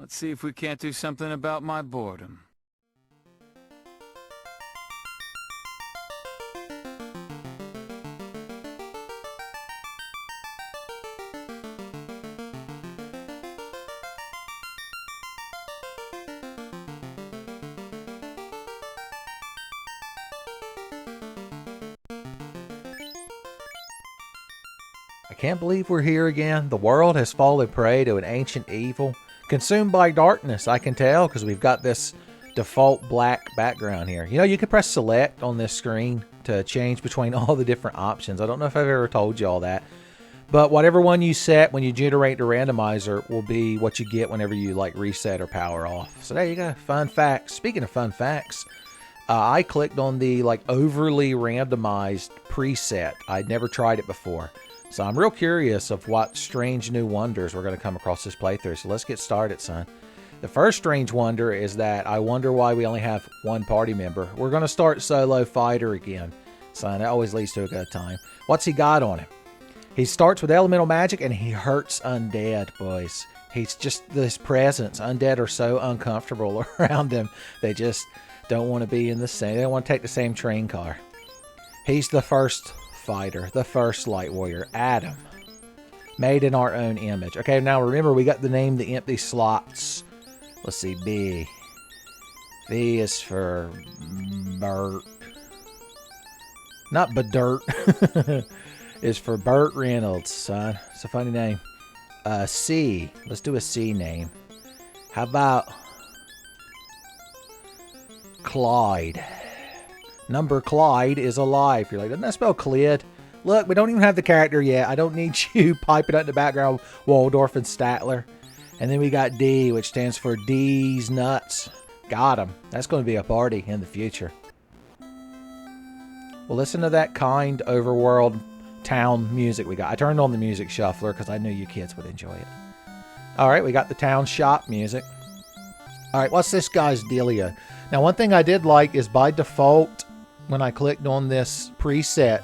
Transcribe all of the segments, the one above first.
Let's see if we can't do something about my boredom. I can't believe we're here again. The world has fallen prey to an ancient evil. Consumed by darkness, I can tell, because we've got this default black background here. You know, you can press select on this screen to change between all the different options. I don't know if I've ever told you all that. But whatever one you set when you generate the randomizer will be what you get whenever you like reset or power off. So there you go. Fun facts. Speaking of fun facts, I clicked on the like overly randomized preset. I'd never tried it before. So I'm real curious of what strange new wonders we're going to come across this playthrough. So let's get started, son. The first strange wonder is that I wonder why we only have one party member. We're going to start solo fighter again. Son, that always leads to a good time. What's he got on him? He starts with elemental magic and he hurts undead, boys. He's just this presence. Undead are so uncomfortable around him. They just don't want to be in the same. They don't want to take the same train car. He's the first fighter, the first light warrior, Adam, made in our own image. Okay, now remember we got the name, the empty slots. Let's see, B. B is for Bert, not Badirt. Is for Burt Reynolds, son. It's a funny name. C. Let's do a C name. How about Clyde? Number Clyde is alive. You're like, doesn't that spell Clyd? Look, we don't even have the character yet. I don't need you piping up in the background, Waldorf and Statler. And then we got D, which stands for D's Nuts. Got him. That's going to be a party in the future. Well, listen to that kind overworld town music we got. I turned on the music shuffler because I knew you kids would enjoy it. All right, we got the town shop music. All right, what's this guy's dealio? Now, one thing I did like is by default, when I clicked on this preset,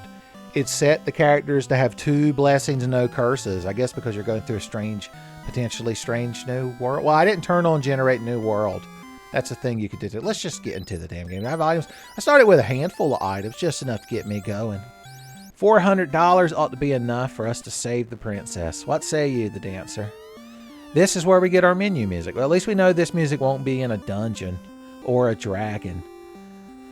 it set the characters to have 2 blessings and no curses. I guess because you're going through a strange, potentially strange new world. Well, I didn't turn on generate new world. That's a thing you could do. Let's just get into the damn game. I have items. I started with a handful of items, just enough to get me going. $400 ought to be enough for us to save the princess. What say you, the dancer? This is where we get our menu music. Well, at least we know this music won't be in a dungeon or a dragon.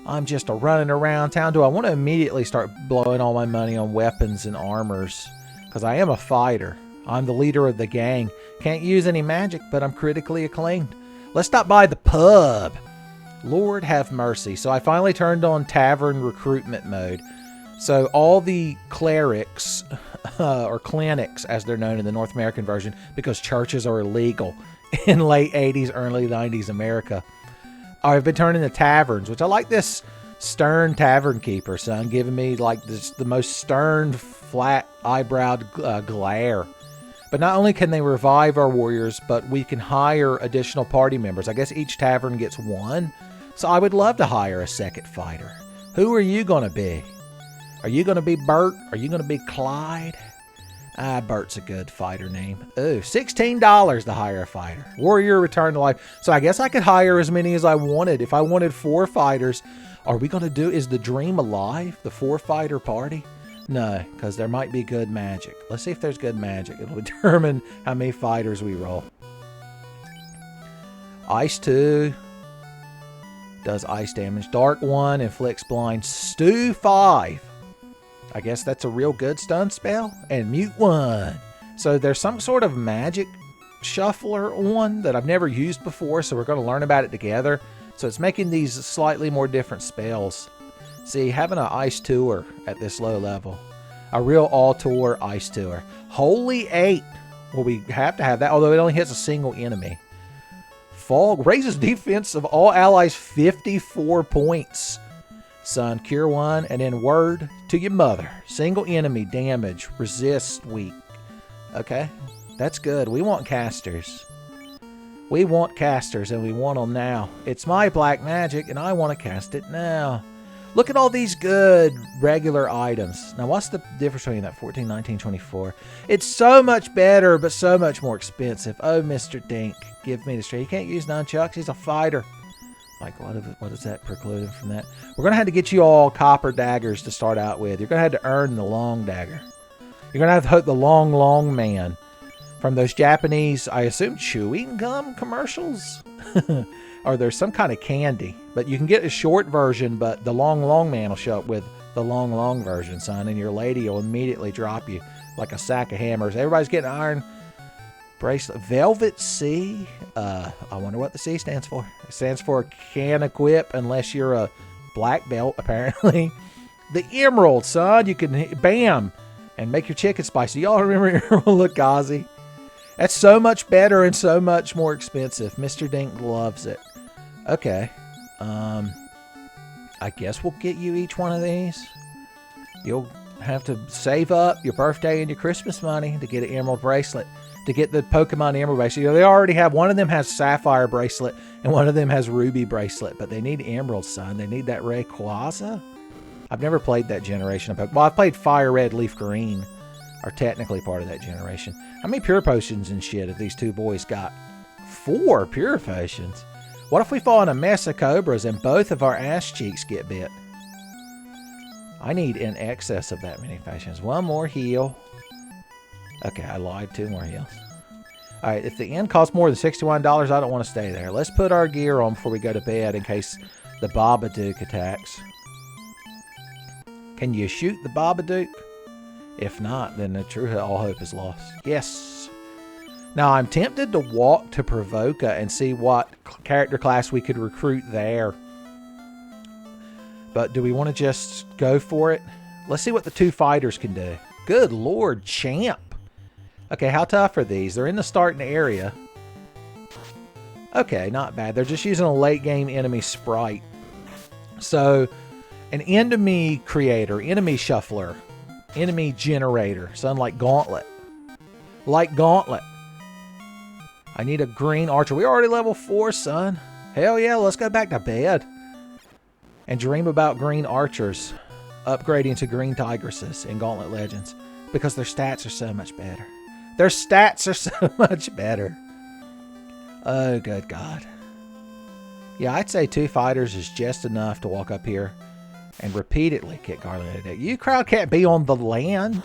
I'm just running around town. Do I want to immediately start blowing all my money on weapons and armors? Because I am a fighter. I'm the leader of the gang. Can't use any magic, but I'm critically acclaimed. Let's stop by the pub. Lord have mercy. So I finally turned on tavern recruitment mode. So all the clerics, or clinics as they're known in the North American version, because churches are illegal in late 80s, early 90s America, I've been turning to taverns, which I like this stern tavern keeper, son, giving me like this, the most stern, flat eyebrowed glare. But not only can they revive our warriors, but we can hire additional party members. I guess each tavern gets 1. So I would love to hire a second fighter. Who are you going to be? Are you going to be Bert? Are you going to be Clyde? Bert's a good fighter name. Ooh, $16 to hire a fighter. Warrior return to life. So I guess I could hire as many as I wanted. If I wanted 4 fighters, are we going to do, is the dream alive? The 4-fighter party? No, because there might be good magic. Let's see if there's good magic. It'll determine how many fighters we roll. Ice 2 does ice damage. Dark 1 inflicts blind. Stew 5. I guess that's a real good stun spell. And mute 1. So there's some sort of magic shuffler on that I've never used before, so we're going to learn about it together. So it's making these slightly more different spells. See, having an ice tour at this low level. A real all-tour ice tour. Holy 8. Well, we have to have that, although it only hits a single enemy. Fog raises defense of all allies 54 points. Son, cure 1, and then word to your mother. Single enemy damage, resist weak. Okay, that's good. We want casters. We want casters, and we want them now. It's my black magic, and I want to cast it now. Look at all these good regular items. Now, what's the difference between that 14, 19, 24? It's so much better, but so much more expensive. Oh, Mr. Dink, give me the straight. He can't use nunchucks. He's a fighter. Like, what does that preclude him from that? We're going to have to get you all copper daggers to start out with. You're going to have to earn the long dagger. You're going to have to hook the long man from those Japanese, I assume, chewing gum commercials. Or there's some kind of candy. But you can get a short version, but the long man will show up with the long version, son. And your lady will immediately drop you like a sack of hammers. Everybody's getting iron bracelet. Velvet C. I wonder what the C stands for. It stands for can equip unless you're a black belt, apparently. The emerald, son. You can, bam, and make your chicken spicy. Y'all remember Emerald Lagazi? That's so much better and so much more expensive. Mr. Dink loves it. Okay. I guess we'll get you each one of these. You'll have to save up your birthday and your Christmas money to get an emerald bracelet. To get the Pokemon emerald bracelet. You know, they already have, one of them has sapphire bracelet and one of them has ruby bracelet. But they need emerald, son. They need that Rayquaza. I've never played that generation of Pokemon. Well, I've played Fire Red, Leaf Green. Are technically part of that generation. How many pure potions and shit have these two boys got? 4 pure potions. What if we fall in a mess of cobras and both of our ass cheeks get bit? I need in excess of that many potions. 1 more heal. Okay, I lied. 2 more heals. Alright, if the inn costs more than $61, I don't want to stay there. Let's put our gear on before we go to bed in case the Babadook attacks. Can you shoot the Babadook? If not, then the true all hope is lost. Yes. Now, I'm tempted to walk to Provoca and see what character class we could recruit there. But do we want to just go for it? Let's see what the 2 fighters can do. Good Lord, champ. Okay, how tough are these? They're in the starting area. Okay, not bad. They're just using a late game enemy sprite. So, an enemy creator, enemy shuffler, enemy generator, son, like Gauntlet. Like Gauntlet. I need a green archer. We're already level 4, son. Hell yeah, let's go back to bed. And dream about green archers upgrading to green tigresses in Gauntlet Legends. Because their stats are so much better. Their stats are so much better. Oh, good God. Yeah, I'd say 2 fighters is just enough to walk up here and repeatedly kick Garland in the dick. You crowd can't be on the land.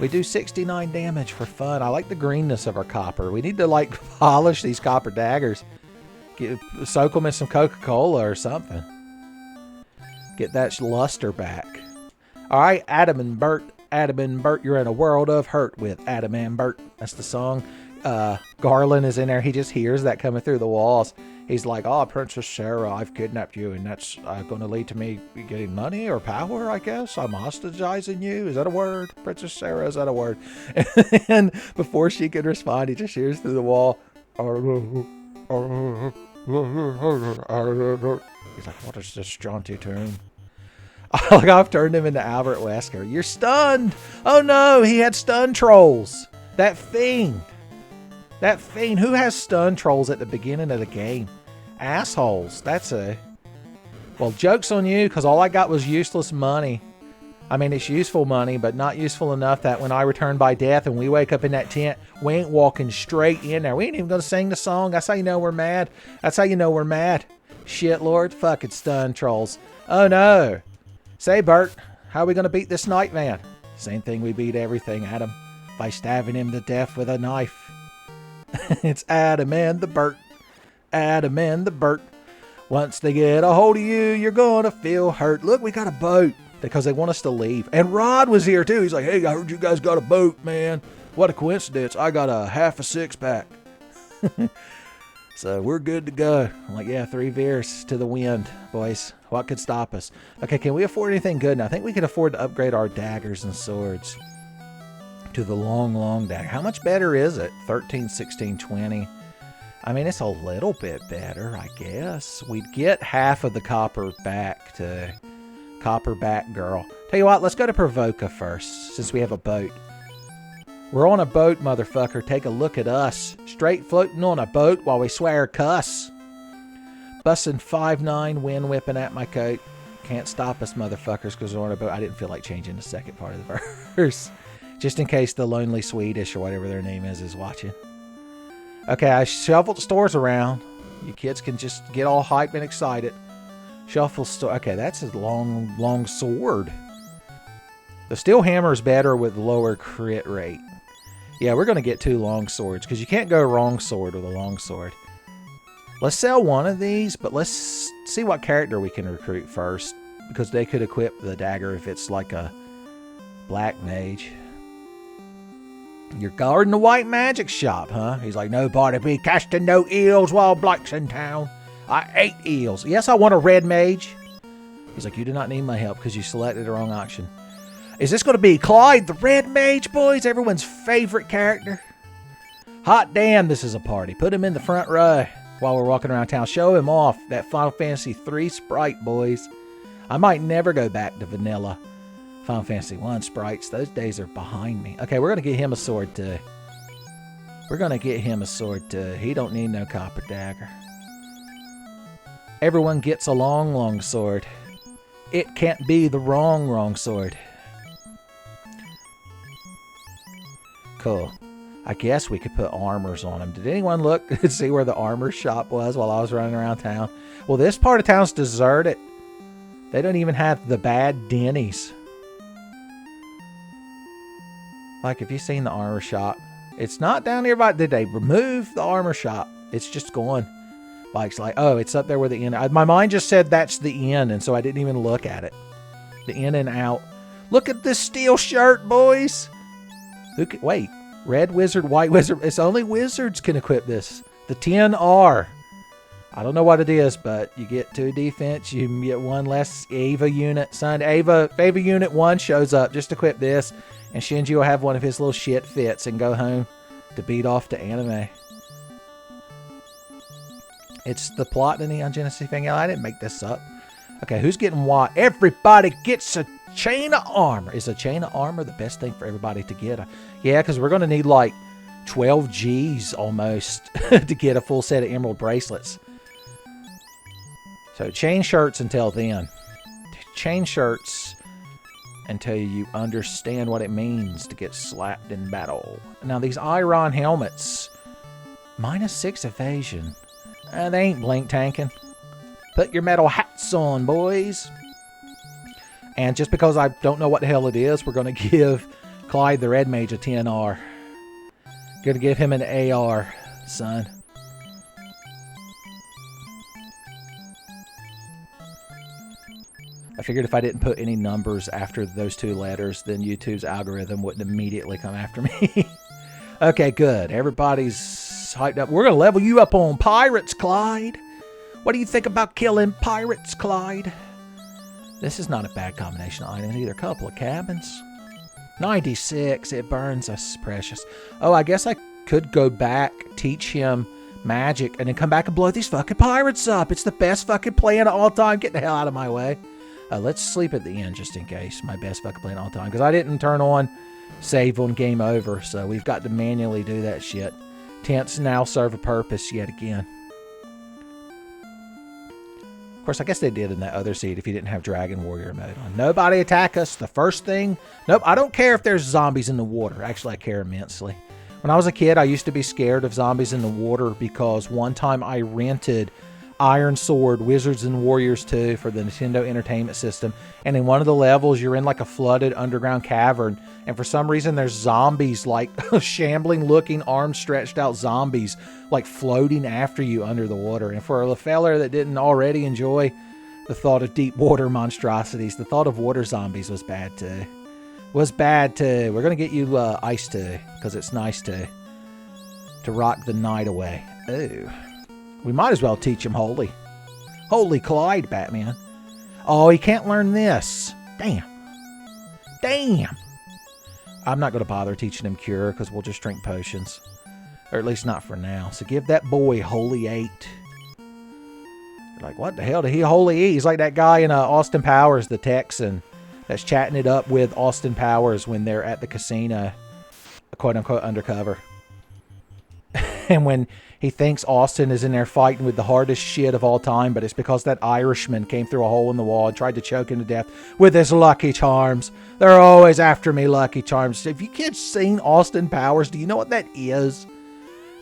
We do 69 damage for fun. I like the greenness of our copper. We need to, like, polish these copper daggers. Soak them in some Coca-Cola or something. Get that luster back. All right, Adam and Bert. Adam and Bert, you're in a world of hurt with Adam and Bert. That's the song. Garland is in there. He just hears that coming through the walls. He's like, oh, Princess Sarah, I've kidnapped you, and that's going to lead to me getting money or power, I guess. I'm hostilizing you. Is that a word? Princess Sarah, is that a word? And before she can respond, he just hears through the wall. He's like, what is this jaunty tune? Like, I've turned him into Albert Wesker. You're stunned. Oh, no, he had stun trolls. That fiend. That fiend. Who has stun trolls at the beginning of the game? Assholes. That's a... Well, joke's on you, because all I got was useless money. I mean, it's useful money, but not useful enough that when I return by death and we wake up in that tent, we ain't walking straight in there. We ain't even going to sing the song. That's how you know we're mad. That's how you know we're mad. Shit, Lord. Fucking stun trolls. Oh, no. Say, Bert, how are we going to beat this Nightman? Same thing we beat everything, Adam. By stabbing him to death with a knife. It's Adam and the Bert. Adam and the Bert. Once they get a hold of you, you're going to feel hurt. Look, we got a boat. Because they want us to leave. And Rod was here, too. He's like, hey, I heard you guys got a boat, man. What a coincidence. I got a half a 6-pack. So we're good to go. I'm like, yeah, 3 veers to the wind, boys. What could stop us? Okay, can we afford anything good? Now, I think we can afford to upgrade our daggers and swords to the long dagger. How much better is it? 13, 16, 20. I mean, it's a little bit better, I guess. We'd get half of the copper back to Copperback Girl. Tell you what, let's go to Provoca first, since we have a boat. We're on a boat, motherfucker. Take a look at us. Straight floating on a boat while we swear cuss. Bussin' 5'9", wind whipping at my coat. Can't stop us, motherfuckers, because we're on a boat. I didn't feel like changing the second part of the verse. Just in case the Lonely Swedish or whatever their name is watching. Okay, I shuffled stores around. You kids can just get all hyped and excited. Shuffle store. Okay, that's a long sword. The steel hammer is better with lower crit rate. Yeah, we're going to get 2 long swords because you can't go wrong sword with a long sword. Let's sell one of these, but let's see what character we can recruit first, because they could equip the dagger if it's like a black mage. You're guarding the white magic shop, huh? He's like, nobody be casting no eels while Blake's in town. I ate eels. Yes, I want a red mage. He's like, you do not need my help because you selected the wrong option. Is this going to be Clyde, the red mage, boys? Everyone's favorite character. Hot damn, this is a party. Put him in the front row while we're walking around town. Show him off that Final Fantasy III sprite, boys. I might never go back to vanilla Final Fantasy I sprites. Those days are behind me. Okay, we're going to get him a sword, too. We're going to get him a sword, too. He don't need no copper dagger. Everyone gets a long sword. It can't be the wrong sword. Cool. I guess we could put armors on them. Did anyone look and see where the armor shop was while I was running around town? Well, this part of town's deserted. They don't even have the bad Denny's. Like, have you seen the armor shop? It's not down nearby. Did they remove the armor shop? It's just gone. Like, oh, it's up there where the inn. My mind just said that's the inn, and so I didn't even look at it. The in and out. Look at this steel shirt, boys. Wait. Red wizard, white wizard. It's only wizards can equip this. The 10R. I don't know what it is, but you get 2 defense. You get 1 less Ava unit. Son, Ava unit 1 shows up. Just equip this. And Shinji will have one of his little shit fits and go home to beat off to anime. It's the plot in the Neon Genesis thing. I didn't make this up. Okay, who's getting what? Everybody gets a chain of armor. Is a chain of armor the best thing for everybody to get? Yeah, because we're going to need like 12 G's almost to get a full set of emerald bracelets. So chain shirts until then. Chain shirts until you understand what it means to get slapped in battle. Now these iron helmets, -6 evasion. They ain't blink tanking. Put your metal hats on, boys. And just because I don't know what the hell it is, we're going to give Clyde the Red Mage a 10R. Going to give him an AR, son. I figured if I didn't put any numbers after those 2 letters, then YouTube's algorithm wouldn't immediately come after me. Okay, good. Everybody's hyped up. We're going to level you up on pirates, Clyde. What do you think about killing pirates, Clyde? This is not a bad combination of items either. A couple of cabins. 96. It burns us precious. Oh, I guess I could go back, teach him magic, and then come back and blow these fucking pirates up. It's the best fucking plan of all time. Get the hell out of my way. Let's sleep at the inn just in case. My best fucking plan of all time. Because I didn't turn on save on game over. So we've got to manually do that shit. Tents now serve a purpose yet again. Of course, I guess they did in that other seed if you didn't have Dragon Warrior mode on. Nobody attack us. The first thing... Nope, I don't care if there's zombies in the water. Actually, I care immensely. When I was a kid, I used to be scared of zombies in the water because one time I rented Iron Sword Wizards and Warriors 2 for the Nintendo Entertainment System. And in one of the levels, you're in like a flooded underground cavern. And for some reason, there's zombies, like shambling looking, arms stretched out zombies, like floating after you under the water. And for a feller that didn't already enjoy the thought of deep water monstrosities, the thought of water zombies was bad too. We're going to get you ice too, because it's nice to rock the night away. Ooh. We might as well teach him Holy. Holy Clyde, Batman. Oh, he can't learn this. Damn. Damn. I'm not going to bother teaching him Cure because we'll just drink potions. Or at least not for now. So give that boy Holy 8. You're like, what the hell did he Holy eat? He's like that guy in Austin Powers, the Texan, that's chatting it up with Austin Powers when they're at the casino, quote-unquote undercover. And when He thinks Austin is in there fighting with the hardest shit of all time, but it's because that Irishman came through a hole in the wall and tried to choke him to death with his Lucky Charms. They're always after me, Lucky Charms. Have you kids seen Austin Powers? Do you know what that is?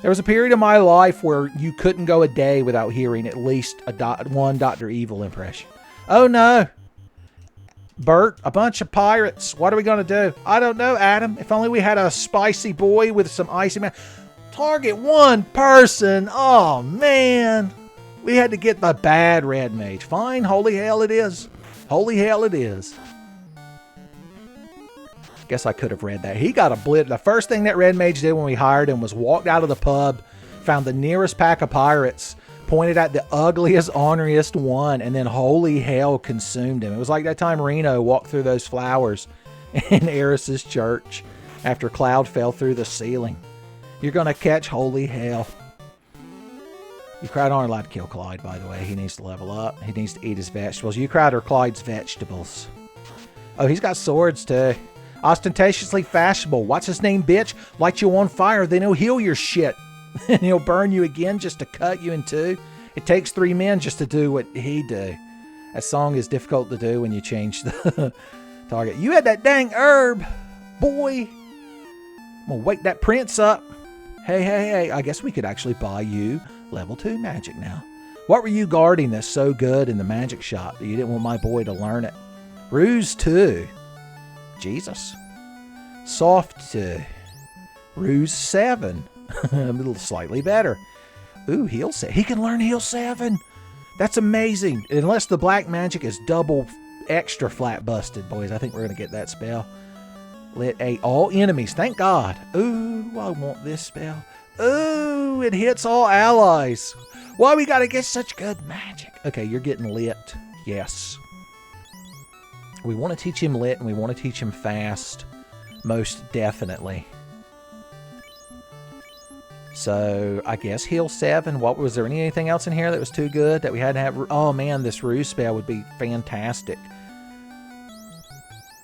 There was a period of my life where you couldn't go a day without hearing at least one Dr. Evil impression. Oh no. Bert, a bunch of pirates. What are we going to do? I don't know, Adam. If only we had a spicy boy with some icy man. Target one person. Oh, man. We had to get the bad red mage. Fine. Holy hell it is. Holy hell it is. Guess I could have read that. He got a blitz. The first thing that red mage did when we hired him was walked out of the pub, found the nearest pack of pirates, pointed at the ugliest, orneriest one, and then holy hell consumed him. It was like that time Reno walked through those flowers in Eris's church after Cloud fell through the ceiling. You're going to catch holy hell. You crowd aren't allowed to kill Clyde, by the way. He needs to level up. He needs to eat his vegetables. You crowd are Clyde's vegetables. Oh, he's got swords too. Ostentatiously fashionable. What's his name, bitch? Light you on fire, then he'll heal your shit. And he'll burn you again just to cut you in two. It takes 3 men just to do what he do. That song is difficult to do when you change the target. You had that dang herb, boy. I'm gonna wake that prince up. Hey, I guess we could actually buy you level 2 magic now. What were you guarding that's so good in the magic shop that you didn't want my boy to learn it? Ruse 2. Jesus. Soft 2. Ruse 7. A little slightly better. Ooh, heal 7. He can learn heal 7. That's amazing. Unless the black magic is double extra flat busted, boys. I think we're going to get that spell. Lit 8. All enemies. Thank God. Ooh, I want this spell. Ooh, it hits all allies. Why we got to get such good magic? Okay, you're getting lit. Yes. We want to teach him lit and we want to teach him fast. Most definitely. So, I guess heal 7. What was there anything else in here that was too good that we had to have? Oh man, this ruse spell would be fantastic.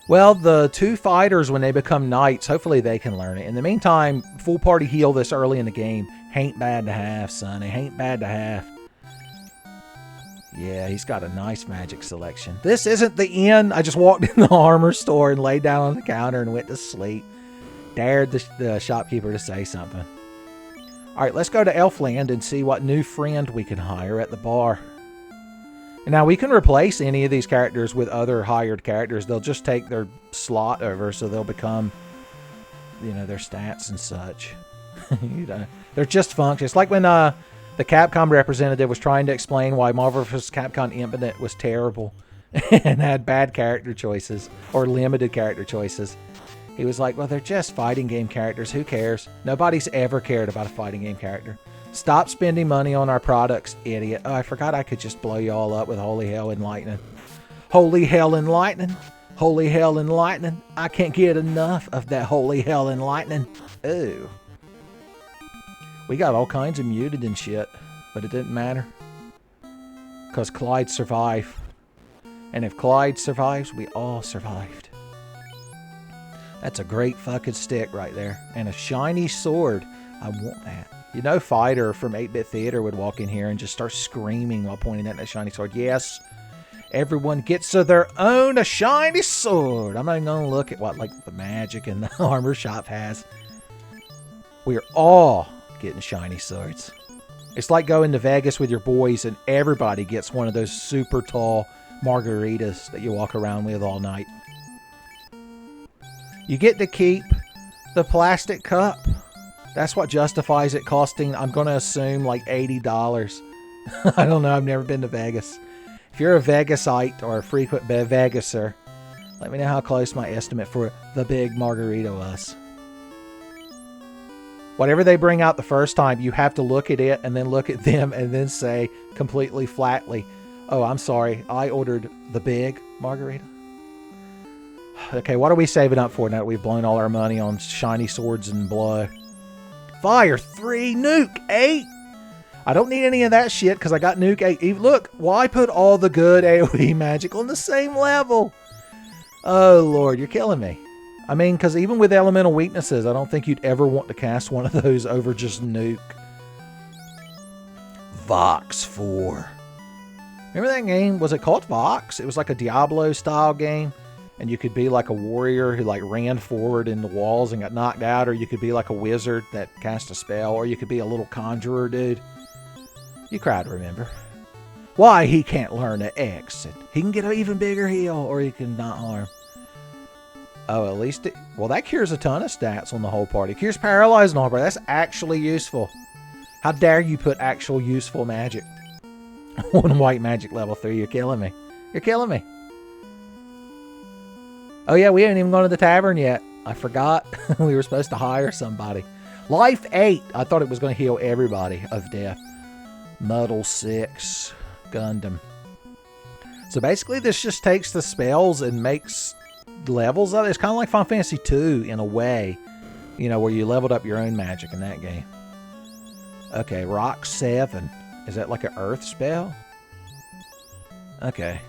Well, the 2 fighters, when they become knights, hopefully they can learn it. In the meantime, full party heal this early in the game. Ain't bad to have, son. It ain't bad to have. Yeah, he's got a nice magic selection. This isn't the end. I just walked in the armor store and laid down on the counter and went to sleep. Dared the shopkeeper to say something. All right, let's go to Elfland and see what new friend we can hire at the bar. And now we can replace any of these characters with other hired characters. They'll just take their slot over, so they'll become, you know, their stats and such. You know, they're just functions. It's like when the Capcom representative was trying to explain why Marvel vs. Capcom Infinite was terrible and had bad character choices or limited character choices. He was like, well, they're just fighting game characters. Who cares? Nobody's ever cared about a fighting game character. Stop spending money on our products, idiot. Oh, I forgot I could just blow you all up with Holy Hell and Lightning. Holy Hell and Lightning. Holy Hell and Lightning. I can't get enough of that Holy Hell and Lightning. Ooh. We got all kinds of muted and shit, but it didn't matter. Because Clyde survived. And if Clyde survives, we all survived. That's a great fucking stick right there. And a shiny sword. I want that. You know, Fighter from 8-Bit Theater would walk in here and just start screaming while pointing at that shiny sword. Yes, everyone gets to their own a shiny sword. I'm not even going to look at what, like, the magic and the armor shop has. We're all getting shiny swords. It's like going to Vegas with your boys and everybody gets one of those super tall margaritas that you walk around with all night. You get to keep the plastic cup. That's what justifies it costing, I'm going to assume, like $80. I don't know. I've never been to Vegas. If you're a Vegasite or a frequent Vegaser, let me know how close my estimate for the big margarita was. Whatever they bring out the first time, you have to look at it and then look at them and then say completely flatly, oh, I'm sorry, I ordered the big margarita. Okay, what are we saving up for now that we've blown all our money on shiny swords and blood? Fire 3, nuke 8. I don't need any of that shit because I got nuke 8. Look, why put all the good AoE magic on the same level? Oh, Lord, you're killing me. I mean, because even with elemental weaknesses, I don't think you'd ever want to cast one of those over just nuke. Vox 4. Remember that game? Was it called Vox? It was like a Diablo-style game. And you could be like a warrior who like ran forward in the walls and got knocked out. Or you could be like a wizard that cast a spell. Or you could be a little conjurer dude. You cried, remember? Why he can't learn to exit. He can get an even bigger heal. Or he can not harm. Oh, at least it... Well, that cures a ton of stats on the whole party. Cures paralyzed on the whole party. That's actually useful. How dare you put actual useful magic on white magic level 3. You're killing me. You're killing me. Oh, yeah, we haven't even gone to the tavern yet. I forgot. We were supposed to hire somebody. Life 8. I thought it was going to heal everybody of death. Muddle 6. Gundam. So basically, this just takes the spells and makes levels of it. It's kind of like Final Fantasy 2 in a way. You know, where you leveled up your own magic in that game. Okay, Rock 7. Is that like an earth spell? Okay.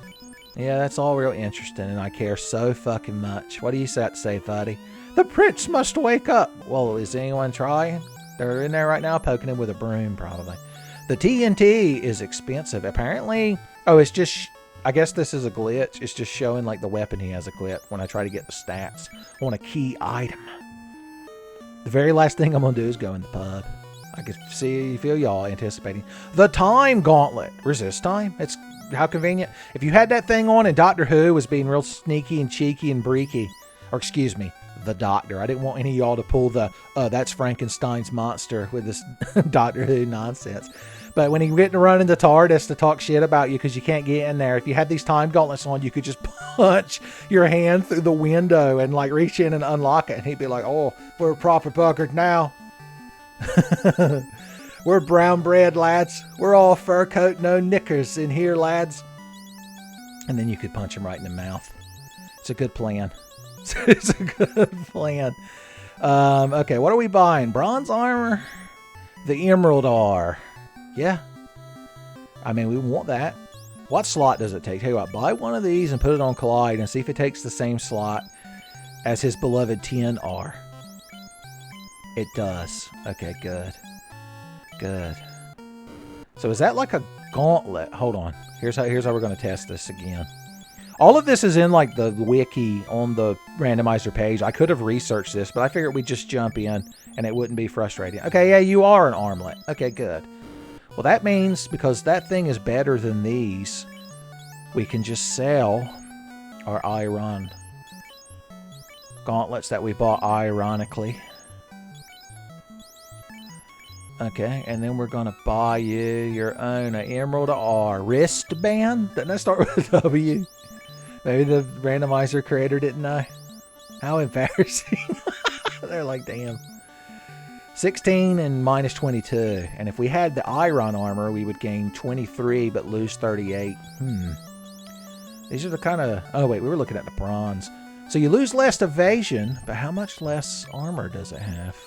Yeah, that's all real interesting, and I care so fucking much. What do you say, buddy? The prince must wake up. Well, is anyone trying? They're in there right now poking him with a broom, probably. The TNT is expensive. Apparently, oh, it's just, I guess this is a glitch. It's just showing like the weapon he has equipped when I try to get the stats on a key item. The very last thing I'm going to do is go in the pub. I can feel y'all anticipating. The time gauntlet. Resist time. It's how convenient. If you had that thing on and Doctor Who was being real sneaky and cheeky and breaky, or excuse me, the Doctor. I didn't want any of y'all to pull the, that's Frankenstein's monster with this Doctor Who nonsense. But when you get to run into TARDIS to talk shit about you because you can't get in there, if you had these time gauntlets on, you could just punch your hand through the window and like reach in and unlock it. And he'd be like, oh, we're proper buckered now. We're brown bread, lads. We're all fur coat, no knickers in here, lads. And then you could punch him right in the mouth. It's a good plan. It's a good plan. Okay, what are we buying? Bronze armor? The emerald R. Yeah. I mean, we want that. What slot does it take? Tell you what, buy one of these and put it on Clyde and see if it takes the same slot as his beloved 10R. It does. Okay, good. Good. So is that like a gauntlet? Hold on. Here's how we're going to test this again. All of this is in like the wiki on the randomizer page. I could have researched this, but I figured we'd just jump in and it wouldn't be frustrating. Okay, yeah, you are an armlet. Okay, good. Well, that means because that thing is better than these, we can just sell our iron gauntlets that we bought ironically. Okay, and then we're going to buy you your own Emerald R wristband. Doesn't that start with a W? Maybe the randomizer creator didn't know. How embarrassing. They're like, damn. 16 and minus 22. And if we had the iron armor, we would gain 23 but lose 38. These are the kind of... Oh, wait, we were looking at the bronze. So you lose less evasion, but how much less armor does it have?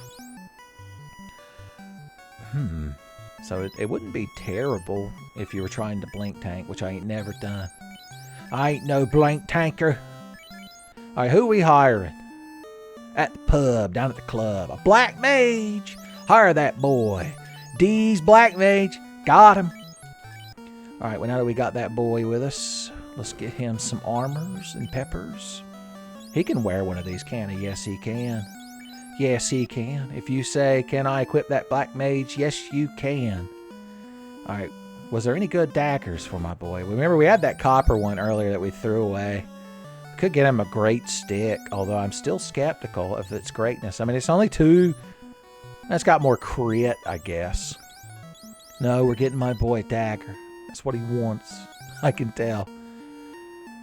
So it wouldn't be terrible if you were trying to blink tank, which I ain't never done. I ain't no blank tanker. Alright, who we hiring? At the pub, down at the club. A black mage. Hire that boy. D's black mage. Got him. Alright, well now that we got that boy with us, let's get him some armors and peppers. He can wear one of these, can't he? Yes, he can. Yes, he can. If you say, can I equip that black mage? Yes, you can. Alright, was there any good daggers for my boy? Remember, we had that copper one earlier that we threw away. Could get him a great stick, although I'm still skeptical of its greatness. I mean, it's only 2. That's got more crit, I guess. No, we're getting my boy a dagger. That's what he wants. I can tell.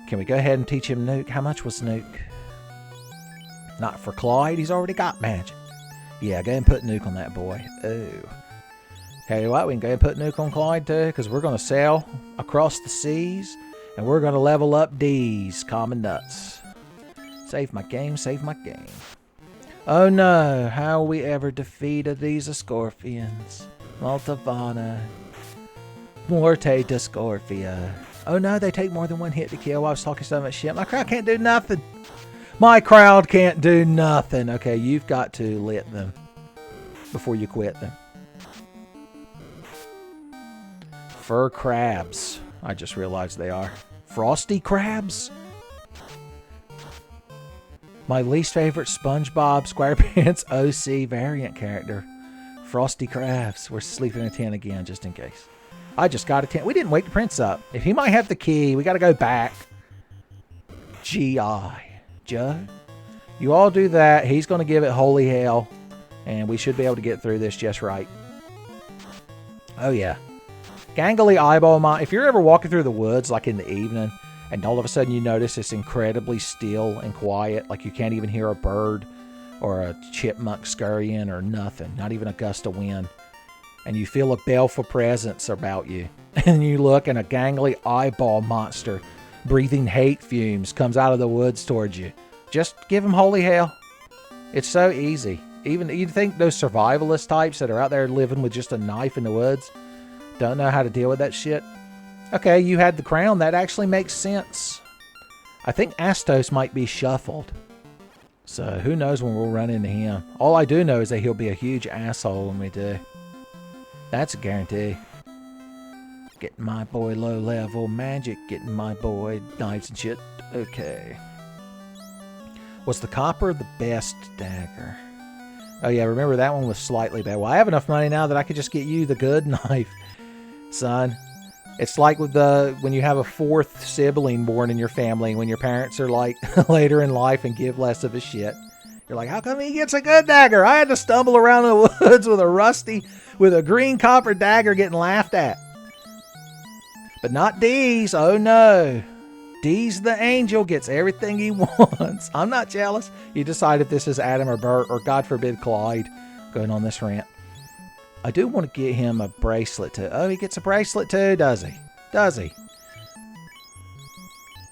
Can we go ahead and teach him Nuke? How much was Nuke? Not for Clyde. He's already got magic. Yeah, go ahead and put Nuke on that boy. Oh. Tell you what, we can go ahead and put Nuke on Clyde too, because we're going to sail across the seas, and we're going to level up D's common nuts. Save my game, save my game. Oh no, how we ever defeated these Scorpions. Maltavana. Morte de Scorpia. Oh no, they take more than one hit to kill. I was talking so much shit. My crowd can't do nothing. My crowd can't do nothing. Okay, you've got to lit them before you quit them. Fur crabs. I just realized they are. Frosty crabs? My least favorite SpongeBob SquarePants OC variant character. Frosty crabs. We're sleeping in a tent again, just in case. I just got a tent. We didn't wake the prince up. If he might have the key, we got to go back. G.I. Joe? You all do that. He's going to give it holy hell. And we should be able to get through this just right. Oh, yeah. Gangly eyeball mine. If you're ever walking through the woods, like in the evening, and all of a sudden you notice it's incredibly still and quiet, like you can't even hear a bird or a chipmunk scurrying or nothing, not even a gust of wind, and you feel a baleful presence about you, and you look and a gangly eyeball monster breathing hate fumes comes out of the woods towards you, just give him holy hell. It's so easy. Even you'd think those survivalist types that are out there living with just a knife in the woods don't know how to deal with that shit. Okay, you had the crown. That actually makes sense. I think Astos might be shuffled. So who knows when we'll run into him. All I do know is that he'll be a huge asshole when we do. That's a guarantee. Getting my boy low level magic. Getting my boy knives and shit. Okay. Was the copper the best dagger? Oh yeah, remember that one was slightly better. Well, I have enough money now that I could just get you the good knife, son. It's like with when you have a fourth sibling born in your family, when your parents are like later in life and give less of a shit. You're like, how come he gets a good dagger? I had to stumble around the woods with a green copper dagger getting laughed at. But not Dee's. Oh no. Dee's the angel, gets everything he wants. I'm not jealous. You decide if this is Adam or Bert or God forbid Clyde going on this rant. I do want to get him a bracelet too. Oh, he gets a bracelet too, does he? Does he?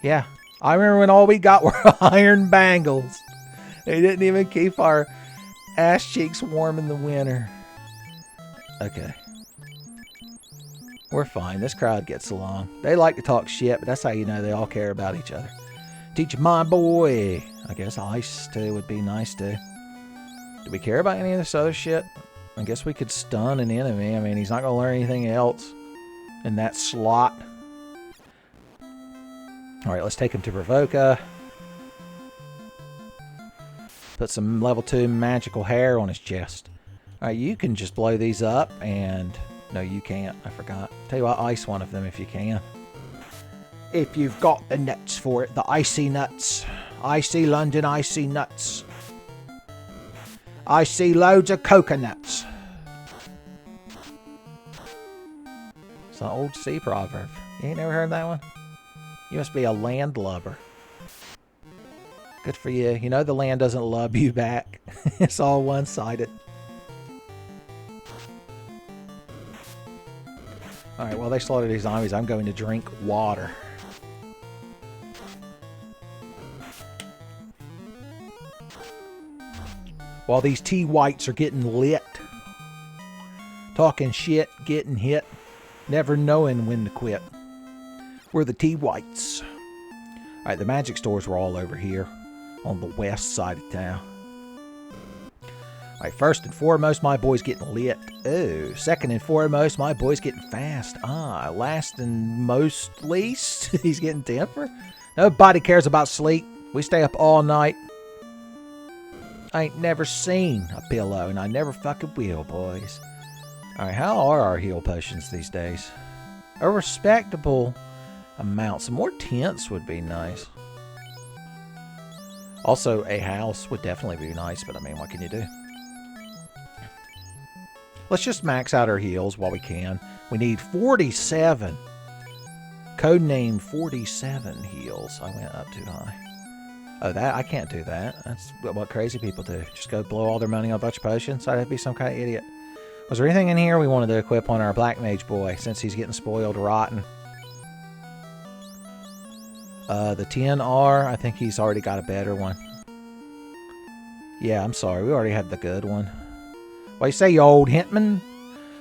Yeah. I remember when all we got were iron bangles. They didn't even keep our ass cheeks warm in the winter. Okay. We're fine. This crowd gets along. They like to talk shit, but that's how you know they all care about each other. Teach my boy. I guess ice too would be nice too. Do we care about any of this other shit? I guess we could stun an enemy. I mean, he's not going to learn anything else in that slot. Alright, let's take him to Provoca. Put some level 2 magical hair on his chest. Alright, you can just blow these up and... No, you can't. I forgot. Tell you what, ice one of them if you can. If you've got the nuts for it. The icy nuts. Icy London icy nuts. I see loads of coconuts. It's an old sea proverb. You ain't never heard that one? You must be a landlubber. Good for you. You know the land doesn't love you back. It's all one-sided. Alright, while they slaughter these zombies, I'm going to drink water. While these T-whites are getting lit. Talking shit, getting hit. Never knowing when to quit. We're the T-whites. Alright, the magic stores were all over here. On the west side of town. Alright, first and foremost, my boy's getting lit. Oh, second and foremost, my boy's getting fast. Ah, last and most least, he's getting temper. Nobody cares about sleep. We stay up all night. I ain't never seen a pillow, and I never fucking will, boys. Alright, how are our heal potions these days? A respectable amount. Some more tents would be nice. Also, a house would definitely be nice, but I mean, what can you do? Let's just max out our heals while we can. We need 47. Codename 47 heals. I went up too high. Oh, that I can't do that. That's what crazy people do. Just go blow all their money on a bunch of potions. I'd have to be some kind of idiot. Was there anything in here we wanted to equip on our Black Mage boy since he's getting spoiled rotten? The 10R, I think he's already got a better one. Yeah, I'm sorry. We already had the good one. What do you say, you old hintman?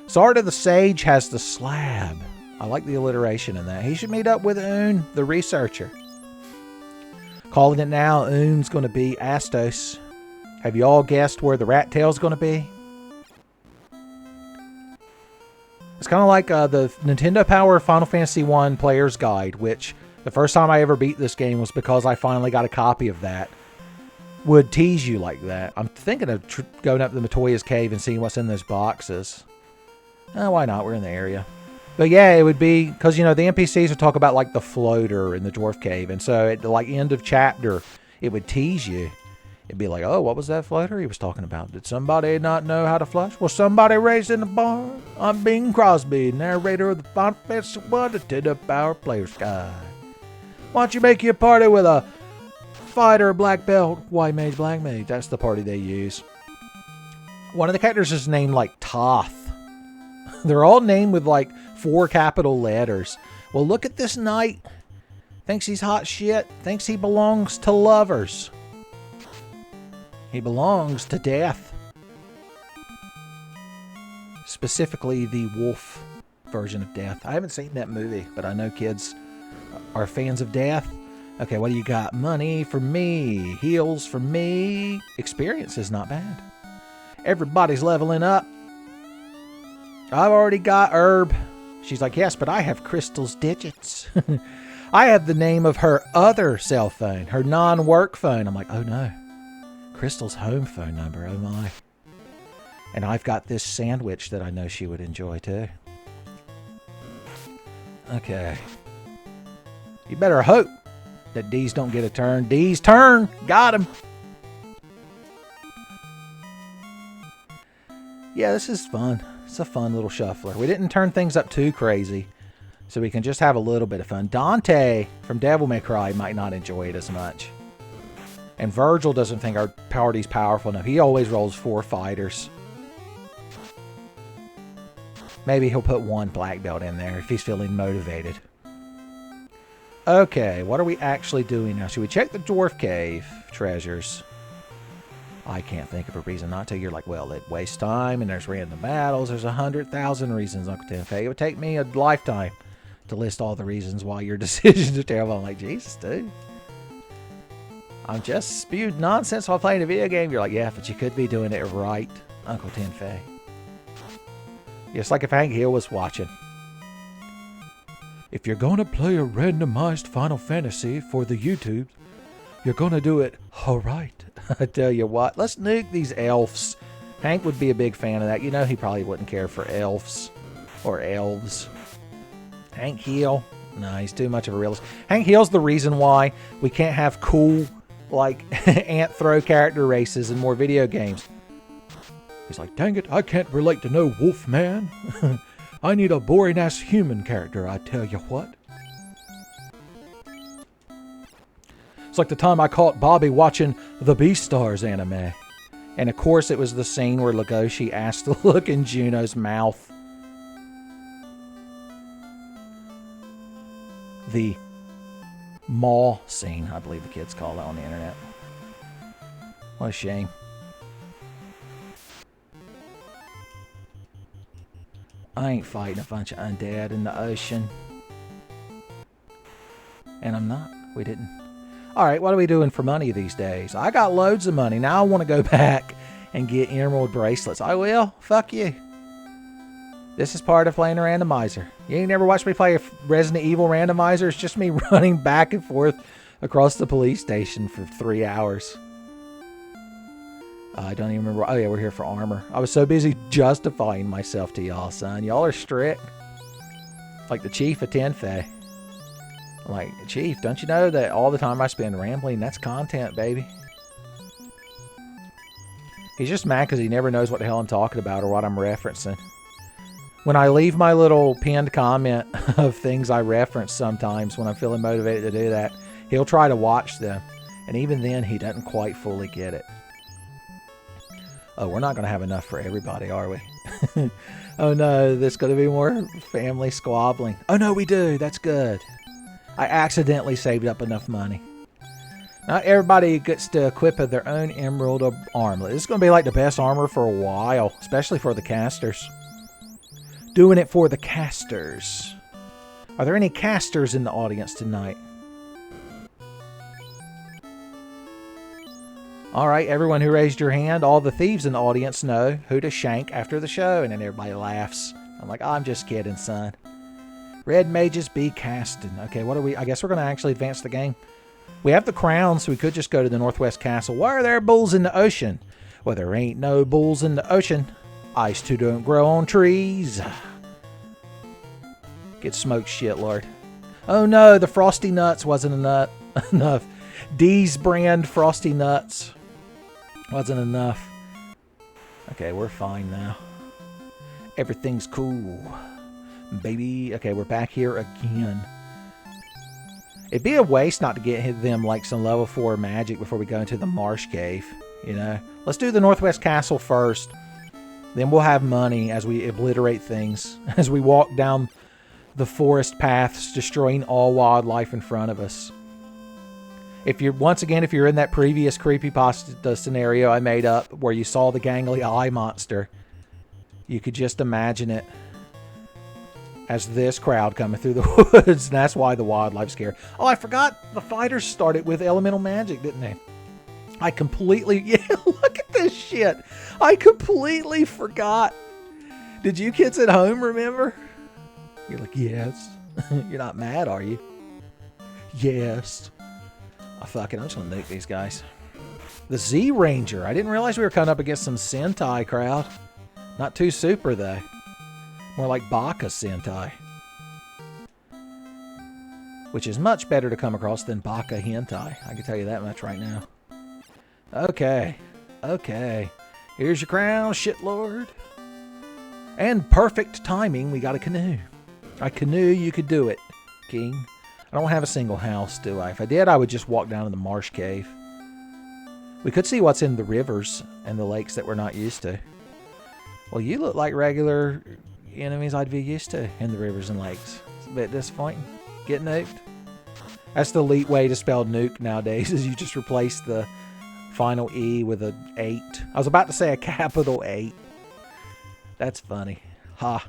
Sword of the Sage has the slab. I like the alliteration in that. He should meet up with Oon, the researcher. Calling it now, Oon's going to be Astos. Have you all guessed where the rat tail's going to be? It's kind of like the Nintendo Power Final Fantasy 1 Player's Guide, which the first time I ever beat this game was because I finally got a copy of that. Would tease you like that. I'm thinking of going up to the Matoya's cave and seeing what's in those boxes. Why not? We're in the area. But yeah, it would be, because, you know, the NPCs would talk about, like, the floater in the dwarf cave. And so at the, like, end of chapter, it would tease you. It'd be like, oh, what was that floater he was talking about? Did somebody not know how to flush? Was somebody raised in the barn? I'm Bing Crosby, narrator of the Final Fantasy 1 Nintendo Power Player's Guide. Why don't you make your party with a fighter, black belt, white mage, black mage? That's the party they use. One of the characters is named, like, Toth. They're all named with, like, 4 capital letters. Well, look at this knight. Thinks he's hot shit. Thinks he belongs to lovers. He belongs to death. Specifically, the wolf version of death. I haven't seen that movie, but I know kids are fans of death. Okay, what do you got? Money for me. Heals for me. Experience is not bad. Everybody's leveling up. I've already got herb. She's like, yes, but I have Crystal's digits. I have the name of her other cell phone, her non-work phone. I'm like, oh no. Crystal's home phone number, oh my. And I've got this sandwich that I know she would enjoy too. Okay. You better hope that D's don't get a turn. D's turn! Got him! Yeah, this is fun. It's a fun little shuffler. We didn't turn things up too crazy, so we can just have a little bit of fun. Dante from Devil May Cry might not enjoy it as much. And Virgil doesn't think our party's powerful enough. He always rolls 4 fighters. Maybe he'll put 1 black belt in there if he's feeling motivated. Okay, what are we actually doing now? Should we check the dwarf cave treasures? I can't think of a reason not to. You're like, well, it wastes time and there's random battles. There's 100,000 reasons, Uncle Tenfei. It would take me a lifetime to list all the reasons why your decisions are terrible. I'm like, Jesus, dude. I'm just spewed nonsense while playing a video game. You're like, yeah, but you could be doing it right, Uncle Tenfei. Just like if Hank Hill was watching. If you're going to play a randomized Final Fantasy for the YouTube, you're going to do it all right. I tell you what, let's nuke these elves. Hank would be a big fan of that. You know, he probably wouldn't care for elves or elves. Hank Hill, no, he's too much of a realist. Hank Hill's the reason why we can't have cool, like, ant throw character races in more video games. He's like, dang it, I can't relate to no wolf man. I need a boring-ass human character, I tell you what. It's like the time I caught Bobby watching the Beastars anime. And of course it was the scene where Legoshi asked to look in Juno's mouth. The maw scene, I believe the kids call that on the internet. What a shame. I ain't fighting a bunch of undead in the ocean. And I'm not. We didn't. Alright, what are we doing for money these days? I got loads of money. Now I want to go back and get emerald bracelets. I will. Fuck you. This is part of playing a randomizer. You ain't never watched me play a Resident Evil randomizer? It's just me running back and forth across the police station for 3 hours. I don't even remember. Oh yeah, we're here for armor. I was so busy justifying myself to y'all, son. Y'all are strict. Like the Chief of Tenfei. I'm like, Chief, don't you know that all the time I spend rambling, that's content, baby? He's just mad because he never knows what the hell I'm talking about or what I'm referencing. When I leave my little pinned comment of things I reference sometimes when I'm feeling motivated to do that, he'll try to watch them. And even then, he doesn't quite fully get it. Oh, we're not going to have enough for everybody, are we? Oh no, there's going to be more family squabbling. Oh no, we do. That's good. I accidentally saved up enough money. Not everybody gets to equip their own emerald armlet. This is going to be like the best armor for a while, especially for the casters. Doing it for the casters. Are there any casters in the audience tonight? Alright, everyone who raised your hand, all the thieves in the audience know who to shank after the show. And then everybody laughs. I'm like, I'm just kidding, son. Red mages be casting. Okay, what are we? I guess we're going to actually advance the game. We have the crown, so we could just go to the Northwest Castle. Why are there bulls in the ocean? Well, there ain't no bulls in the ocean. Ice too don't grow on trees. Get smoked shit, Lord. Oh no, the Frosty Nuts wasn't enough. D's brand Frosty Nuts wasn't enough. Okay, we're fine now. Everything's cool, baby. Okay, we're back here again. It'd be a waste not to get them like some level 4 magic before we go into the marsh cave, you know? Let's do the Northwest Castle first. Then we'll have money as we obliterate things, as we walk down the forest paths, destroying all wildlife in front of us. If you're, once again, if you're in that previous creepypasta scenario I made up where you saw the gangly eye monster, you could just imagine it as this crowd coming through the woods. And that's why the wildlife's scared. Oh, I forgot the fighters started with elemental magic, didn't they? I completely... Yeah, look at this shit. I completely forgot. Did you kids at home remember? You're like, yes. You're not mad, are you? Yes. Oh, fuck it. I'm just going to nuke these guys. The Z Ranger. I didn't realize we were coming up against some Sentai crowd. Not too super, though. More like Baka Sentai. Which is much better to come across than Baka Hentai. I can tell you that much right now. Okay. Okay. Here's your crown, shitlord. And perfect timing, we got a canoe. I knew you could do it, King. I don't have a single house, do I? If I did, I would just walk down to the marsh cave. We could see what's in the rivers and the lakes that we're not used to. Well, you look like regular enemies I'd be used to in the rivers and lakes. It's a bit disappointing. Get nuked. That's the elite way to spell nuke nowadays, is you just replace the final E with an 8. I was about to say a capital 8. That's funny. Ha.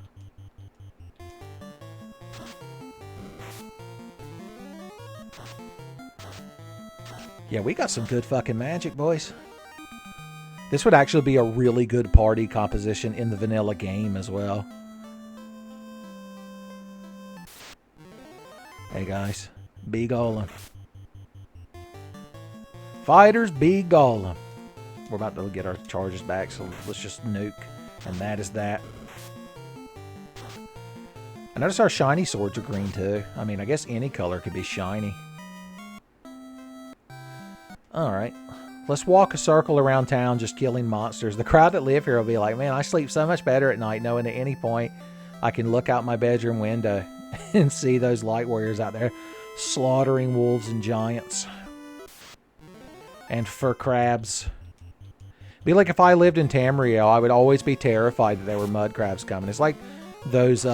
Yeah, we got some good fucking magic, boys. This would actually be a really good party composition in the vanilla game as well. Hey guys, be golem. Fighters, be golem. We're about to get our charges back, so let's just nuke. And that is that. I notice our shiny swords are green too. I mean, I guess any color could be shiny. Alright. Let's walk a circle around town just killing monsters. The crowd that live here will be like, man, I sleep so much better at night knowing at any point I can look out my bedroom window and see those light warriors out there slaughtering wolves and giants. And fur crabs. Be like if I lived in Tamriel, I would always be terrified that there were mud crabs coming. It's like those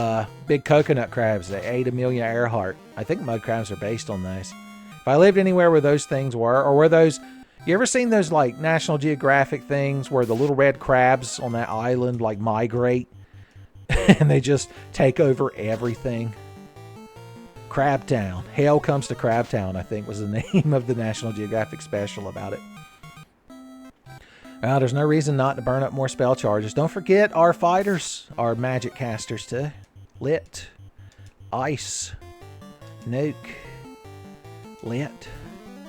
big coconut crabs that ate Amelia Earhart. I think mud crabs are based on those. If I lived anywhere where those things were, or where those... You ever seen those like National Geographic things where the little red crabs on that island like migrate and they just take over everything? Crabtown. Hell Comes to Crabtown, I think was the name of the National Geographic special about it. Well, there's no reason not to burn up more spell charges. Don't forget our fighters, our magic casters too. Lit. Ice. Nuke. Lit.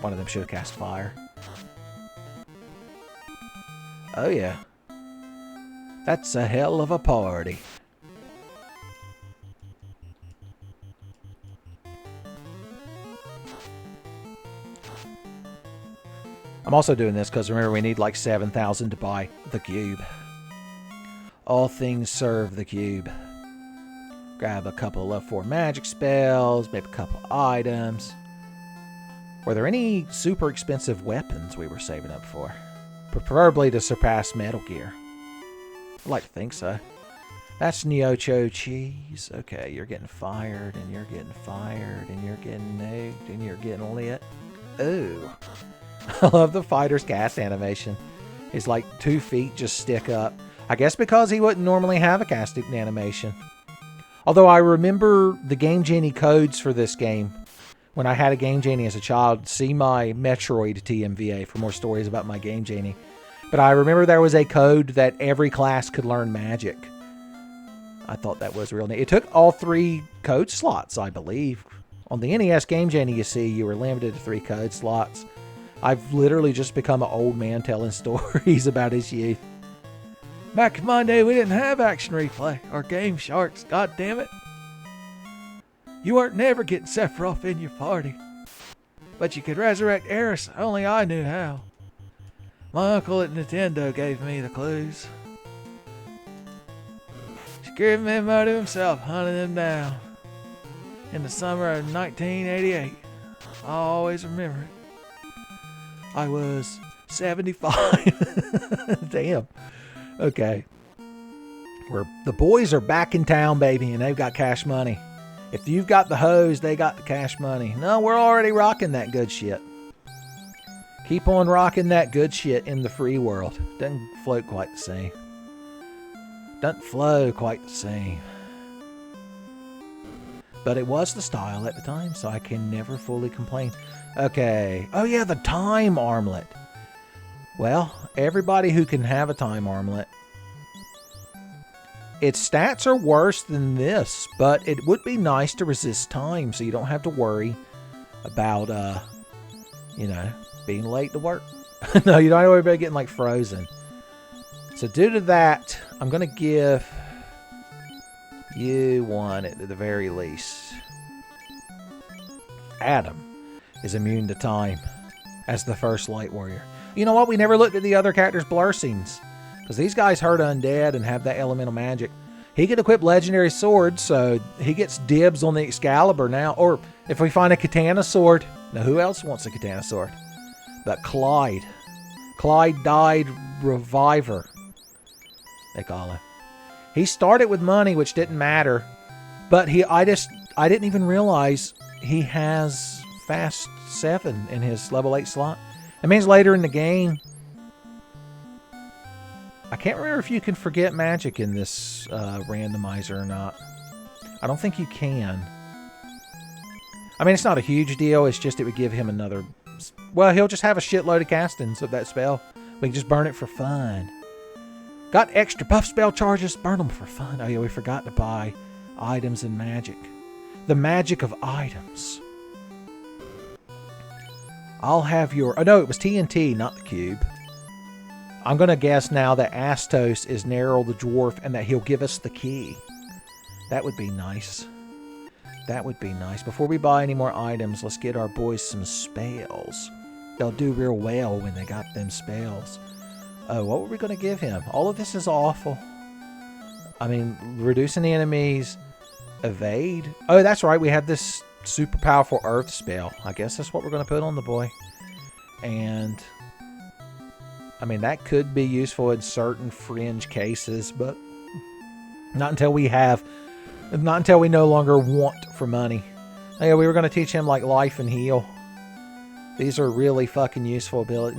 One of them should have cast fire. Oh yeah. That's a hell of a party. I'm also doing this because remember we need like 7,000 to buy the cube. All things serve the cube. Grab a couple of 4 magic spells, maybe a couple items. Were there any super expensive weapons we were saving up for? Preferably to surpass Metal Gear. I'd like to think so. That's Neocho cheese. Okay, you're getting fired, and you're getting fired, and you're getting nuked, and you're getting lit. Ooh. I love the fighter's cast animation. His like 2 feet just stick up. I guess because he wouldn't normally have a casting animation. Although I remember the Game Genie codes for this game. When I had a Game Genie as a child, see my Metroid TMVA for more stories about my Game Genie. But I remember there was a code that every class could learn magic. I thought that was real neat. It took all 3 code slots, I believe. On the NES Game Genie, you see, you were limited to 3 code slots. I've literally just become an old man telling stories about his youth. Back in my day, we didn't have Action Replay or Game Sharks. God damn it. You weren't never getting Sephiroth in your party. But you could resurrect Eris. Only I knew how. My uncle at Nintendo gave me the clues. Scared Memo to himself, hunting them down. In the summer of 1988. I always remember it. I was 75. Damn. Okay. The boys are back in town, baby, and they've got cash money. If you've got the hose, they got the cash money. No, we're already rocking that good shit. Keep on rocking that good shit in the free world. Doesn't float quite the same. Doesn't flow quite the same. But it was the style at the time, so I can never fully complain. Okay. Oh, yeah, the time armlet. Well, everybody who can have a time armlet. Its stats are worse than this, but it would be nice to resist time, so you don't have to worry about, being late to work. No, you don't have to worry about getting, like, frozen. So due to that, I'm going to give you one at the very least. Adam is immune to time as the first light warrior. You know what? We never looked at the other characters' blur scenes. Because these guys hurt undead and have that elemental magic. He can equip legendary swords, so he gets dibs on the Excalibur now. Or if we find a katana sword. Now, who else wants a katana sword? But Clyde. Clyde died Reviver, they call him. He started with money, which didn't matter. But I didn't even realize he has Fast 7 in his level 8 slot. That means later in the game, I can't remember if you can forget magic in this randomizer or not. I don't think you can. I mean, it's not a huge deal. It's just it would give him another... Well, he'll just have a shitload of castings of that spell. We can just burn it for fun. Got extra buff spell charges? Burn them for fun. Oh yeah, we forgot to buy items and magic. The magic of items. I'll have your... Oh no, it was TNT, not the cube. I'm going to guess now that Astos is Neril the dwarf and that he'll give us the key. That would be nice. That would be nice. Before we buy any more items, let's get our boys some spells. They'll do real well when they got them spells. Oh, what were we going to give him? All of this is awful. I mean, reducing the enemies, evade. Oh, that's right. We have this super powerful earth spell. I guess that's what we're going to put on the boy. And... I mean, that could be useful in certain fringe cases, but not until we no longer want for money. Oh, yeah, we were going to teach him, like, life and heal. These are really fucking useful abilities.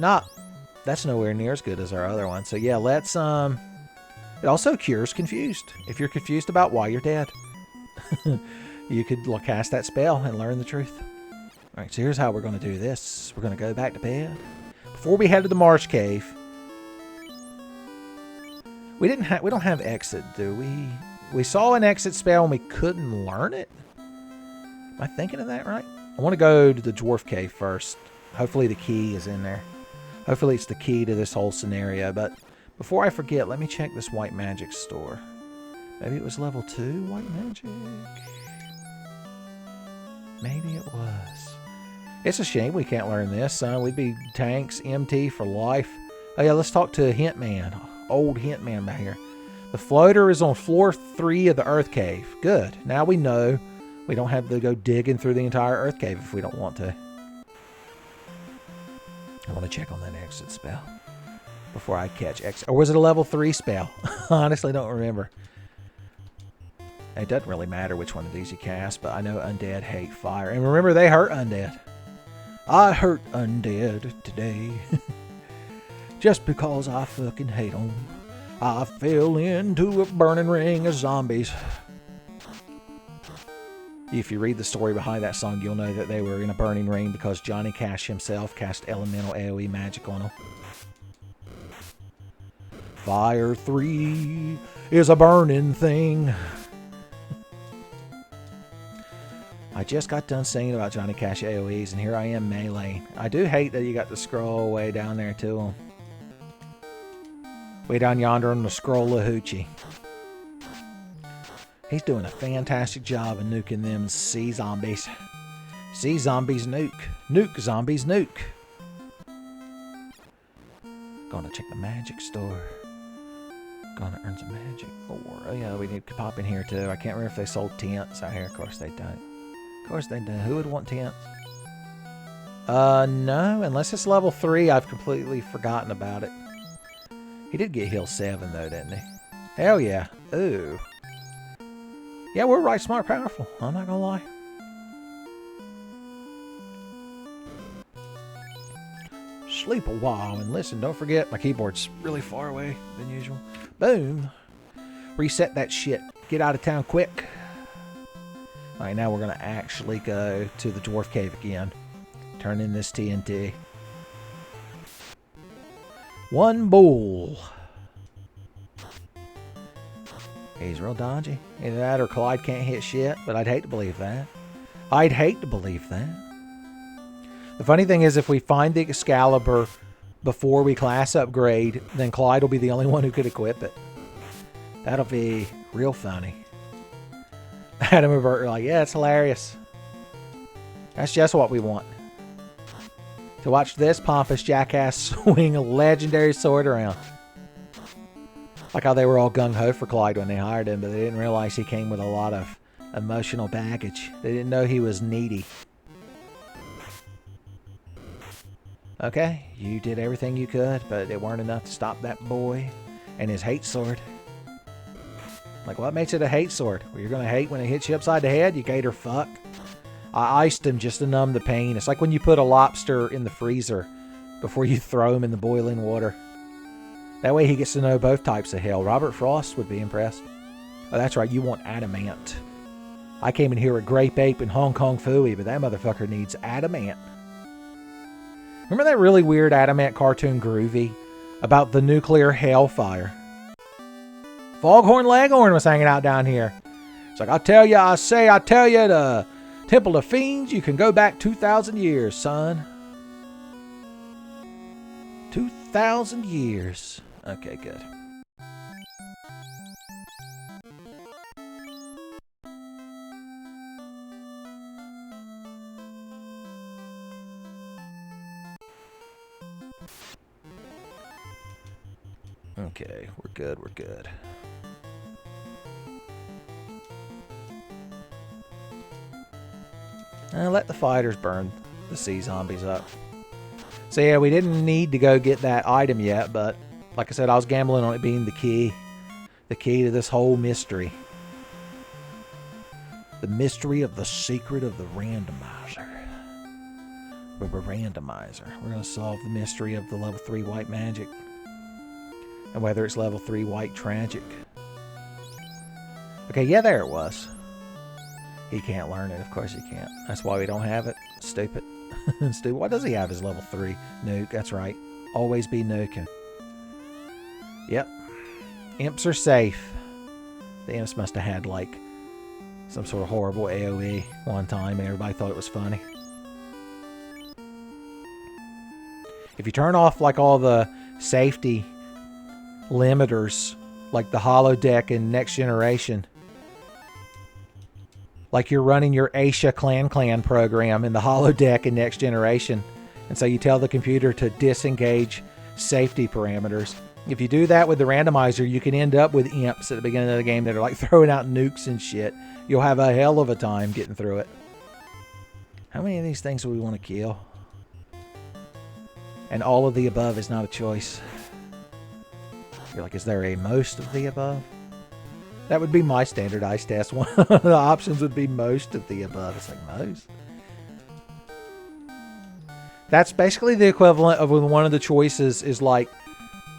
That's nowhere near as good as our other one. So, yeah, let's, it also cures confused. If you're confused about why you're dead, you could cast that spell and learn the truth. All right, so here's how we're going to do this. We're going to go back to bed. Before we head to the Marsh Cave, we don't have exit, do we? We saw an exit spell and we couldn't learn it. Am I thinking of that right? I want to go to the Dwarf Cave first. Hopefully the key is in there. Hopefully it's the key to this whole scenario. But before I forget, let me check this white magic store. Maybe it was level 2 white magic. Maybe it was. It's a shame we can't learn this, son. We'd be tanks, MT for life. Oh yeah, let's talk to Hint Man. Old Hint Man back here. The floater is on floor 3 of the Earth Cave. Good. Now we know we don't have to go digging through the entire Earth Cave if we don't want to. I want to check on that exit spell before I catch exit. Or was it a level 3 spell? I honestly don't remember. It doesn't really matter which one of these you cast, but I know undead hate fire. And remember, they hurt undead. I hurt undead today. Just because I fucking hate them. I fell into a burning ring of zombies. If you read the story behind that song, you'll know that they were in a burning ring because Johnny Cash himself cast elemental AoE magic on them. Fire 3 is a burning thing. I just got done singing about Johnny Cash AoEs, and here I am melee. I do hate that you got to scroll way down there to him. Way down yonder on the scroll of Hoochie. He's doing a fantastic job of nuking them sea zombies. Sea zombies nuke. Nuke zombies nuke. Gonna check the magic store. Gonna earn some magic. Oh yeah, we need to pop in here too. I can't remember if they sold tents out here. Of course they don't. Of course they don't. Who would want tents? No. Unless it's level 3, I've completely forgotten about it. He did get heal 7 though, didn't he? Hell yeah. Ooh. Yeah, we're right smart powerful. I'm not gonna lie. Sleep a while and listen. Don't forget, my keyboard's really far away than usual. Boom. Reset that shit. Get out of town quick. Alright, now we're going to actually go to the dwarf cave again. Turn in this TNT. One bull. He's real dodgy. Either that or Clyde can't hit shit, but I'd hate to believe that. I'd hate to believe that. The funny thing is, if we find the Excalibur before we class upgrade, then Clyde will be the only one who could equip it. That'll be real funny. Adam and Bert are like, yeah, it's hilarious. That's just what we want. To watch this pompous jackass swing a legendary sword around. Like how they were all gung-ho for Clyde when they hired him, but they didn't realize he came with a lot of emotional baggage. They didn't know he was needy. Okay, you did everything you could, but it weren't enough to stop that boy and his hate sword. Like, what makes it a hate sword? Well, you're going to hate when it hits you upside the head, you gator fuck. I iced him just to numb the pain. It's like when you put a lobster in the freezer before you throw him in the boiling water. That way he gets to know both types of hell. Robert Frost would be impressed. Oh, that's right, you want adamant. I came in here with Grape Ape and Hong Kong Phooey, but that motherfucker needs adamant. Remember that really weird Adamant cartoon Groovy about the nuclear hellfire? Foghorn Leghorn was hanging out down here. It's like, I tell you, the Temple of Fiends, you can go back 2,000 years, son. 2,000 years. Okay, good. Okay, we're good, we're good. Let the fighters burn the sea zombies up. So yeah, we didn't need to go get that item yet, but like I said, I was gambling on it being the key to this whole mystery. The mystery of the secret of the randomizer. Randomizer. We're going to solve the mystery of the level 3 white magic. And whether it's level 3 white tragic. Okay, yeah, there it was. He can't learn it. Of course he can't. That's why we don't have it. Stupid. Stupid. What does he have as level 3? Nuke. That's right. Always be nuking. Yep. Imps are safe. The imps must have had, like, some sort of horrible AoE one time and everybody thought it was funny. If you turn off, like, all the safety limiters, like the holodeck in Next Generation, like you're running your Asia Clan program in the holodeck in Next Generation, and so you tell the computer to disengage safety parameters. If you do that with the randomizer, you can end up with imps at the beginning of the game that are like throwing out nukes and shit. You'll have a hell of a time getting through it. How many of these things do we want to kill? And all of the above is not a choice. You're like, is there a most of the above? That would be my standardized test. One of the options would be most of the above. It's like, most? That's basically the equivalent of when one of the choices is like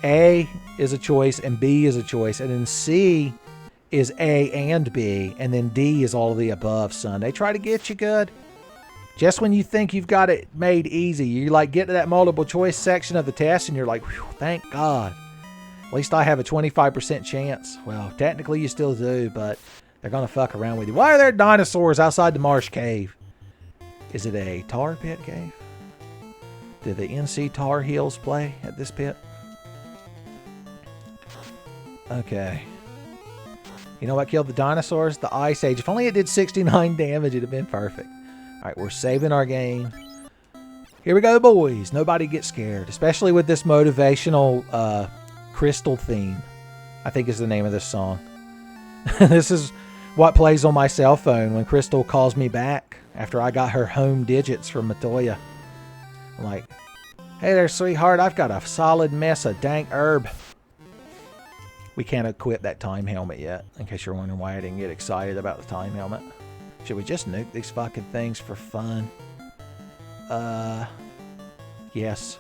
A is a choice and B is a choice. And then C is A and B. And then D is all of the above, son. They try to get you good. Just when you think you've got it made easy, you like get to that multiple choice section of the test and you're like, whew, thank God. At least I have a 25% chance. Well, technically you still do, but they're going to fuck around with you. Why are there dinosaurs outside the marsh cave? Is it a tar pit cave? Do the NC Tar Heels play at this pit? Okay. You know what killed the dinosaurs? The Ice Age. If only it did 69 damage, it'd have been perfect. Alright, we're saving our game. Here we go, boys. Nobody get scared. Especially with this motivational crystal theme. I think is the name of this song. This is what plays on my cell phone when Crystal calls me back after I got her home digits from Matoya. I'm like, hey there, sweetheart. I've got a solid mess of dank herb. We can't equip that time helmet yet, in case you're wondering why I didn't get excited about the time helmet. Should we just nuke these fucking things for fun? Yes.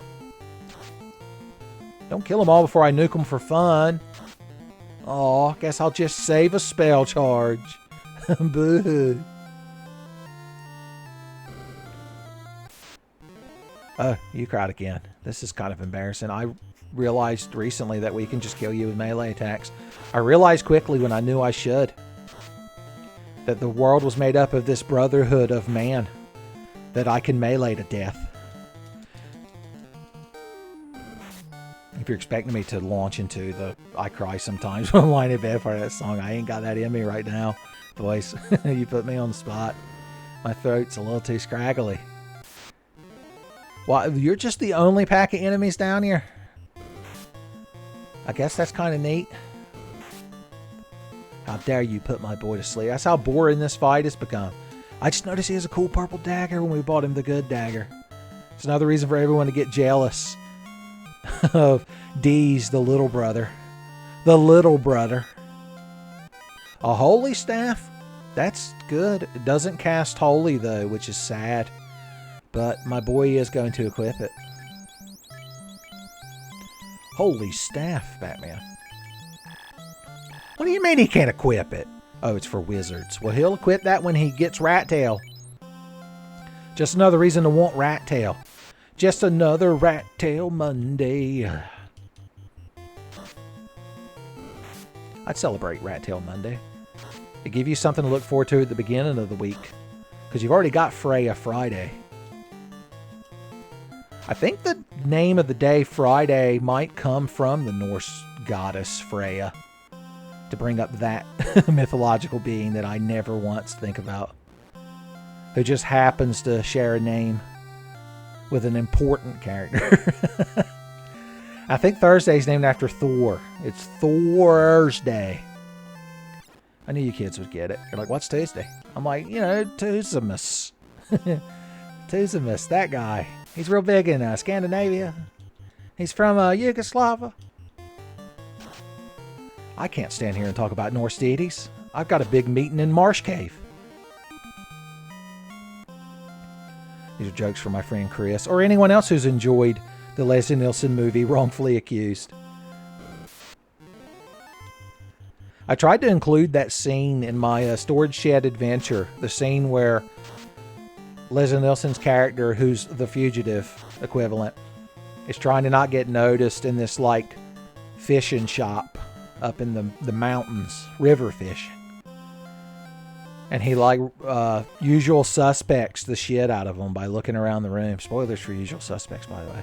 Don't kill them all before I nuke them for fun. Aw, guess I'll just save a spell charge. Boo. Oh, you cried again. This is kind of embarrassing. I realized recently that we can just kill you with melee attacks. I realized quickly when I knew I should that the world was made up of this brotherhood of man that I can melee to death. If you're expecting me to launch into the I cry sometimes when I'm lying in bed for that song, I ain't got that in me right now, boys. You put me on the spot. My throat's a little too scraggly. Well, you're just the only pack of enemies down here. I guess that's kind of neat. How dare you put my boy to sleep. That's how boring this fight has become. I just noticed he has a cool purple dagger when we bought him the good dagger. It's another reason for everyone to get jealous of D's the little brother. The little brother. A holy staff? That's good. It doesn't cast holy though, which is sad. But my boy is going to equip it. Holy staff, Batman. What do you mean he can't equip it? Oh, it's for wizards. Well, he'll equip that when he gets Rat Tail. Just another reason to want Rat Tail. Just another Rat Tail Monday. I'd celebrate Rat Tail Monday. It'd give you something to look forward to at the beginning of the week. Because you've already got Freya Friday. I think the name of the day, Friday, might come from the Norse goddess Freya. To bring up that mythological being that I never once think about. Who just happens to share a name with an important character. I think Thursday's named after Thor. It's Thor's Day. I knew you kids would get it. You're like, what's Tuesday? I'm like, you know, Tuesdamus. Tuesdamus, that guy. He's real big in Scandinavia. He's from Yugoslavia. I can't stand here and talk about Norse deities. I've got a big meeting in Marsh Cave. These are jokes from my friend Chris, or anyone else who's enjoyed the Leslie Nielsen movie Wrongfully Accused. I tried to include that scene in my storage shed adventure. The scene where Leslie Nielsen's character, who's the fugitive equivalent, is trying to not get noticed in this, like, fishing shop up in the mountains, river fishing. And he, like, Usual Suspects the shit out of them by looking around the room. Spoilers for Usual Suspects, by the way.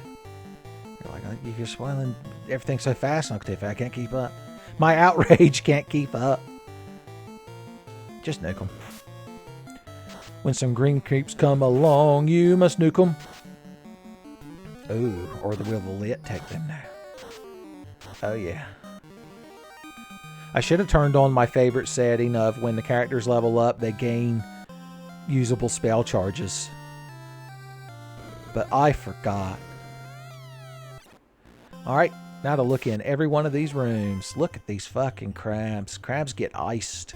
You're like, you're spoiling everything so fast, Uncle Tiff. I can't keep up. My outrage can't keep up. Just nuke them. When some green creeps come along, you must nuke them. Ooh, or will the lit take them now? Oh, yeah. I should have turned on my favorite setting of when the characters level up, they gain usable spell charges. But I forgot. Alright, now to look in every one of these rooms. Look at these fucking crabs. Crabs get iced.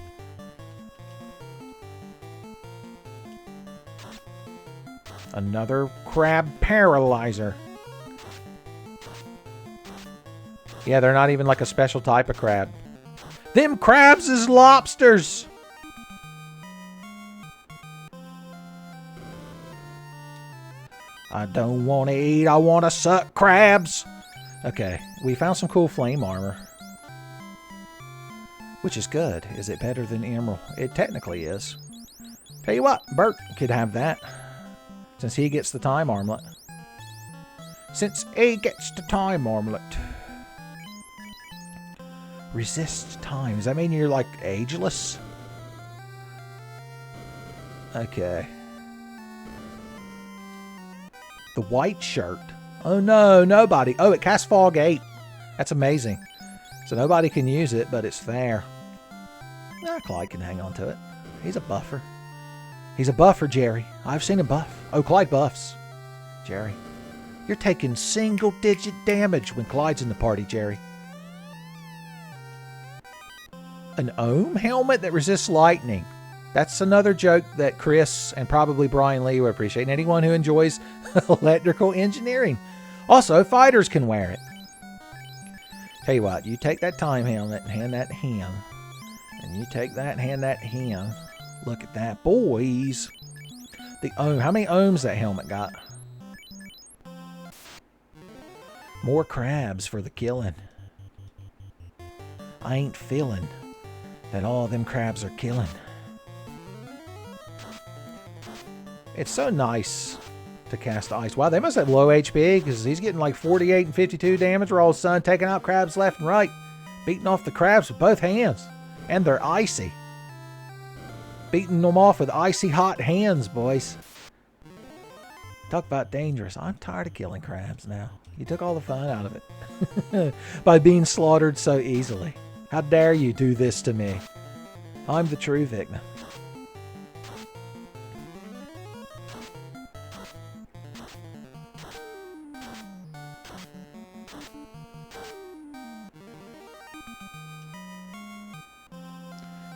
Another crab paralyzer. Yeah, they're not even like a special type of crab. Them crabs is lobsters. I don't want to eat, I want to suck crabs. Okay, we found some cool flame armor. Which is good. Is it better than emerald? It technically is. Tell you what, Bert could have that. Since he gets the time armlet. Since he gets the time armlet. Resist time. Does that mean you're like ageless? Okay. The white shirt. Oh no, nobody. Oh, it casts fog 8. That's amazing. So nobody can use it, but it's there. Clyde can hang on to it. He's a buffer. He's a buffer, Jerry. I've seen him buff. Oh, Clyde buffs. Jerry. You're taking single-digit damage when Clyde's in the party, Jerry. An ohm helmet that resists lightning. That's another joke that Chris and probably Brian Lee would appreciate. And anyone who enjoys electrical engineering. Also, fighters can wear it. Tell you what, you take that time helmet and hand that to him. And you take that and hand that to him. Look at that, boys. The ohm. How many ohms that helmet got? More crabs for the killing. I ain't feeling that all them crabs are killing. It's so nice to cast ice. Wow, they must have low HP because he's getting like 48 and 52 damage. We're all of a sudden taking out crabs left and right. Beating off the crabs with both hands. And they're icy. Beating them off with icy hot hands, boys. Talk about dangerous. I'm tired of killing crabs now. You took all the fun out of it. By being slaughtered so easily. How dare you do this to me? I'm the true victim.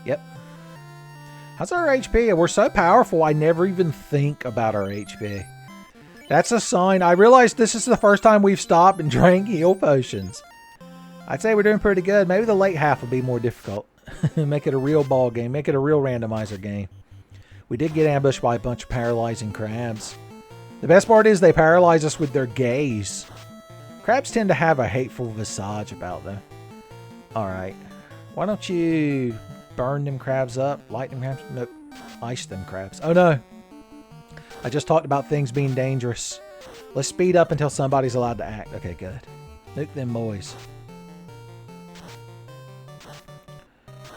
Yep. How's our HP? We're so powerful, I never even think about our HP. That's a sign. I realized this is the first time we've stopped and drank heal potions. I'd say we're doing pretty good. Maybe the late half will be more difficult. Make it a real ball game. Make it a real randomizer game. We did get ambushed by a bunch of paralyzing crabs. The best part is they paralyze us with their gaze. Crabs tend to have a hateful visage about them. Alright. Why don't you burn them crabs up? Light them crabs? Nope. Ice them crabs. Oh no. I just talked about things being dangerous. Let's speed up until somebody's allowed to act. Okay, good. Nuke them boys.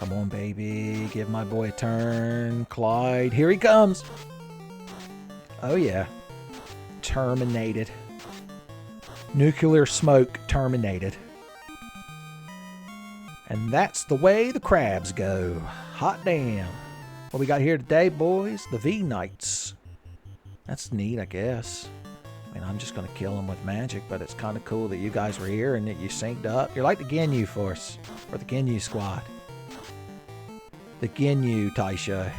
Come on, baby. Give my boy a turn. Clyde. Here he comes. Oh, yeah. Terminated. Nuclear smoke terminated. And that's the way the crabs go. Hot damn. What we got here today, boys? The V-Knights. That's neat, I guess. I mean, I'm just going to kill them with magic, but it's kind of cool that you guys were here and that you synced up. You're like the Ginyu Force. Or the Ginyu Squad. The Ginyu Taisho.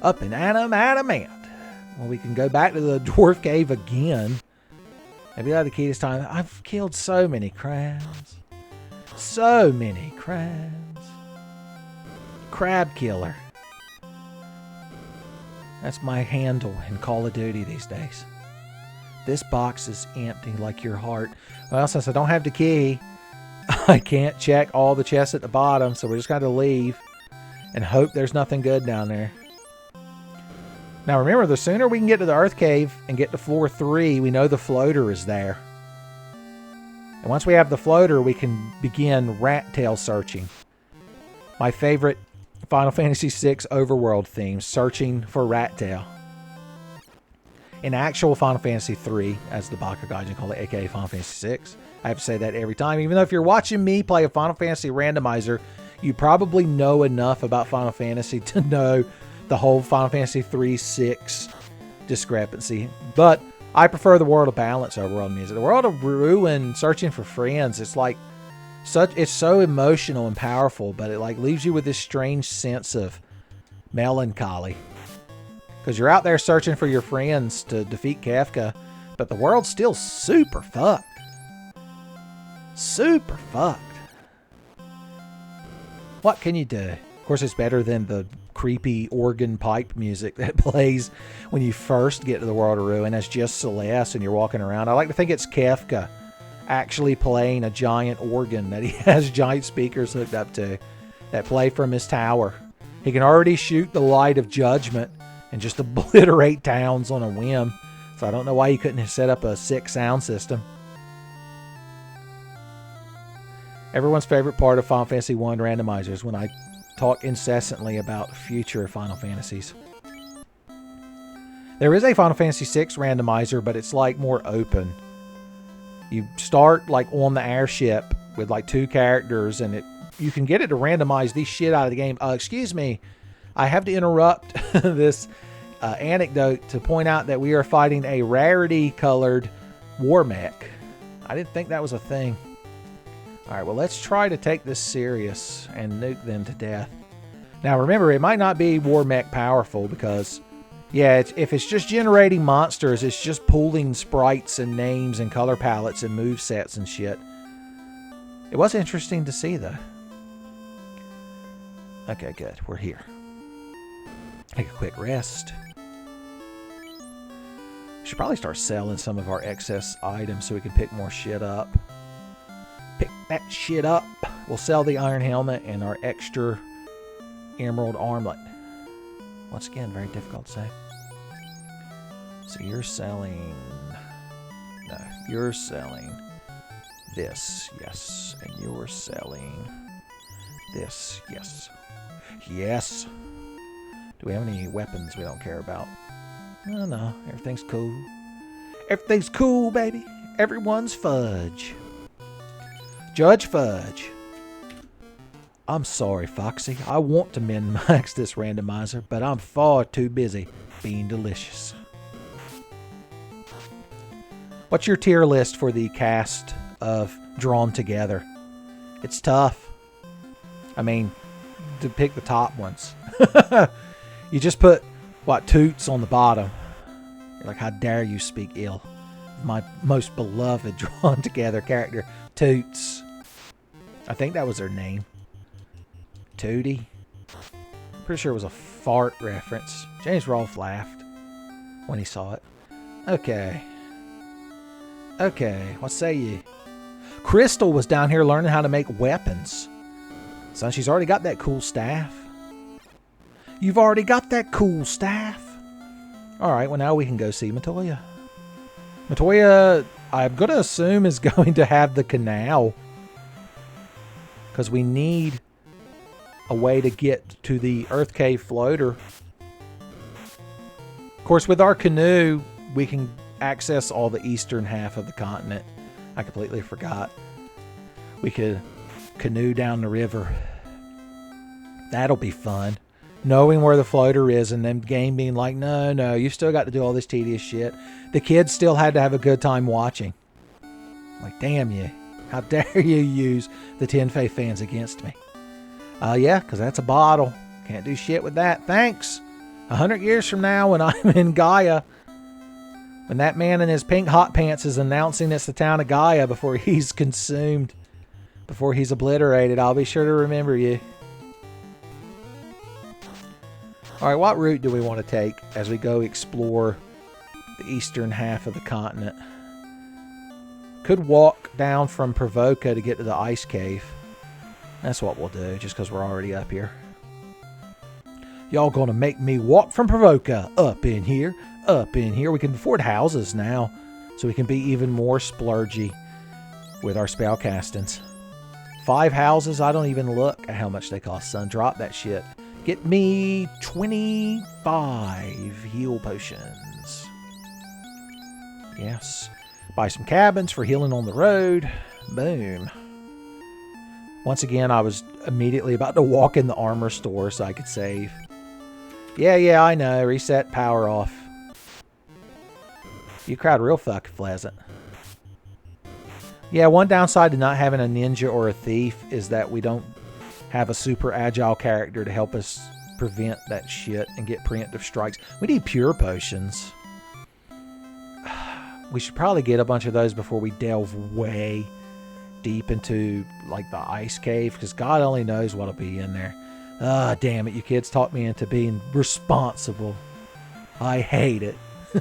Up and adamant. Well, we can go back to the dwarf cave again. Maybe that'll be the key this time. I've killed so many crabs. So many crabs. Crab killer. That's my handle in Call of Duty these days. This box is empty like your heart. Well, since I don't have the key, I can't check all the chests at the bottom, so we're just going to leave and hope there's nothing good down there. Now remember, the sooner we can get to the Earth Cave and get to floor 3, we know the floater is there. And once we have the floater, we can begin rat tail searching. My favorite Final Fantasy VI overworld theme, searching for rat tail. In actual Final Fantasy 3, as the Bakugaijin call it, aka Final Fantasy VI. I have to say that every time. Even though if you're watching me play a Final Fantasy randomizer, you probably know enough about Final Fantasy to know the whole Final Fantasy 3-6 discrepancy. But I prefer the World of Balance over World of Music. The World of Ruin, Searching for Friends, it's like it's so emotional and powerful, but it like leaves you with this strange sense of melancholy. Because you're out there searching for your friends to defeat Kafka, but the world's still super fucked. Super fucked. What can you do? Of course, it's better than the creepy organ pipe music that plays when you first get to the World of Ruin. That's just Celeste and you're walking around. I like to think it's Kefka actually playing a giant organ that he has giant speakers hooked up to that play from his tower. He can already shoot the light of judgment and just obliterate towns on a whim. So I don't know why he couldn't have set up a sick sound system. Everyone's favorite part of Final Fantasy 1 Randomizer is when I talk incessantly about future Final Fantasies. There is a Final Fantasy 6 Randomizer, but it's like more open. You start like on the airship with like 2 characters, and you can get it to randomize the shit out of the game. Excuse me, I have to interrupt this anecdote to point out that we are fighting a rarity-colored war mech. I didn't think that was a thing. Alright, well, let's try to take this serious and nuke them to death. Now, remember, it might not be war mech powerful because, yeah, if it's just generating monsters, it's just pulling sprites and names and color palettes and move sets and shit. It was interesting to see, though. Okay, good. We're here. Take a quick rest. Should probably start selling some of our excess items so we can pick more shit up. Pick that shit up. We'll sell the iron helmet and our extra emerald armlet. Once again, very difficult to say. So you're selling... No, you're selling this, yes. And you're selling this, yes. Yes. Do we have any weapons we don't care about? Oh, no. Everything's cool. Everything's cool, baby. Everyone's fudge. Judge Fudge. I'm sorry, Foxy. I want to min-max this randomizer, but I'm far too busy being delicious. What's your tier list for the cast of Drawn Together? It's tough. I mean, to pick the top ones. You just put, what, Toots on the bottom. You're like, how dare you speak ill of my most beloved Drawn Together character, Toots. I think that was her name. Tootie. Pretty sure it was a fart reference. James Rolfe laughed when he saw it. Okay. Okay, what say ye? Crystal was down here learning how to make weapons. So she's already got that cool staff. You've already got that cool staff. Alright, well now we can go see Matoya. Matoya, I'm going to assume, is going to have the canal. Because we need a way to get to the Earth Cave floater. Of course, with our canoe, we can access all the eastern half of the continent. I completely forgot. We could canoe down the river. That'll be fun. Knowing where the floater is and then the game being like, no, you still got to do all this tedious shit. The kids still had to have a good time watching. Like, damn you. How dare you use the Ten Faith fans against me? Yeah, because that's a bottle. Can't do shit with that. Thanks. 100 years from now when I'm in Gaia, when that man in his pink hot pants is announcing it's the town of Gaia before he's consumed, before he's obliterated, I'll be sure to remember you. Alright, what route do we want to take as we go explore the eastern half of the continent? Could walk down from Provoca to get to the ice cave. That's what we'll do, just because we're already up here. Y'all gonna make me walk from Provoca up in here, up in here. We can afford houses now, so we can be even more splurgy with our spell castings. 5 houses, I don't even look at how much they cost, son. Drop that shit. Get me 25 heal potions. Yes. Buy some cabins for healing on the road. Boom. Once again, I was immediately about to walk in the armor store so I could save. Yeah, I know. Reset power off. You crowd real fucking pleasant. Yeah, one downside to not having a ninja or a thief is that we don't have a super agile character to help us prevent that shit and get preemptive strikes. We need pure potions. We should probably get a bunch of those before we delve way deep into like the ice cave, because God only knows what'll be in there. Ah, damn it. You kids taught me into being responsible. I hate it.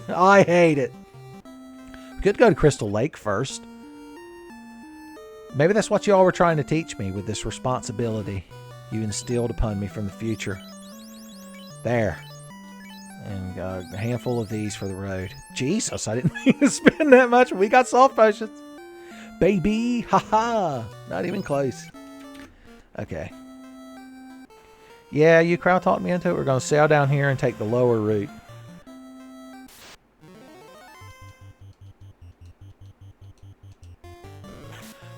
I hate it. We could go to Crystal Lake first. Maybe that's what you all were trying to teach me with this responsibility you instilled upon me from the future. There. And a handful of these for the road. Jesus, I didn't mean to spend that much. We got soft potions. Baby, haha. Not even close. Okay. Yeah, you crowd talked me into it. We're going to sail down here and take the lower route.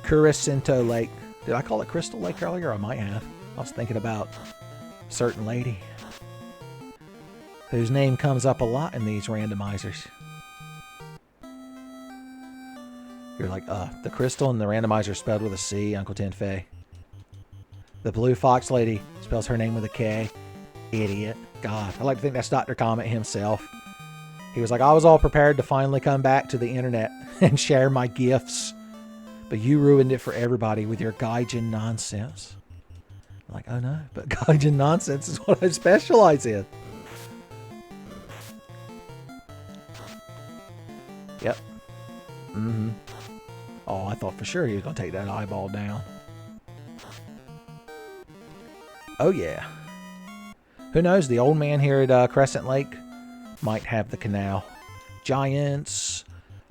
Curacinto Lake. Did I call it Crystal Lake earlier? I might have. I was thinking about a certain lady whose name comes up a lot in these randomizers. You're like, the crystal and the randomizer spelled with a C, Uncle Tenfei. The blue fox lady spells her name with a K. Idiot. God, I like to think that's Dr. Comet himself. He was like, I was all prepared to finally come back to the internet and share my gifts. But you ruined it for everybody with your gaijin nonsense. I'm like, oh no, but gaijin nonsense is what I specialize in. Yep. Mm-hmm. Oh, I thought for sure he was going to take that eyeball down. Oh yeah. Who knows, the old man here at Crescent Lake might have the canal. Giants.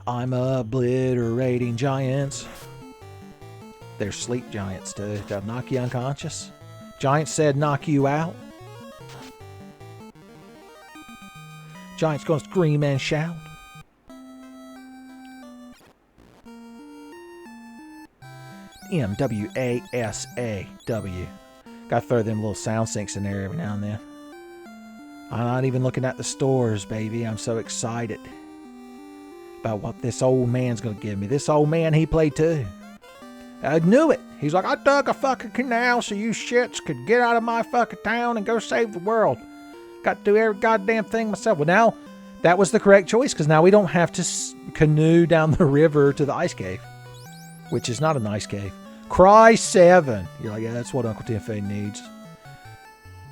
I'm obliterating giants. There's sleep giants too. They'll knock you unconscious. Giants said knock you out. Giants gonna scream and shout. M-W-A-S-A-W. Gotta throw them little sound sinks in there every now and then. I'm not even looking at the stores, baby. I'm so excited about what this old man's gonna give me. This old man, he played too. I knew it. He's like, I dug a fucking canal so you shits could get out of my fucking town and go save the world. Got to do every goddamn thing myself. Well, now, that was the correct choice, because now we don't have to canoe down the river to the ice cave, which is not an ice cave. Cry 7. You're like, yeah, that's what Uncle Tenfei needs.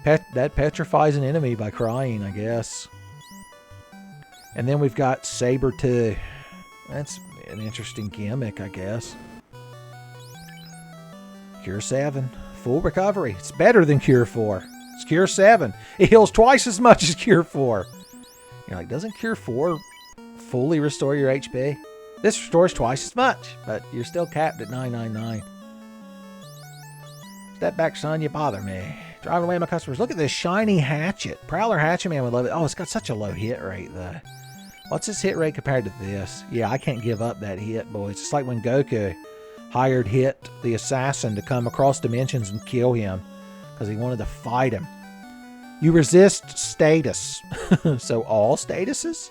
That petrifies an enemy by crying, I guess. And then we've got Saber 2. That's an interesting gimmick, I guess. Cure 7. Full recovery. It's better than Cure 4. It's Cure 7. It heals twice as much as Cure 4. You're like, doesn't Cure 4 fully restore your HP? This restores twice as much, but you're still capped at 999. Step back, son. You bother me. Drive away my customers. Look at this shiny hatchet. Prowler Hatchet Man would love it. Oh, it's got such a low hit rate, though. What's its hit rate compared to this? Yeah, I can't give up that hit, boys. It's like when Goku hired Hit, the assassin, to come across dimensions and kill him because he wanted to fight him. You resist status. So all statuses?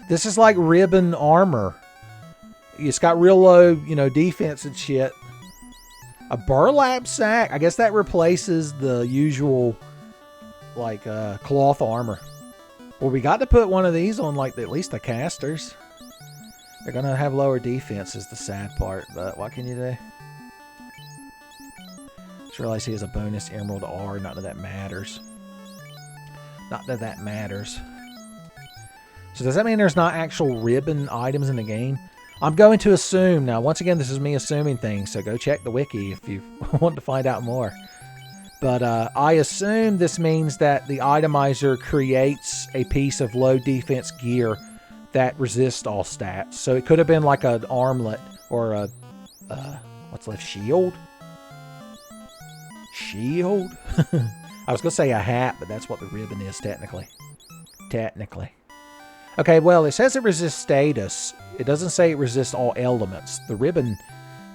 This is like ribbon armor. It's got real low, defense and shit. A burlap sack. I guess that replaces the usual, cloth armor. Well, we got to put one of these on, at least the casters. They're going to have lower defense is the sad part, but what can you do? Just realize he has a bonus Emerald R. Not that that matters. Not that that matters. So does that mean there's not actual ribbon items in the game? I'm going to assume. Now, once again, this is me assuming things, so go check the wiki if you want to find out more. But I assume this means that the itemizer creates a piece of low defense gear that resists all stats. So it could have been like an armlet or a, what's left, shield? Shield? I was going to say a hat, but that's what the ribbon is technically. Okay, well, it says it resists status. It doesn't say it resists all elements. The ribbon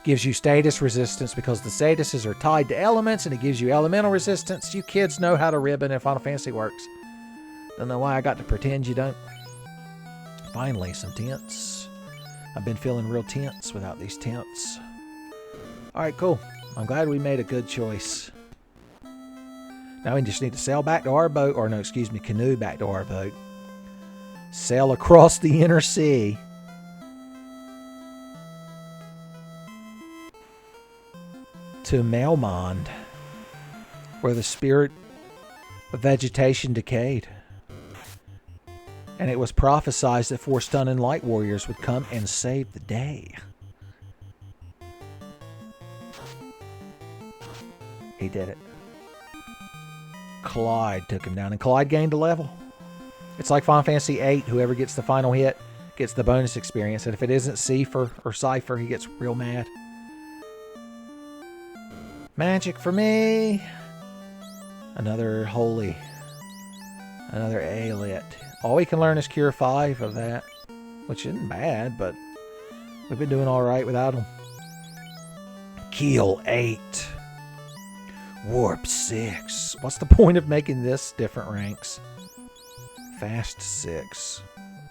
gives you status resistance because the statuses are tied to elements, and it gives you elemental resistance. You kids know how to ribbon if Final Fantasy works. Don't know why I got to pretend you don't. Finally, some tents. I've been feeling real tense without these tents. Alright, cool. I'm glad we made a good choice. Now we just need to sail back to our boat, or no, excuse me, canoe back to our boat. Sail across the inner sea. To Melmond, where the spirit The vegetation decayed. And it was prophesied that 4 stunning light warriors would come and save the day. He did it. Clyde took him down, and Clyde gained a level. It's like Final Fantasy VIII. Whoever gets the final hit gets the bonus experience. And if it isn't Cypher or Cypher, he gets real mad. Magic for me. Another holy. Another A-lit. All we can learn is Cure 5 of that, which isn't bad, but we've been doing all right without them. Keel 8. Warp 6. What's the point of making this different ranks? Fast 6.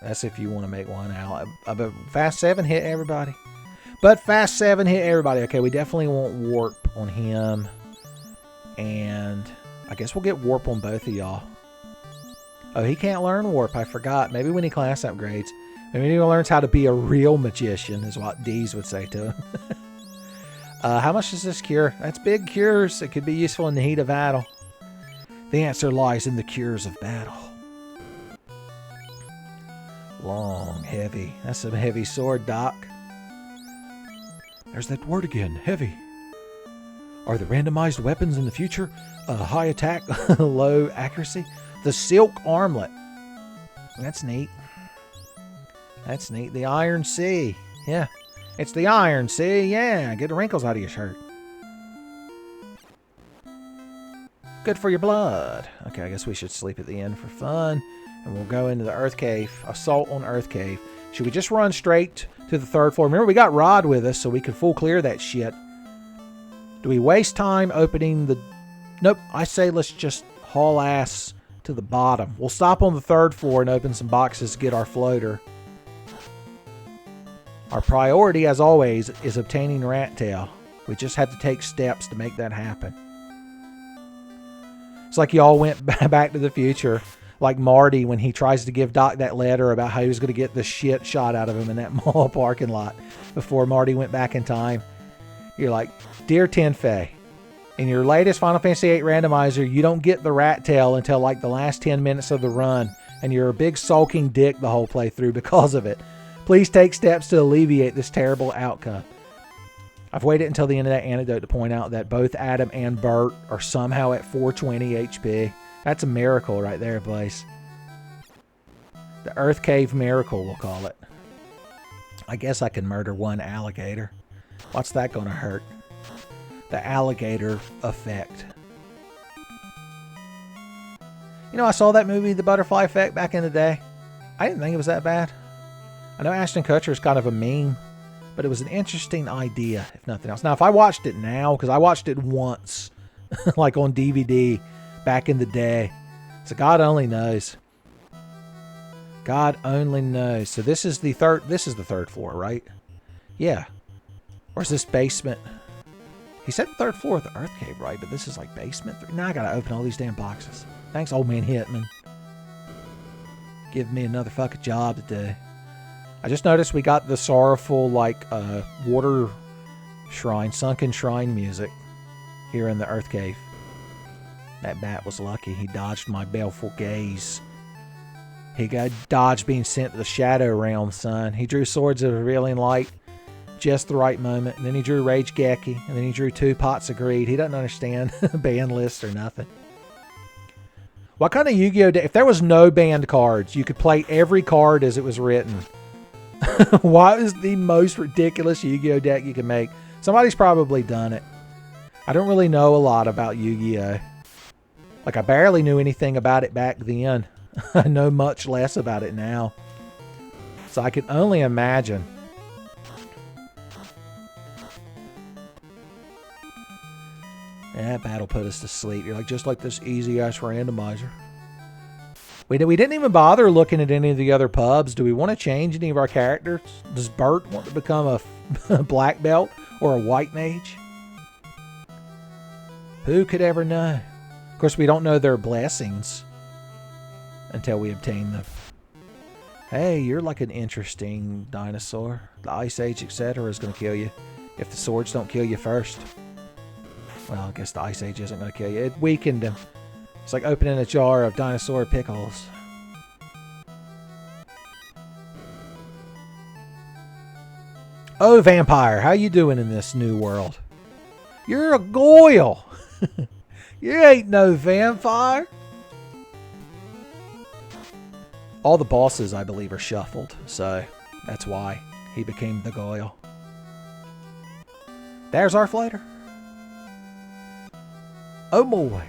That's if you want to make one out. But Fast 7 hit everybody. But Fast 7 hit everybody. Okay, we definitely want Warp on him. And I guess we'll get Warp on both of y'all. Oh, he can't learn Warp. I forgot. Maybe when he class upgrades. Maybe he learns how to be a real magician, is what Deez would say to him. How much does this cure? That's big cures. It could be useful in the heat of battle. The answer lies in the cures of battle. Long, heavy. That's a heavy sword, Doc. There's that word again. Heavy. Are the randomized weapons in the future high attack, low accuracy? The silk armlet. That's neat. That's neat. The Iron Sea. Yeah. It's the Iron Sea. Yeah. Get the wrinkles out of your shirt. Good for your blood. Okay, I guess we should sleep at the end for fun. And we'll go into the Earth Cave. Assault on Earth Cave. Should we just run straight to the 3rd floor? Remember, we got Rod with us, so we could full clear that shit. Do we waste time opening the... Nope. I say let's just haul ass to the bottom. We'll stop on the 3rd floor and open some boxes to get our floater. Our priority, as always, is obtaining Rat Tail. We just have to take steps to make that happen. It's like y'all went back to the future, like Marty when he tries to give Doc that letter about how he was going to get the shit shot out of him in that mall parking lot before Marty went back in time. You're like, Dear Tenfei, in your latest Final Fantasy VIII randomizer, you don't get the Rat Tail until like the last 10 minutes of the run, and you're a big sulking dick the whole playthrough because of it. Please take steps to alleviate this terrible outcome. I've waited until the end of that anecdote to point out that both Adam and Bert are somehow at 420 HP. That's a miracle right there, boys. The Earth Cave miracle, we'll call it. I guess I can murder one alligator. What's that going to hurt? The alligator effect. You know, I saw that movie, The Butterfly Effect, back in the day. I didn't think it was that bad. I know Ashton Kutcher is kind of a meme, but it was an interesting idea, if nothing else. Now, if I watched it now, because I watched it once, like on DVD back in the day, so God only knows. God only knows. So this is the third floor, right? Yeah. Or is this basement? He said 3rd floor of the Earth Cave, right? But this is like basement 3. Now I gotta open all these damn boxes. Thanks, old man Hitman. Give me another fucking job to do. I just noticed we got the sorrowful, like, water shrine, sunken shrine music here in the Earth Cave. That bat was lucky. He dodged my baleful gaze. He got dodged being sent to the Shadow Realm, son. He drew Swords of Revealing Light just the right moment, and then he drew Rage Geki, and then he drew 2 Pots of Greed. He doesn't understand band lists or nothing. What kind of Yu-Gi-Oh deck? If there was no banned cards, you could play every card as it was written. What is the most ridiculous Yu-Gi-Oh deck you can make? Somebody's probably done it. I don't really know a lot about Yu-Gi-Oh. Like, I barely knew anything about it back then. I know much less about it now. So I can only imagine. Yeah, that battle put us to sleep. You're like, just like this easy-ass randomizer. We didn't even bother looking at any of the other pubs. Do we want to change any of our characters? Does Bert want to become a black belt or a white mage? Who could ever know? Of course, we don't know their blessings until we obtain them. Hey, you're like an interesting dinosaur. The Ice Age, etc. is going to kill you if the swords don't kill you first. Well, I guess the Ice Age isn't going to kill you. It weakened him. It's like opening a jar of dinosaur pickles. Oh, vampire, how you doing in this new world? You're a Goyle. You ain't no vampire. All the bosses, I believe, are shuffled, so that's why he became the Goyle. There's our fighter. Oh boy.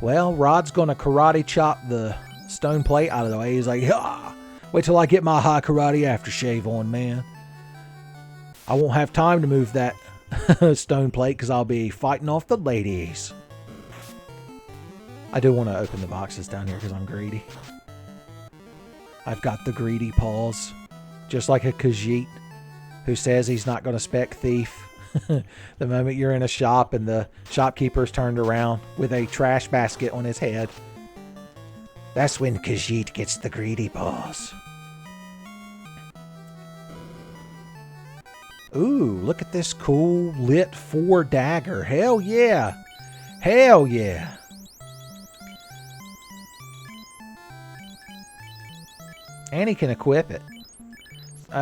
Well, Rod's gonna karate chop the stone plate out of the way. He's like, ah, wait till I get my high karate aftershave on, man. I won't have time to move that stone plate because I'll be fighting off the ladies. I do want to open the boxes down here because I'm greedy. I've got the greedy paws. Just like a Khajiit who says he's not going to spec thief. The moment you're in a shop and the shopkeeper's turned around with a trash basket on his head. That's when Khajiit gets the greedy paws. Ooh, look at this cool lit 4 dagger. Hell yeah. Hell yeah. And he can equip it.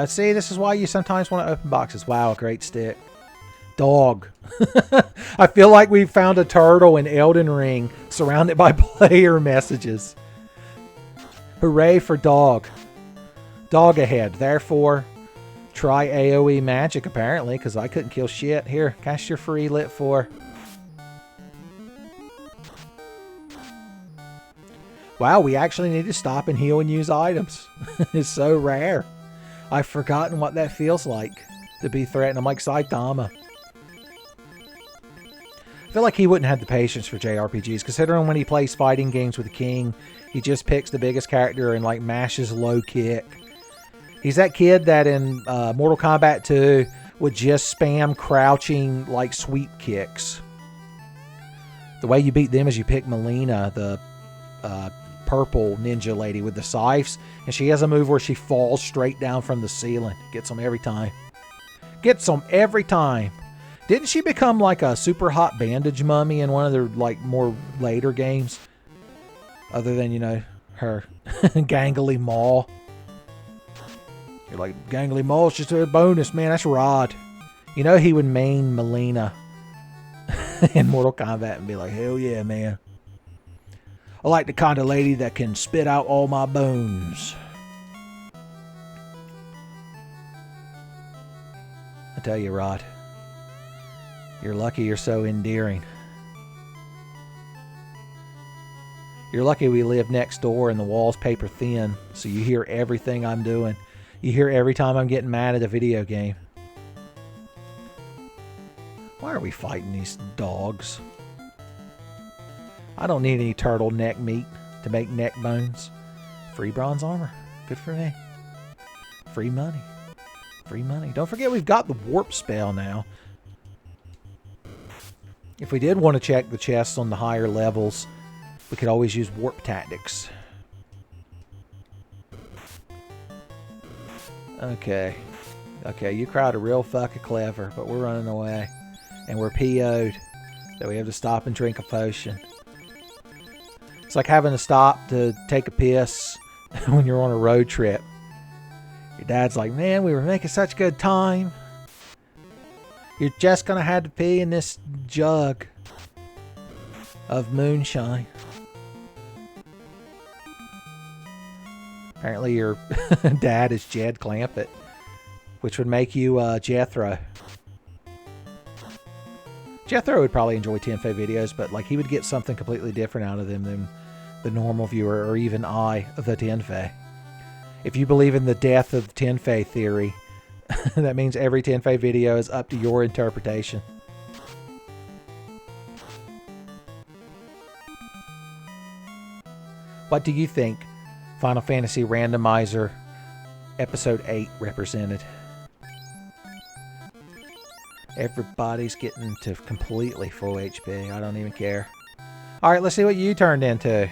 See, this is why you sometimes want to open boxes. Wow, great stick. Dog. I feel like we found a turtle in Elden Ring surrounded by player messages. Hooray for dog. Dog ahead. Therefore, try AoE magic apparently, because I couldn't kill shit. Here, cast your free lit 4. Wow, we actually need to stop and heal and use items. It's so rare. I've forgotten what that feels like to be threatened. I'm like Saitama. I feel like he wouldn't have the patience for JRPGs, considering when he plays fighting games with the king, he just picks the biggest character and like mashes low kick. He's that kid that in Mortal Kombat 2 would just spam crouching like sweep kicks. The way you beat them is you pick Melina, the purple ninja lady with the scythes, and she has a move where she falls straight down from the ceiling. Gets them every time. Gets them every time. Didn't she become like a super hot bandage mummy in one of their like more later games? Other than, you know, her gangly maw. You're like, gangly maw's just a bonus, man. That's Rod. You know he would main Melina in Mortal Kombat and be like, hell yeah, man. I like the kind of lady that can spit out all my bones. I tell you, Rod. You're lucky you're so endearing. You're lucky we live next door and the wall's paper thin, so you hear everything I'm doing. You hear every time I'm getting mad at a video game. Why are we fighting these dogs? I don't need any turtleneck meat to make neck bones. Free bronze armor. Good for me. Free money. Free money. Don't forget we've got the warp spell now. If we did want to check the chests on the higher levels, we could always use warp tactics. Okay. Okay, you crowd are real fucking clever, but we're running away. And we're PO'd. So we have to stop and drink a potion. It's like having to stop to take a piss when you're on a road trip. Your dad's like, man, we were making such good time. You're just going to have to pee in this jug of moonshine. Apparently your dad is Jed Clampett, which would make you Jethro. Jethro would probably enjoy Tenfei videos, but like he would get something completely different out of them than the normal viewer or even I of the Tenfei. If you believe in the death of Tenfei theory, that means every Tenfei video is up to your interpretation. What do you think Final Fantasy Randomizer Episode 8 represented? Everybody's getting to completely full HP. I don't even care. Alright, let's see what you turned into.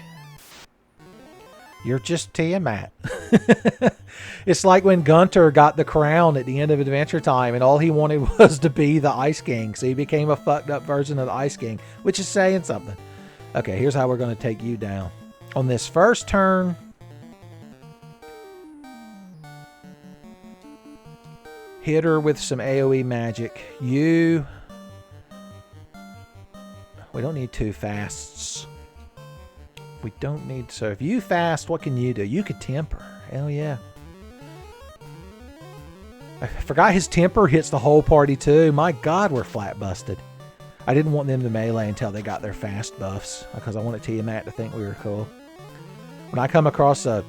You're just Tiamat. It's like when Gunter got the crown at the end of Adventure Time and all he wanted was to be the Ice King. So he became a fucked up version of the Ice King, which is saying something. Okay, here's how we're going to take you down. On this first turn, hit her with some AoE magic. We don't need 2 fasts. We don't need... So if you fast, what can you do? You could temper. Hell yeah. I forgot his temper hits the whole party too. My God, we're flat busted. I didn't want them to melee until they got their fast buffs because I wanted Tiamat to think we were cool. When I come across a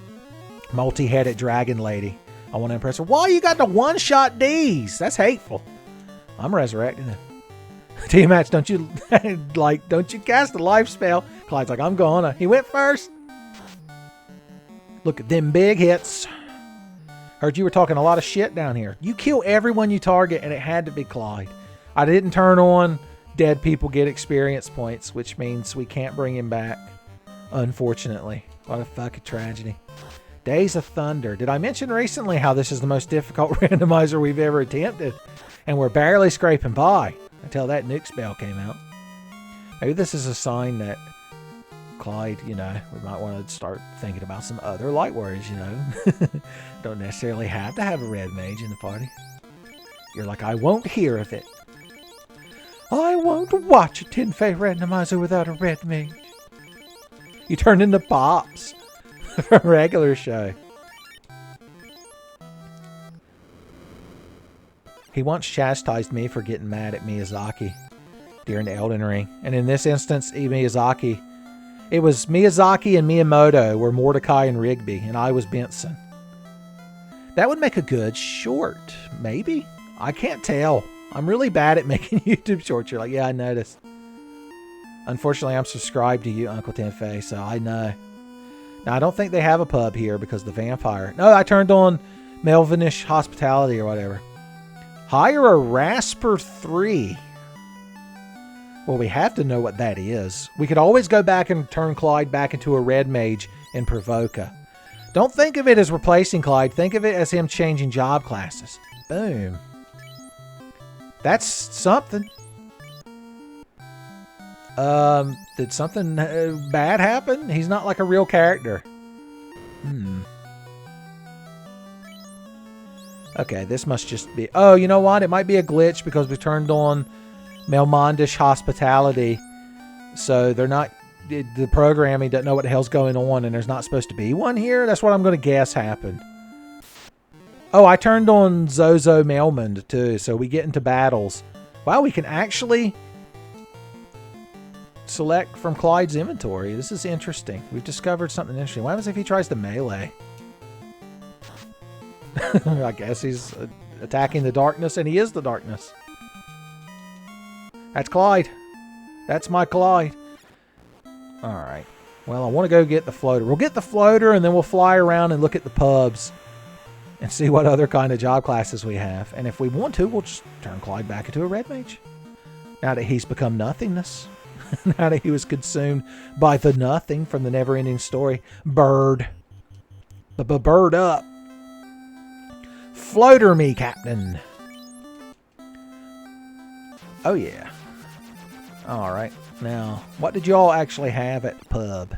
multi-headed dragon lady, I want to impress her. Why you got the one-shot Ds? That's hateful. I'm resurrecting him. Tiamat, don't you don't you cast a life spell? Clyde's like, I'm gonna. He went first. Look at them big hits. Heard you were talking a lot of shit down here. You kill everyone you target, and it had to be Clyde. I didn't turn on dead people get experience points, which means we can't bring him back, unfortunately. What a fucking tragedy. Days of Thunder. Did I mention recently how this is the most difficult randomizer we've ever attempted? And we're barely scraping by until that nuke spell came out. Maybe this is a sign that Clyde, we might want to start thinking about some other light warriors, Don't necessarily have to have a red mage in the party. You're like, I won't hear of it. I won't watch a 10-phase randomizer without a red mage. You turned into Pops from a regular show. He once chastised me for getting mad at Miyazaki during the Elden Ring. And in this instance, it was Miyazaki and Miyamoto were Mordecai and Rigby, and I was Benson. That would make a good short, maybe? I can't tell. I'm really bad at making YouTube shorts. You're like, yeah, I noticed. Unfortunately, I'm subscribed to you, Uncle Tenfei, so I know. Now, I don't think they have a pub here because the vampire... No, I turned on Melvinish Hospitality or whatever. Hire a Rasper 3. Well, we have to know what that is. We could always go back and turn Clyde back into a red mage in Provoca. Don't think of it as replacing Clyde. Think of it as him changing job classes. Boom. That's something. Did something bad happen? He's not like a real character. Okay, this must just be... Oh, you know what? It might be a glitch because we turned on Melmondish Hospitality. So they're not... The programming doesn't know what the hell's going on, and there's not supposed to be one here. That's what I'm going to guess happened. Oh, I turned on Zozo Melmond, too, so we get into battles. Wow, we can actually select from Clyde's inventory. This is interesting. We've discovered something interesting. What happens if he tries to melee? I guess he's attacking the darkness, and he is the darkness. That's Clyde. That's my Clyde. Alright. Well, I want to go get the floater. We'll get the floater, and then we'll fly around and look at the pubs and see what other kind of job classes we have. And if we want to, we'll just turn Clyde back into a red mage. Now that he's become nothingness. Now that he was consumed by the nothing from the never-ending story. Bird. Bird up. Floater me, Captain. Oh, yeah. Alright. Now, what did y'all actually have at the pub?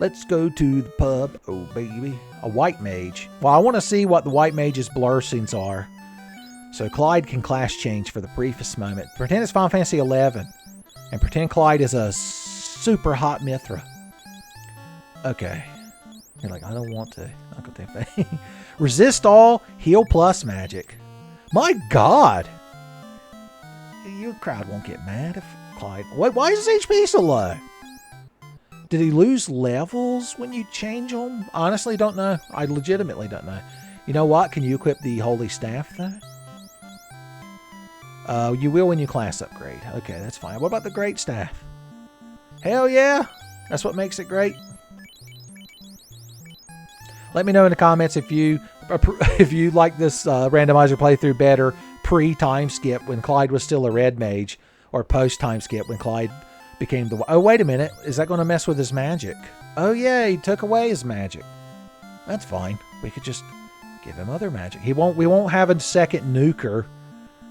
Let's go to the pub. Oh, baby. A white mage. Well, I want to see what the white mage's blessings are. So Clyde can class change for the briefest moment. Pretend it's Final Fantasy 11. And pretend Clyde is a super hot Mithra. Okay. You're like, I don't want to. Uncle Tenfei. Resist all, heal plus magic. My God. Your crowd won't get mad if Clyde... Why is his HP so low? Did he lose levels when you change him? Honestly, don't know. I legitimately don't know. You know what? Can you equip the Holy Staff, though? You will when you class upgrade. Okay, that's fine. What about the Great Staff? Hell yeah! That's what makes it great. Let me know in the comments if you like this randomizer playthrough better pre-time skip when Clyde was still a red mage, or post-time skip when Clyde became the... Oh, wait a minute. Is that going to mess with his magic? Oh, yeah, he took away his magic. That's fine. We could just give him other magic. We won't have a second nuker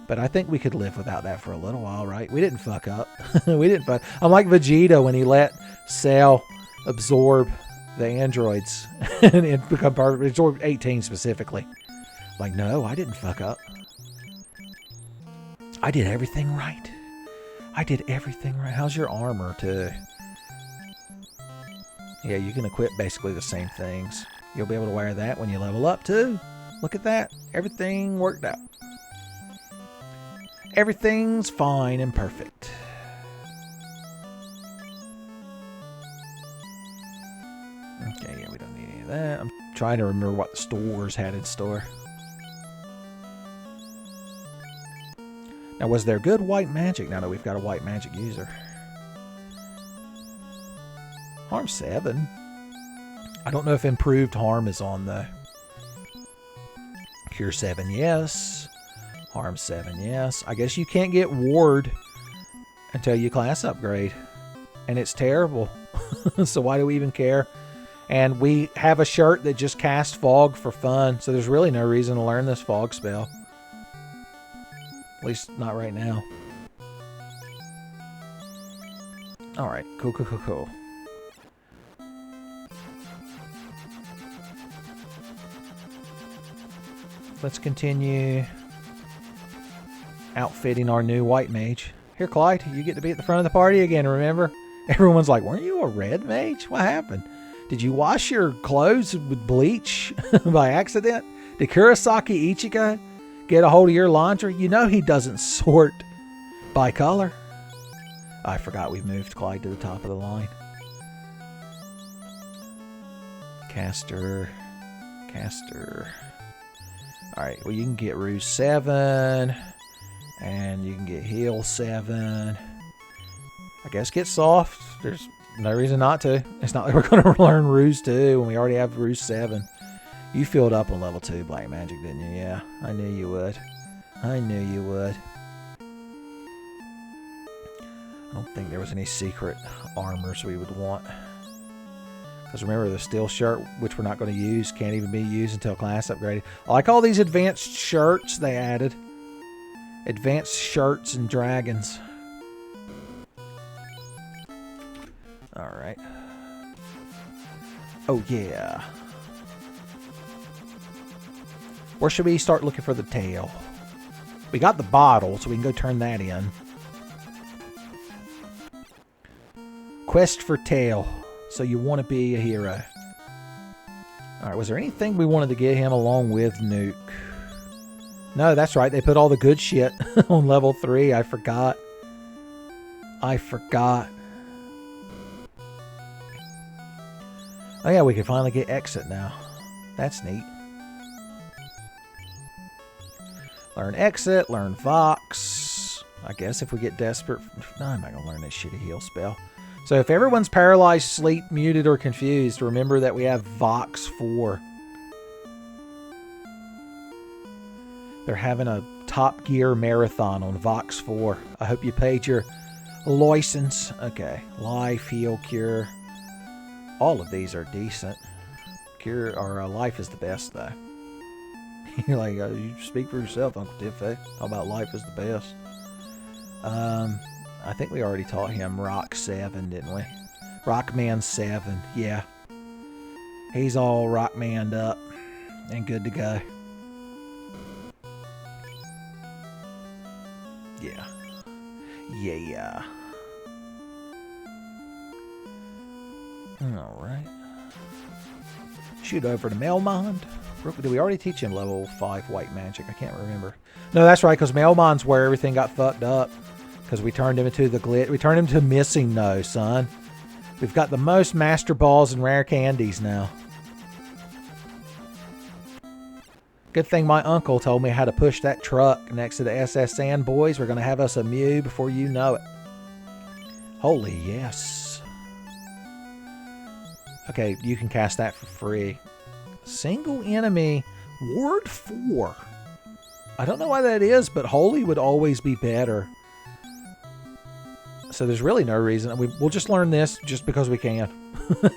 But I think we could live without that for a little while, right? We didn't fuck up. We didn't fuck. I'm like Vegeta when he let Cell absorb the androids and it become part of it. Absorb 18 specifically. Like, no, I didn't fuck up. I did everything right. I did everything right. How's your armor, too? Yeah, you can equip basically the same things. You'll be able to wear that when you level up, too. Look at that. Everything worked out. Everything's fine and perfect. Okay, yeah, we don't need any of that. I'm trying to remember what the stores had in store. Now, was there good white magic? Now that we've got a white magic user. Harm 7. I don't know if improved harm is on the Cure 7, yes. Harm 7, yes. I guess you can't get Ward until you class upgrade. And it's terrible. So why do we even care? And we have a shirt that just casts fog for fun. So there's really no reason to learn this fog spell. At least not right now. Alright, cool. Let's continue outfitting our new white mage. Here, Clyde, you get to be at the front of the party again, remember? Everyone's like, weren't you a red mage? What happened? Did you wash your clothes with bleach by accident? Did Kurosaki Ichika get a hold of your laundry? You know he doesn't sort by color. I forgot we moved Clyde to the top of the line. Caster. Alright, well you can get Ruse 7. And you can get Heal 7. I guess get Soft. There's no reason not to. It's not like we're going to learn Ruse 2 when we already have Ruse 7. You filled up on level 2 Black Magic, didn't you? Yeah, I knew you would. I don't think there was any secret armors we would want. Because remember, the steel shirt, which we're not going to use, can't even be used until class upgraded. I like all these advanced shirts they added. Advanced shirts and dragons. Alright. Oh, yeah. Where should we start looking for the tail? We got the bottle, so we can go turn that in. Quest for tail. So you want to be a hero. Alright, was there anything we wanted to get him along with Nuke? No, that's right. They put all the good shit on level 3. I forgot. Oh yeah, we can finally get Exit now. That's neat. Learn Exit, learn Vox. I guess if we get desperate... No, I'm not going to learn that shitty heal spell. So if everyone's paralyzed, sleep, muted, or confused, remember that we have Vox 4. They're having a Top Gear marathon on Vox 4. I hope you paid your license. Okay. Life, heal, cure. All of these are decent. Cure or life is the best, though. You're like, you speak for yourself, Uncle Tiffany. How about life is the best? I think we already taught him Rock 7, didn't we? Rockman 7, yeah. He's all Rockmaned up and good to go. Yeah. Yeah. Alright. Shoot over to Melmond. Did we already teach him level 5 white magic? I can't remember. No, that's right, because Melmond's where everything got fucked up. Because we turned him into the glitch. We turned him to Missing Nose, son. We've got the most Master Balls and rare candies now. Good thing my uncle told me how to push that truck next to the SS Sand Boys. We're going to have us a Mew before you know it. Holy yes. Okay, you can cast that for free. Single enemy, Ward 4. I don't know why that is, but Holy would always be better. So there's really no reason. We'll just learn this just because we can.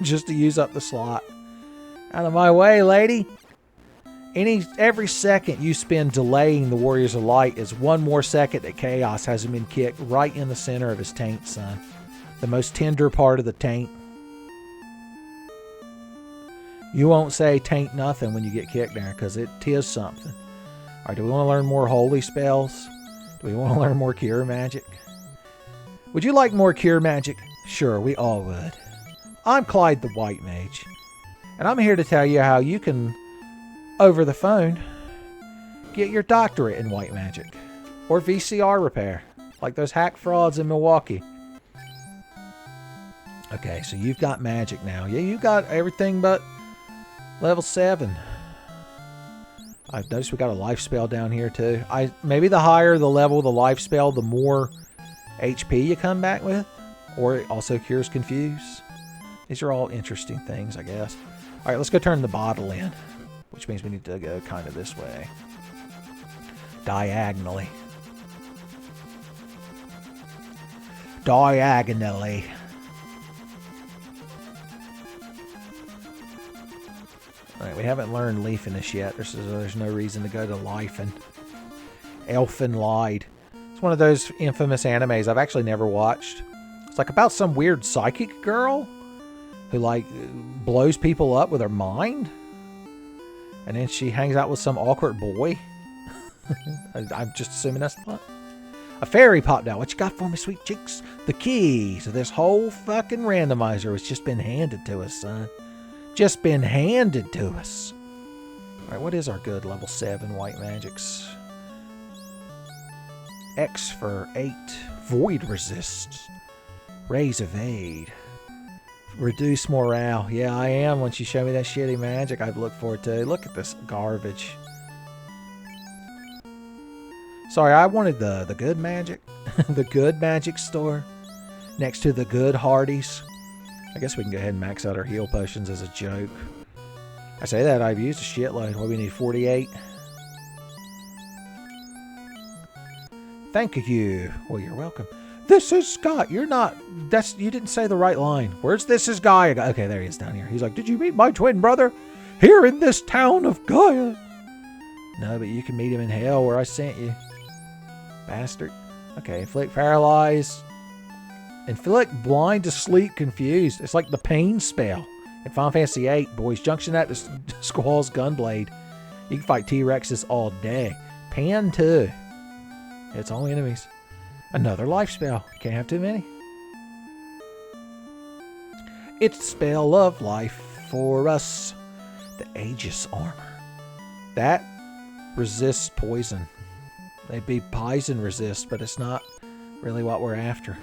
Just to use up the slot. Out of my way, lady. Every second you spend delaying the Warriors of Light is one more second that Chaos hasn't been kicked right in the center of his taint, son. The most tender part of the taint. You won't say taint nothing when you get kicked there, because it is something. Alright, do we want to learn more holy spells? Do we want to learn more cure magic? Would you like more cure magic? Sure, we all would. I'm Clyde the White Mage, and I'm here to tell you how you can, over the phone, get your doctorate in white magic. Or VCR repair, like those hack frauds in Milwaukee. Okay, so you've got magic now. Yeah, you got everything but level 7. I've noticed we got a life spell down here too. Maybe the higher the level of the life spell, the more HP you come back with. Or it also cures confuse. These are all interesting things, I guess. Alright, let's go turn the bottle in. Which means we need to go kind of this way. Diagonally. Diagonally. Alright, we haven't learned Leafiness yet. There's no reason to go to Lifen. Elfen Lied. It's one of those infamous animes I've actually never watched. It's like about some weird psychic girl who like blows people up with her mind. And then she hangs out with some awkward boy. I'm just assuming that's the plot. A fairy popped out. What you got for me, sweet cheeks? The key to this whole fucking randomizer has just been handed to us, son. Just been handed to us. Alright, what is our good level 7 white magics? X for 8. Void resist. Raise evade. Reduce morale. Yeah, I am. Once you show me that shitty magic I've looked forward to. Look at this garbage. Sorry, I wanted the good magic. The good magic store. Next to the good Hardies. I guess we can go ahead and max out our heal potions as a joke. I say that, I've used a shitload. What do we need, 48? Thank you. Well, you're welcome. This is Scott. You're not... You didn't say the right line. Where's this is Gaia? Okay, there he is down here. He's like, did you meet my twin brother? Here in this town of Gaia. No, but you can meet him in hell where I sent you. Bastard. Okay, inflict paralyze. Inflict blind to sleep confused. It's like the pain spell in Final Fantasy VIII, boys. Junction at the Squall's Gunblade. You can fight T-Rexes all day. Pan too. It's all enemies. Another life spell. Can't have too many. It's spell of life for us. The Aegis armor. That resists poison. They'd be poison resist, but it's not really what we're after.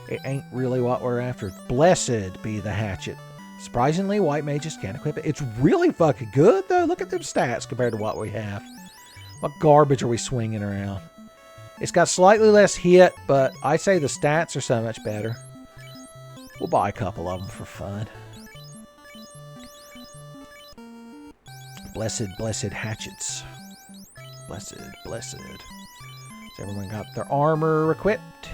It ain't really what we're after. Blessed be the hatchet. Surprisingly, white mages can't equip it. It's really fucking good, though. Look at them stats compared to what we have. What garbage are we swinging around? It's got slightly less hit, but I say the stats are so much better. We'll buy a couple of them for fun. Blessed, blessed hatchets. Blessed, blessed. Has everyone got their armor equipped?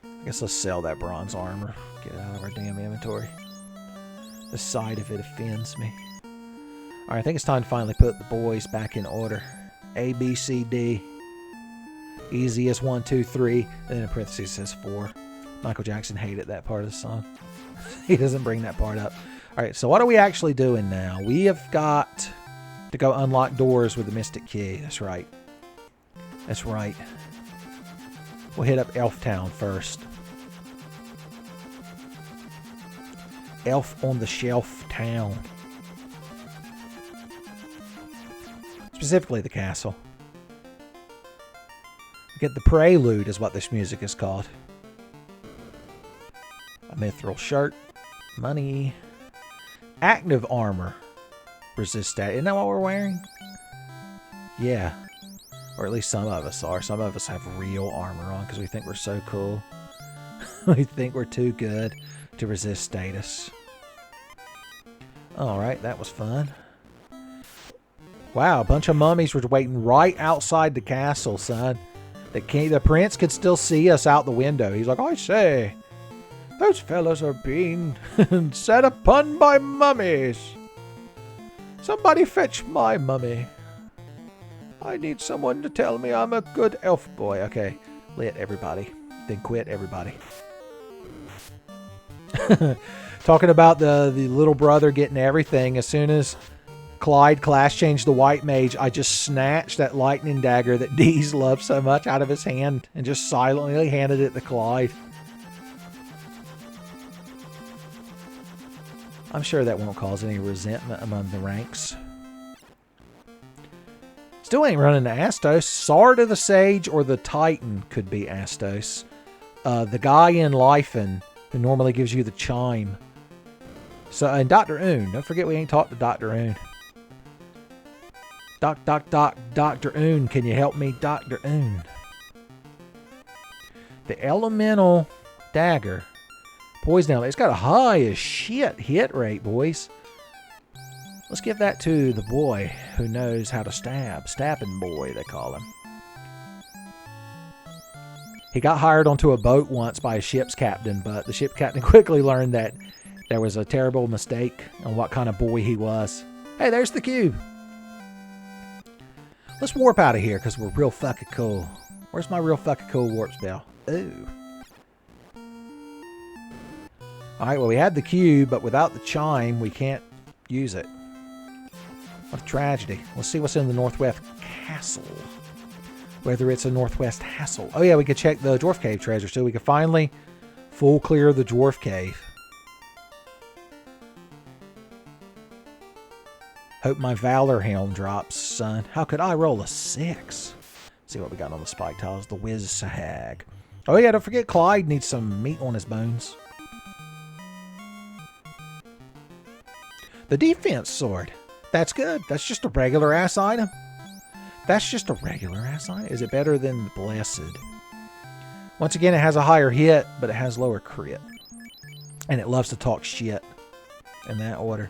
I guess let's sell that bronze armor. Get it out of our damn inventory. The sight of it offends me. Alright, I think it's time to finally put the boys back in order. A, B, C, D. Easy as 1, 2, 3. And then in parentheses says 4. Michael Jackson hated that part of the song. He doesn't bring that part up. Alright, so what are we actually doing now? We have got to go unlock doors with the Mystic Key. That's right. That's right. We'll hit up Elf Town first. Elf on the Shelf Town. Specifically the castle. Get the Prelude is what this music is called. A mithril shirt. Money. Active armor. Resist that. Isn't that what we're wearing? Yeah. Or at least some of us are. Some of us have real armor on because we think we're so cool. We think we're too good to resist status. Alright, that was fun. Wow, a bunch of mummies were waiting right outside the castle, son. The prince could still see us out the window. He's like, I say, those fellas are being set upon by mummies. Somebody fetch my mummy. I need someone to tell me I'm a good elf boy. Okay, lit everybody. Then quit everybody. Talking about the little brother getting everything. As soon as Clyde class changed the white mage, I just snatched that lightning dagger that Deez loved so much out of his hand and just silently handed it to Clyde. I'm sure that won't cause any resentment among the ranks. Still ain't running to Astos. Sword of the Sage or the Titan could be Astos. The guy in Lifen who normally gives you the chime. So, and Dr. Oon. Don't forget we ain't talked to Dr. Oon. Dr. Oon, can you help me? Dr. Oon. The Elemental Dagger. Poison element. It's got a high as shit hit rate, boys. Let's give that to the boy who knows how to stab. Stabbing boy, they call him. He got hired onto a boat once by a ship's captain, but the ship captain quickly learned that there was a terrible mistake on what kind of boy he was. Hey, there's the cube. Let's warp out of here because we're real fucking cool. Where's my real fucking cool warp spell? Ooh. Alright, well, we had the cube, but without the chime, we can't use it. What a tragedy. Let's see what's in the Northwest Castle. Whether it's a Northwest Hassle. Oh, yeah, we could check the Dwarf Cave treasure, so we could finally full clear the Dwarf Cave. Hope my Valor Helm drops, son. How could I roll a 6? See what we got on the spike tiles. The Whiz Hag. Oh, yeah, don't forget Clyde needs some meat on his bones. The Defense Sword. That's good. That's just a regular ass item. That's just a regular ass item. Is it better than the Blessed? Once again, it has a higher hit, but it has lower crit. And it loves to talk shit in that order.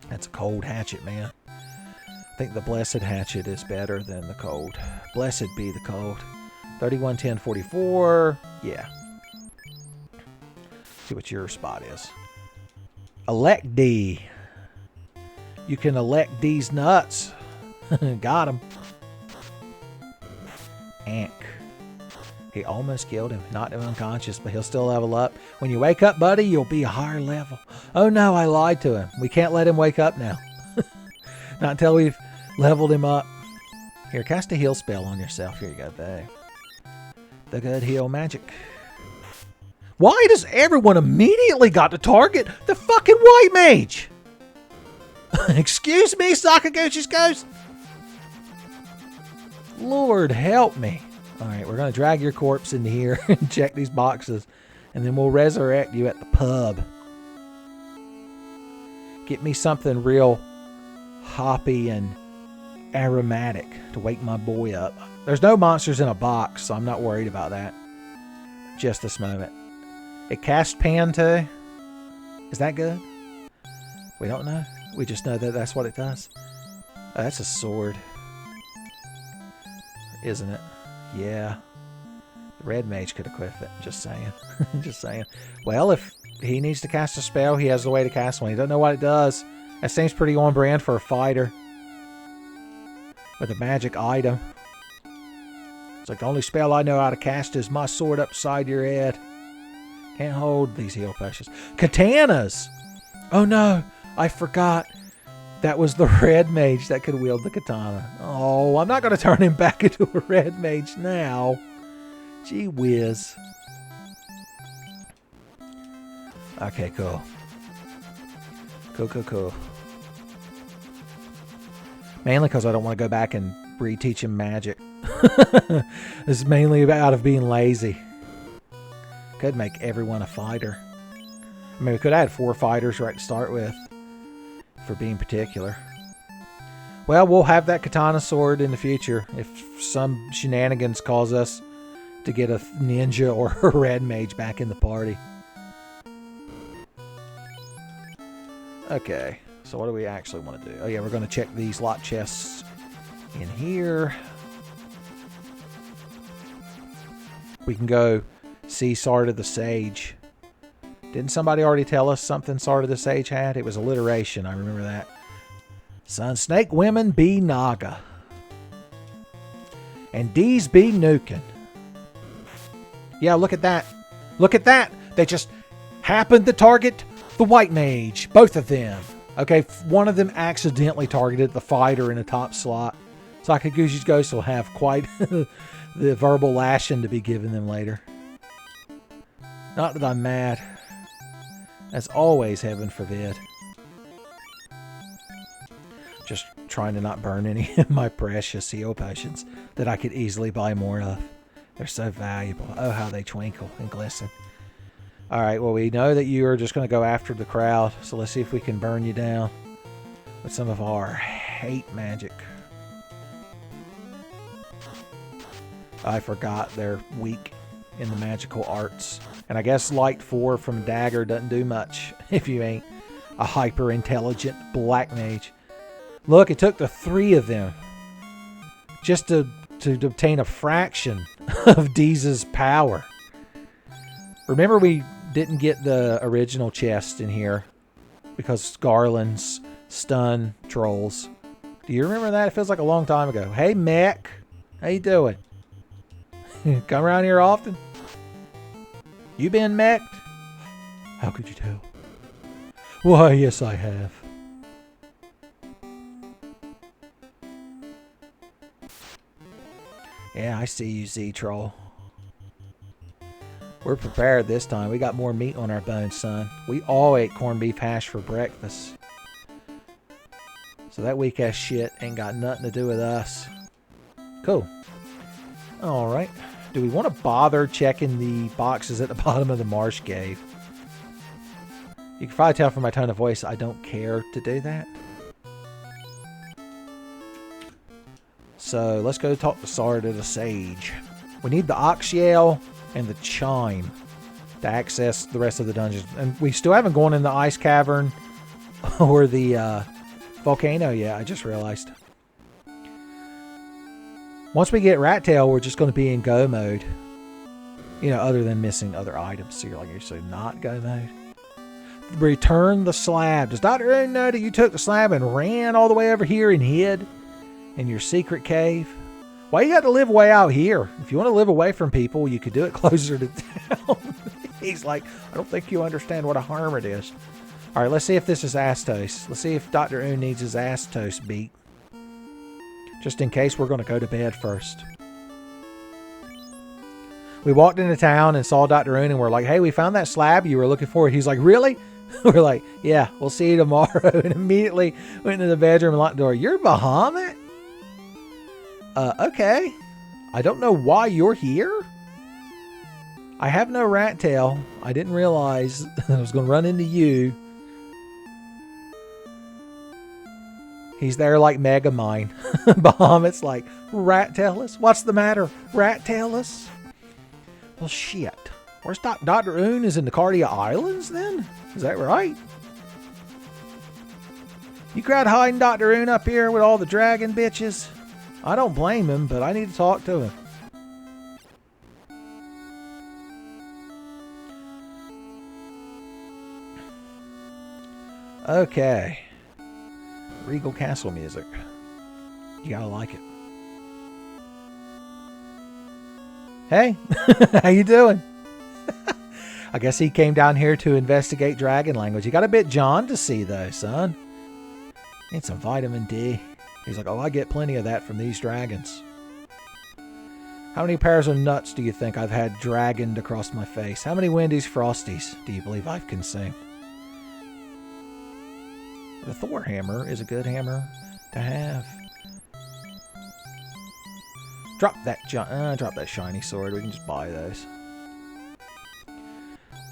That's a cold hatchet, man. I think the Blessed hatchet is better than the cold. Blessed be the cold. 31, 10, 44. Yeah. See what your spot is. Elect D. You can elect D's nuts. Got him. Ank. He almost killed him. Knocked him unconscious, but he'll still level up. When you wake up, buddy, you'll be a higher level. Oh no, I lied to him. We can't let him wake up now. Not until we've leveled him up. Here, cast a heal spell on yourself. Here you go, babe. The good heal magic. Why does everyone immediately got to target the fucking white mage? Excuse me, Sakaguchi's ghost? Lord help me. Alright, we're going to drag your corpse into here and check these boxes. And then we'll resurrect you at the pub. Get me something real hoppy and aromatic to wake my boy up. There's no monsters in a box, so I'm not worried about that. Just this moment. It casts Pan too. Is that good? We don't know. We just know that that's what it does. Oh, that's a sword. Isn't it? Yeah. The red mage could equip it. Just saying. Just saying. Well, if he needs to cast a spell, he has the way to cast one. He doesn't know what it does. That seems pretty on brand for a fighter. With a magic item. It's like the only spell I know how to cast is my sword upside your head. Can't hold these heal potions. Katanas! Oh no, I forgot. That was the red mage that could wield the katana. Oh, I'm not going to turn him back into a red mage now. Gee whiz. Okay, cool. Cool. Mainly because I don't want to go back and reteach him magic. This is mainly out of being lazy. Could make everyone a fighter. I mean, we could have had 4 fighters right to start with. For being particular. Well, we'll have that katana sword in the future. If some shenanigans cause us to get a ninja or a red mage back in the party. Okay. So what do we actually want to do? Oh yeah, we're going to check these lot chests in here. We can go see Sword of the Sage. Didn't somebody already tell us something Sword of the Sage had? It was alliteration. I remember that. Son, snake women be Naga. And these be Nukin. Yeah, look at that. Look at that. They just happened to target the white mage. Both of them. Okay, one of them accidentally targeted the fighter in the top slot. Sakaguchi's ghost will have quite the verbal lashing to be given them later. Not that I'm mad. As always, heaven forbid. Just trying to not burn any of my precious heal potions that I could easily buy more of. They're so valuable. Oh, how they twinkle and glisten. Alright, well, we know that you are just going to go after the crowd, so let's see if we can burn you down with some of our hate magic. I forgot they're weak in the magical arts. And I guess Light 4 from Dagger doesn't do much if you ain't a hyper-intelligent black mage. Look, it took the 3 of them just to obtain a fraction of Deeza's power. Remember, we didn't get the original chest in here because Garland's stun trolls. Do you remember that? It feels like a long time ago. Hey, Mech. How you doing? Come around here often? You been mech'd? How could you tell? Why, yes, I have. Yeah, I see you, Z-Troll. We're prepared this time. We got more meat on our bones, son. We all ate corned beef hash for breakfast. So that weak-ass shit ain't got nothing to do with us. Cool. Alright. Do we want to bother checking the boxes at the bottom of the marsh cave? You can probably tell from my tone of voice I don't care to do that. So let's go talk to Sarda the Sage. We need the Ox Yell and the Chime to access the rest of the dungeons. And we still haven't gone in the Ice Cavern or the volcano yet, I just realized. Once we get Rat Tail, we're just going to be in go mode. You know, other than missing other items. So you're like, you're so not go mode. Return the slab. Does Dr. Oon know that you took the slab and ran all the way over here and hid in your secret cave? Why you got to live way out here? If you want to live away from people, you could do it closer to town. He's like, I don't think you understand what a harm it is. All right, let's see if this is Astos. Let's see if Dr. Oon needs his Astos beat. Just in case, we're going to go to bed first. We walked into town and saw Dr. Oon and we're like, hey, we found that slab you were looking for. He's like, really? We're like, yeah, we'll see you tomorrow. And immediately went into the bedroom and locked the door. You're Bahamut? Okay. I don't know why you're here. I have no rat tail. I didn't realize I was going to run into you. He's there like Megamind. Bahamut's like, rat tailless? What's the matter? Rat tailless? Well, shit. Where's Dr. Oon is in the Cardia Islands then? Is that right? You crowd hiding Dr. Oon up here with all the dragon bitches? I don't blame him, but I need to talk to him. Okay. Regal Castle music. You gotta like it. Hey, how you doing? I guess he came down here to investigate dragon language. You got a bit John to see though, son. Need some vitamin D. He's like, oh, I get plenty of that from these dragons. How many pairs of nuts do you think I've had dragoned across my face? How many Wendy's Frosties do you believe I've consumed? The Thor hammer is a good hammer to have. Drop that shiny sword. We can just buy those.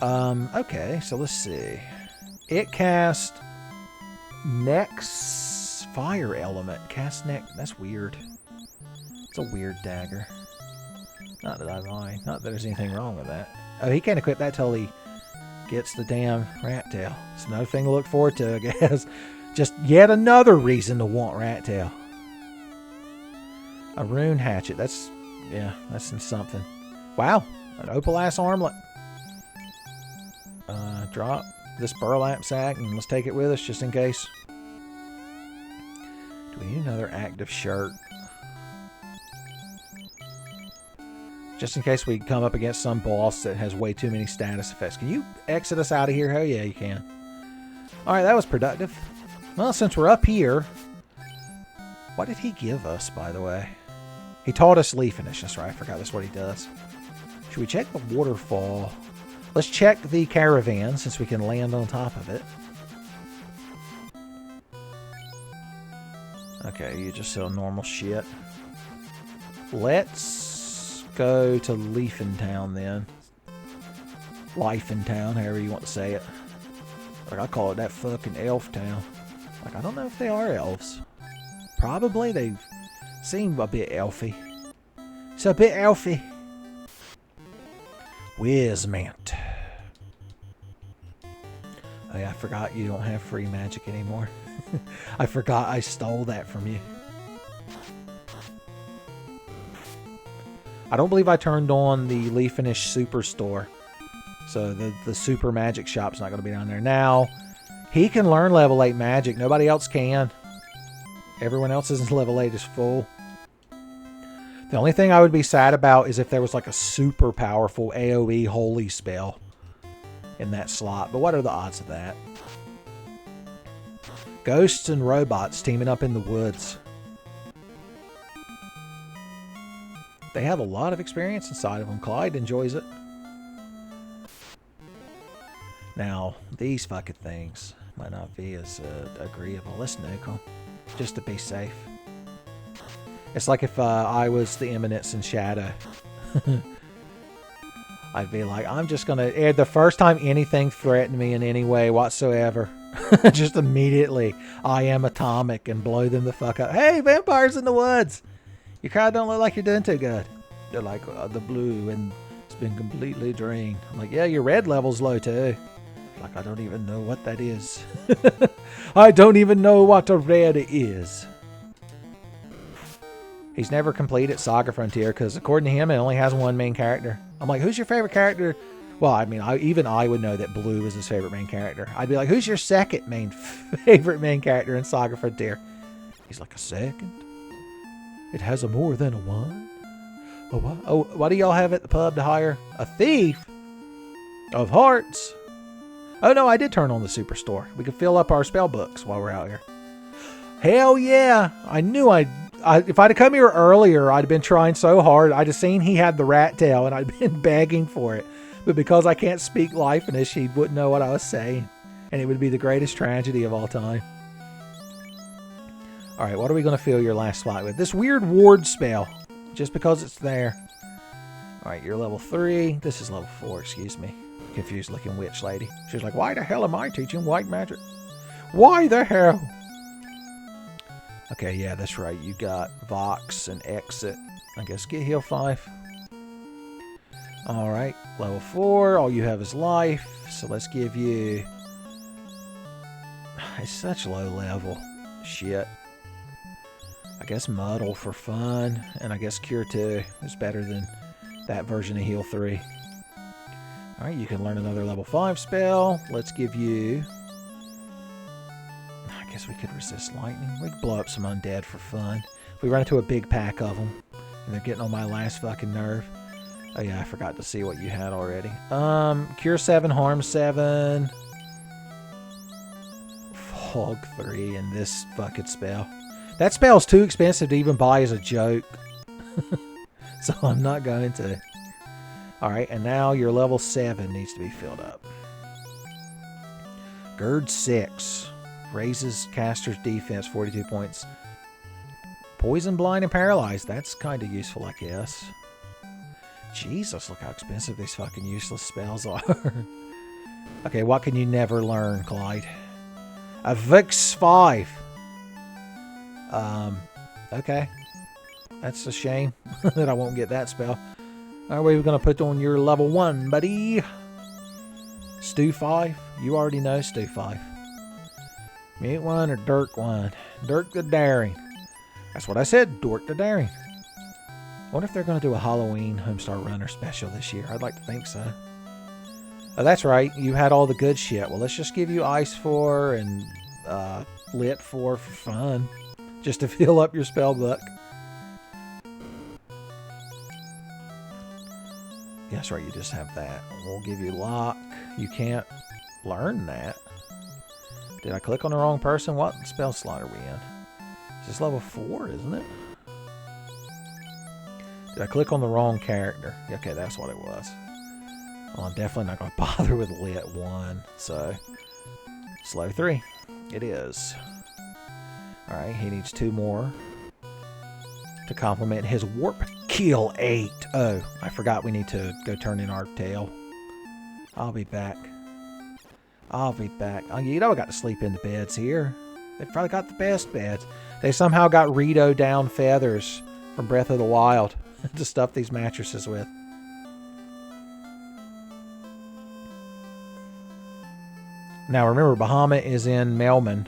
Okay, so let's see. It cast Next Fire Element. Cast next. That's weird. It's a weird dagger. Not that I mind. Not that there's anything wrong with that. Oh, he can't equip that till he gets the damn rat tail. It's another thing to look forward to, I guess. Just yet another reason to want rat tail. A rune hatchet. That's something. Wow. An opal-ass armlet. Drop this burlap sack and let's take it with us just in case. Do we need another active shirt? Just in case we come up against some boss that has way too many status effects. Can you exit us out of here? Oh, yeah, you can. Alright, that was productive. Well, since we're up here... What did he give us, by the way? He taught us Leaf Finish. That's right, I forgot that's what he does. Should we check the waterfall? Let's check the caravan, since we can land on top of it. Okay, you just sell normal shit. Let's go to Leafentown then. Lifentown, however you want to say it. Like, I call it that fucking elf town. Like, I don't know if they are elves. Probably. They seem a bit elfy. It's a bit elfy. Whizmant. Oh yeah, I forgot you don't have free magic anymore. I forgot I stole that from you. I don't believe I turned on the Leaf Finish Superstore. So the super magic shop's not going to be down there. Now, he can learn level 8 magic. Nobody else can. Everyone else's level 8 is full. The only thing I would be sad about is if there was like a super powerful AoE holy spell in that slot. But what are the odds of that? Ghosts and robots teaming up in the woods. They have a lot of experience inside of them. Clyde enjoys it. Now, these fucking things might not be as agreeable. Let's nuke them, just to be safe. It's like if I was the Eminence in Shadow. I'd be like, I'm just going to... The first time anything threatened me in any way whatsoever, just immediately, I am atomic and blow them the fuck up. Hey, vampires in the woods! You kind of don't look like you're doing too good. They're like, the blue, and it's been completely drained. I'm like, yeah, your red level's low too. Like, I don't even know what that is. I don't even know what a red is. He's never completed Saga Frontier because, according to him, it only has one main character. I'm like, who's your favorite character? Well, I mean, even I would know that Blue is his favorite main character. I'd be like, who's your second favorite main character in Saga Frontier? He's like, a second? It has a more than a one? Oh, what? Oh, what do y'all have at the pub to hire? A thief? Of hearts? Oh, no, I did turn on the superstore. We could fill up our spell books while we're out here. Hell yeah! I knew if I'd have come here earlier, I'd have been trying so hard. I'd have seen he had the rat tail, and I'd been begging for it. But because I can't speak Life-inish, he wouldn't know what I was saying. And it would be the greatest tragedy of all time. Alright, what are we going to fill your last slot with? This weird ward spell. Just because it's there. Alright, you're level 3. This is level 4, excuse me. Confused looking witch lady. She's like, why the hell am I teaching white magic? Why the hell? Okay, yeah, that's right. You got Vox and Exit. I guess get heal 5. Alright, level 4. All you have is life. So let's give you... It's such low level. Shit. I guess Muddle for fun. And I guess Cure 2 is better than that version of heal 3. Alright, you can learn another level 5 spell. Let's give you... I guess we could resist lightning. We could blow up some undead for fun. If we run into a big pack of them, and they're getting on my last fucking nerve. Oh yeah, I forgot to see what you had already. Cure 7, Harm 7. Fog 3, and this fucking spell. That spell's too expensive to even buy as a joke. So I'm not going to. Alright, and now your level 7 needs to be filled up. Gird 6. Raises caster's defense 42 points. Poison, blind, and paralyzed. That's kind of useful, I guess. Jesus, look how expensive these fucking useless spells are. Okay, what can you never learn, Clyde? A Vix 5. Okay. That's a shame that I won't get that spell. Alright, we're going to put on your level 1, buddy. Stew 5. You already know Stew 5. Mute 1 or Dirk 1? Dirk the Daring. That's what I said, Dork the Daring. I wonder if they're going to do a Halloween Homestar Runner special this year. I'd like to think so. Oh, that's right. You had all the good shit. Well, let's just give you Ice 4 and Lit 4 for fun. just to fill up your spell book. That's right, you just have that. We'll give you lock. You can't learn that. Did I click on the wrong person? What spell slot are we in? Is this level 4, isn't it? Did I click on the wrong character? Okay, that's what it was. Well, I'm definitely not going to bother with Lit 1, so slow 3. It is. Alright, he needs 2 more to complement his warp kill 8. Oh, I forgot we need to go turn in our tail. I'll be back. I'll be back. Oh, you know I got to sleep in the beds here. They've probably got the best beds. They somehow got Rito down feathers from Breath of the Wild to stuff these mattresses with. Now remember, Bahamut is in Melman.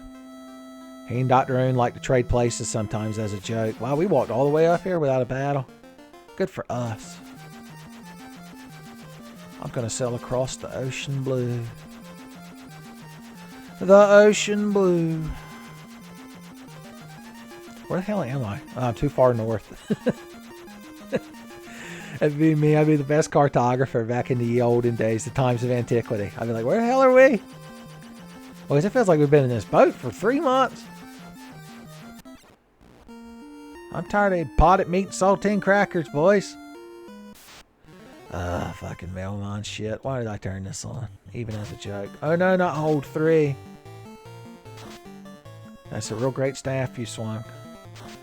He and Dr. Oon like to trade places sometimes as a joke. Wow, we walked all the way up here without a battle. Good for us. I'm going to sail across the ocean blue. The ocean blue. Where the hell am I? Oh, I'm too far north. That'd be me. I'd be the best cartographer back in the olden days, the times of antiquity. I'd be like, where the hell are we? Well, it feels like we've been in this boat for 3 months. I'm tired of potted meat and saltine crackers, boys. Fucking Melmon shit. Why did I turn this on? Even as a joke. Oh no, not hold 3. That's a real great staff you swung.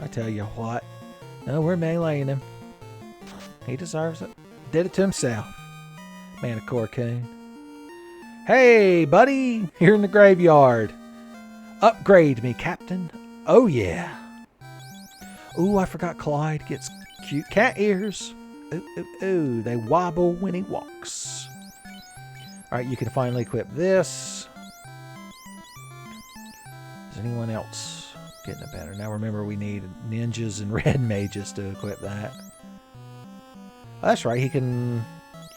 I tell you what. No, we're meleeing him. He deserves it. Did it to himself. Man of Corcoon. Hey, buddy. Here in the graveyard. Upgrade me, Captain. Oh, yeah. Ooh, I forgot Clyde gets cute cat ears. Ooh, ooh, ooh. They wobble when he walks. Alright, you can finally equip this. Is anyone else getting it better? Now remember, we need ninjas and red mages to equip that. Oh, that's right, he can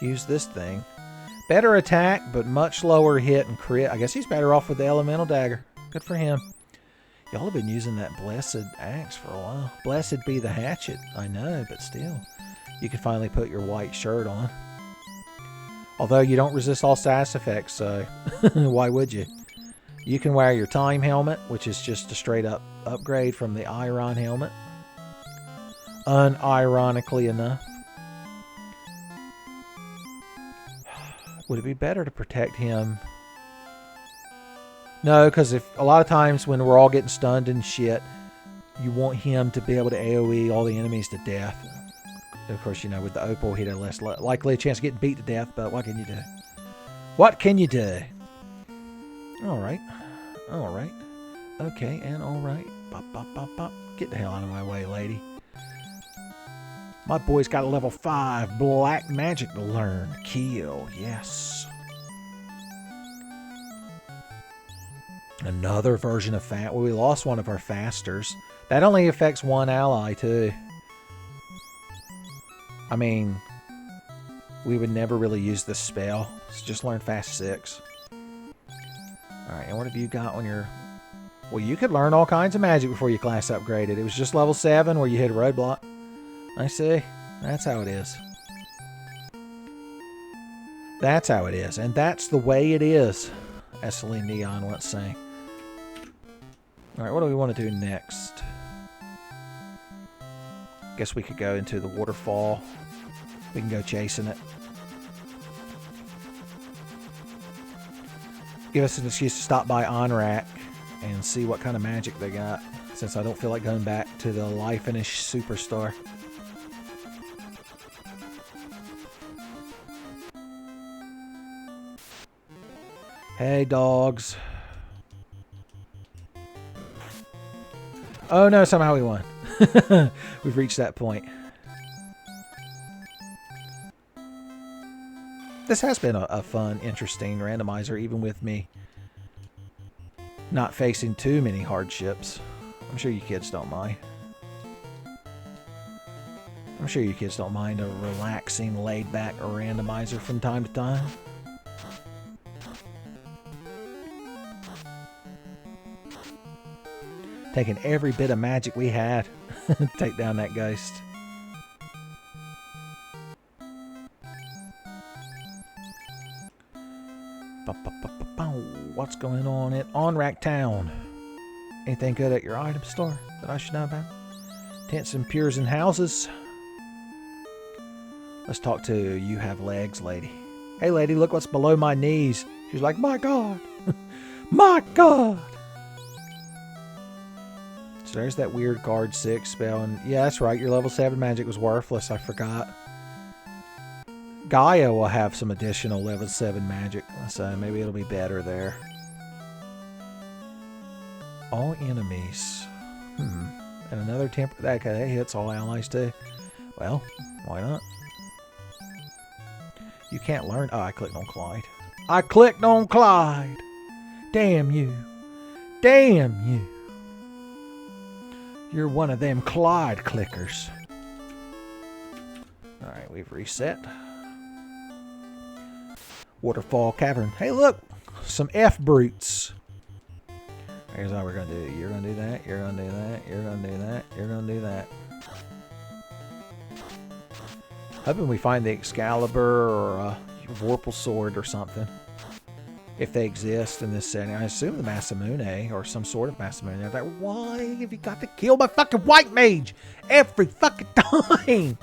use this thing. Better attack, but much lower hit and crit. I guess he's better off with the elemental dagger. Good for him. Y'all have been using that blessed axe for a while. Blessed be the hatchet. I know, but still. You can finally put your white shirt on. Although you don't resist all status effects, so why would you? You can wear your time helmet, which is just a straight up upgrade from the Iron helmet. Unironically enough. Would it be better to protect him? No, because if a lot of times when we're all getting stunned and shit, you want him to be able to AoE all the enemies to death. Of course, you know, with the Opal, he'd have less likely a chance of getting beat to death, but what can you do? What can you do? Alright. Alright. Okay, and alright. Bop, bop, bop, bop. Get the hell out of my way, lady. My boy's got a level 5 black magic to learn. Kill, yes. Another version of fat. Well, we lost one of our fasters. That only affects one ally, too. I mean, we would never really use this spell. So just learn fast 6. Alright, and what have you got on your... Well, you could learn all kinds of magic before you class upgraded. It was just level 7 where you hit a roadblock. I see. That's how it is. That's how it is. And that's the way it is, as Celine Dion once sang. Alright, what do we want to do next? Guess we could go into the waterfall. We can go chasing it. Give us an excuse to stop by Onrak and see what kind of magic they got, since I don't feel like going back to the Life-inish Superstar. Hey, dogs. Oh no, somehow we won. We've reached that point. This has been a fun, interesting randomizer, even with me not facing too many hardships. I'm sure you kids don't mind. I'm sure you kids don't mind a relaxing, laid-back randomizer from time to time. Taking every bit of magic we had to take down that ghost. What's going on in Onrak Town? Anything good at your item store that I should know about? Tents and piers and houses. Let's talk to You Have Legs lady. Hey lady, look what's below my knees. She's like, my God. My God. So there's that weird guard 6 spell. And yeah, that's right. Your level 7 magic was worthless. I forgot. Gaia will have some additional level 7 magic. So maybe it'll be better there. All enemies. And another temper. That hits all allies too. Well, why not? You can't learn. Oh, I clicked on Clyde. I clicked on Clyde. Damn you. Damn you. You're one of them Clyde clickers. Alright, we've reset. Waterfall Cavern. Hey, look! Some F-brutes. Here's how we're going to do it. You're going to do that. You're going to do that. You're going to do that. You're going to do that. Hoping we find the Excalibur or a Vorpal Sword or something. If they exist in this setting. I assume the Masamune or some sort of Masamune. They're like, why have you got to kill my fucking white mage every fucking time?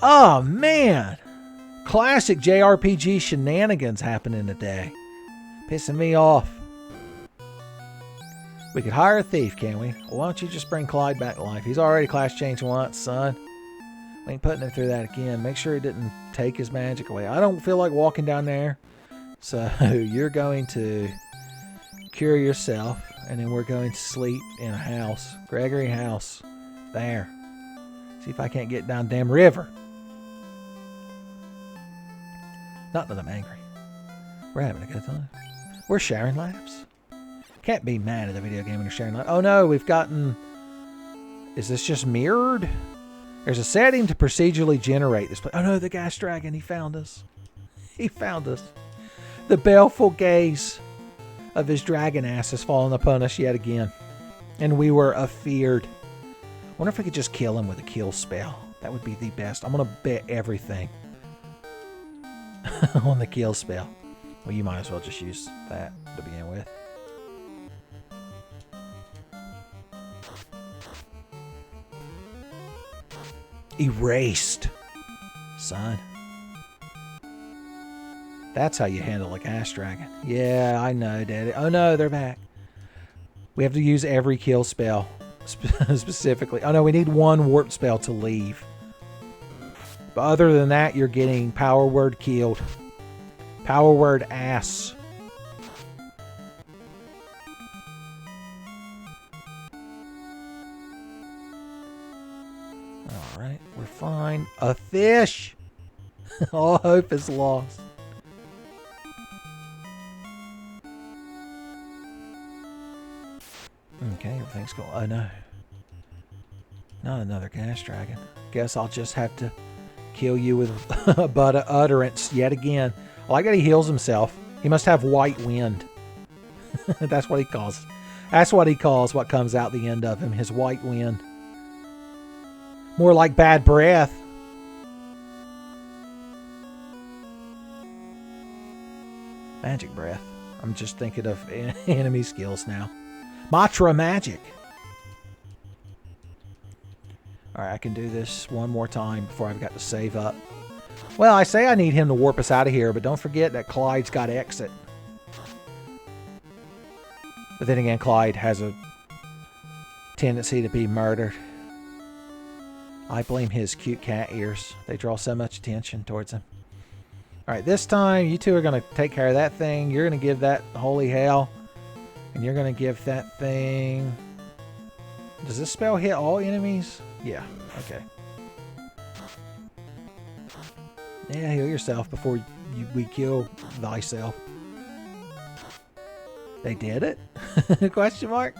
Oh, man. Classic JRPG shenanigans happening today. Pissing me off. We could hire a thief, can we? Well, why don't you just bring Clyde back to life? He's already class changed once, son. We ain't putting him through that again. Make sure he didn't take his magic away. I don't feel like walking down there. So you're going to cure yourself, and then we're going to sleep in a house. Gregory house. There. See if I can't get down damn river. Not that I'm angry. We're having a good time. We're sharing laughs. Can't be mad at a video game when you're sharing laughs. Oh no, we've gotten... Is this just mirrored? There's a setting to procedurally generate this. Oh no, the gas dragon. He found us. He found us. The baleful gaze of his dragon ass has fallen upon us yet again. And we were afeared. Wonder if we could just kill him with a kill spell. That would be the best. I'm going to bet everything on the kill spell. Well, you might as well just use that to begin with. Erased. Son. That's how you handle a gas dragon. Yeah, I know, Daddy. Oh no, they're back. We have to use every kill spell. Specifically. Oh no, we need one warp spell to leave. But other than that, you're getting power word killed. Power word ass. Alright, we're fine. A fish! All hope is lost. Okay, everything's cool. Oh no. Not another gas dragon. Guess I'll just have to kill you with a butt of utterance yet again. I like that he heals himself. He must have white wind. That's what he calls. That's what he calls what comes out the end of him. His white wind. More like bad breath. Magic breath. I'm just thinking of enemy skills now. Matra magic. Alright, I can do this one more time before I've got to save up. Well, I say I need him to warp us out of here, but don't forget that Clyde's got exit. But then again, Clyde has a tendency to be murdered. I blame his cute cat ears. They draw so much attention towards him. Alright, this time you two are going to take care of that thing. You're going to give that holy hell. And you're going to give that thing... Does this spell hit all enemies? Yeah, okay. Yeah, heal yourself before we kill thyself. They did it? Question mark?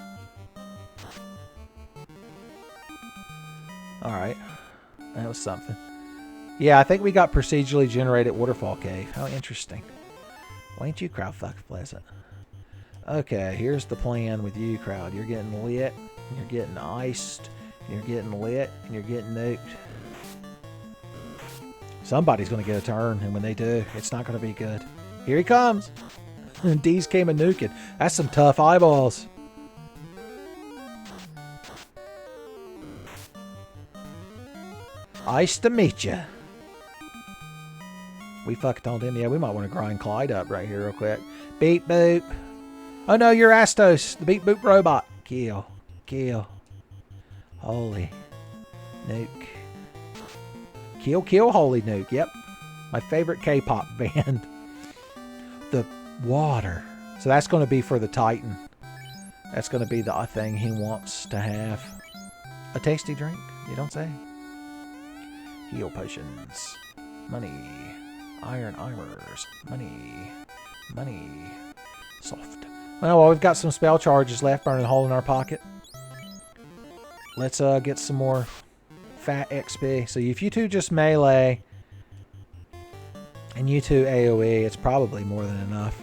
Alright. That was something. Yeah, I think we got procedurally generated waterfall cave. How interesting. Why ain't you crowd fuck pleasant? Okay, here's the plan with you, crowd. You're getting lit. and you're getting iced, and you're getting lit, and you're getting nuked. Somebody's going to get a turn, and when they do, it's not going to be good. Here he comes. And D's came a nuking. That's some tough eyeballs. Nice to meet ya. We fucking told him, yeah, we might want to grind Clyde up right here real quick. Beep boop. Oh no, you're Astos, the beep boop robot. Kill. Kill. Holy. Nuke. Kill, kill, holy nuke. Yep. My favorite K-pop band. The water. So that's going to be for the Titan. That's going to be the thing he wants to have. A tasty drink? You don't say? Heal potions. Money. Iron armors. Money. Money. Soft. Well, we've got some spell charges left burning a hole in our pocket. Let's get some more fat XP. So if you two just melee and you two AoE, it's probably more than enough.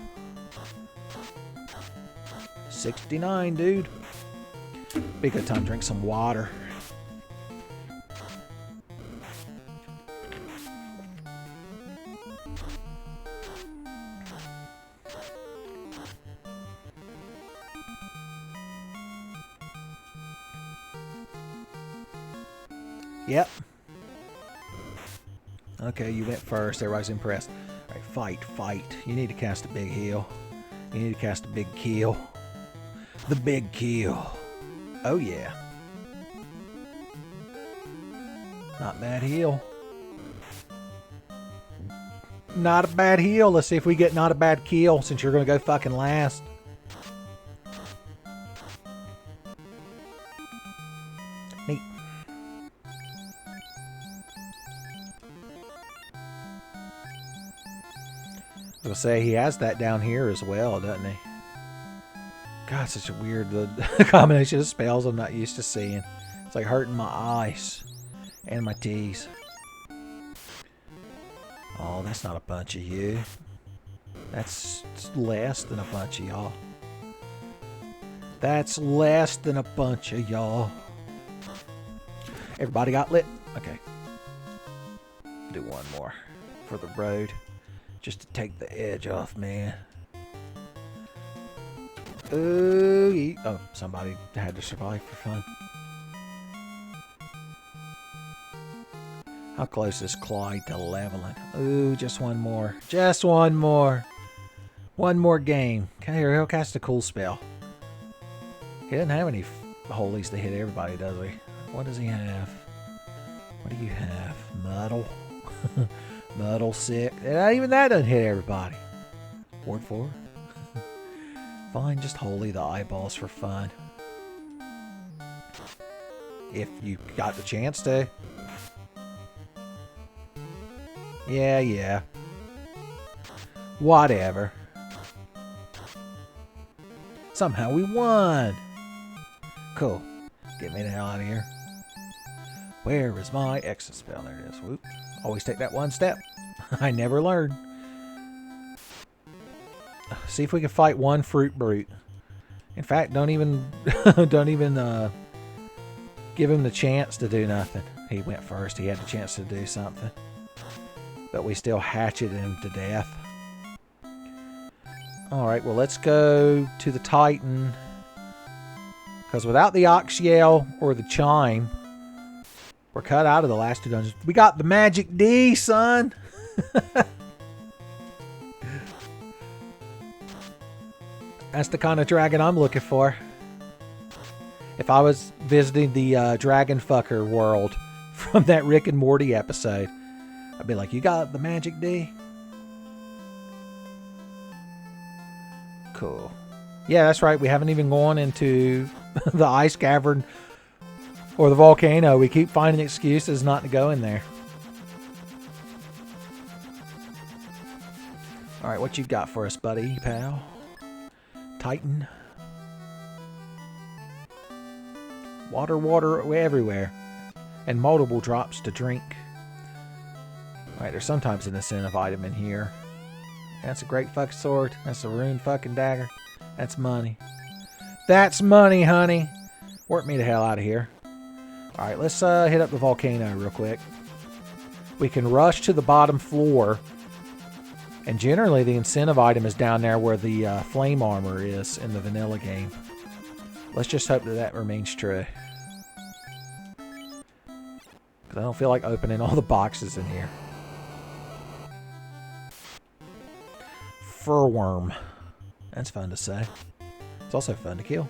69, dude. Be a good time to drink some water. Yep. Okay, you went first. Everybody's impressed. All right, fight, fight. You need to cast a big heal. You need to cast a big kill. The big kill. Oh, yeah. Not bad heal. Not a bad heal. Let's see if we get not a bad kill since you're going to go fucking last. Neat. I was gonna say, he has that down here as well, doesn't he? God, such a weird combination of spells I'm not used to seeing. It's like hurting my eyes and my T's. Oh, that's not a bunch of you. That's less than a bunch of y'all. That's less than a bunch of y'all. Everybody got lit? Okay. Do one more for the road. Just to take the edge off, man. Ooh, oh, somebody had to survive for fun. How close is Clyde to leveling? Ooh, just one more. Just one more. One more game. Okay, he'll cast a cool spell. He doesn't have any holies to hit everybody, does he? What does he have? What do you have? Muddle? Muddle sick. And even that doesn't hit everybody. Ward 4? Fine, just holy the eyeballs for fun. If you got the chance to. Yeah. Whatever. Somehow we won. Cool. Get me the hell out of here. Where is my exit spell? There it is. Whoop. Always take that one step. I never learn. See if we can fight one fruit brute. In fact, don't even give him the chance to do nothing. He went first. He had the chance to do something. But we still hatcheted him to death. Alright, well, let's go to the Titan. Because without the Ox Yell or the Chime, we're cut out of the last two dungeons. We got the Magic D, son! That's the kind of dragon I'm looking for. If I was visiting the Dragon Fucker world from that Rick and Morty episode, I'd be like, you got the Magic D? Cool. Yeah, that's right. We haven't even gone into the ice cavern or the volcano. We keep finding excuses not to go in there. Alright, what you got for us, buddy, pal? Titan. Water everywhere. And multiple drops to drink. Alright, there's sometimes an incentive item in here. That's a great fucking sword. That's a rune fucking dagger. That's money. That's money, honey. Warp me the hell out of here. Alright, let's hit up the volcano real quick. We can rush to the bottom floor. And generally the incentive item is down there where the flame armor is in the vanilla game. Let's just hope that that remains true. Because I don't feel like opening all the boxes in here. Furworm. That's fun to say. It's also fun to kill.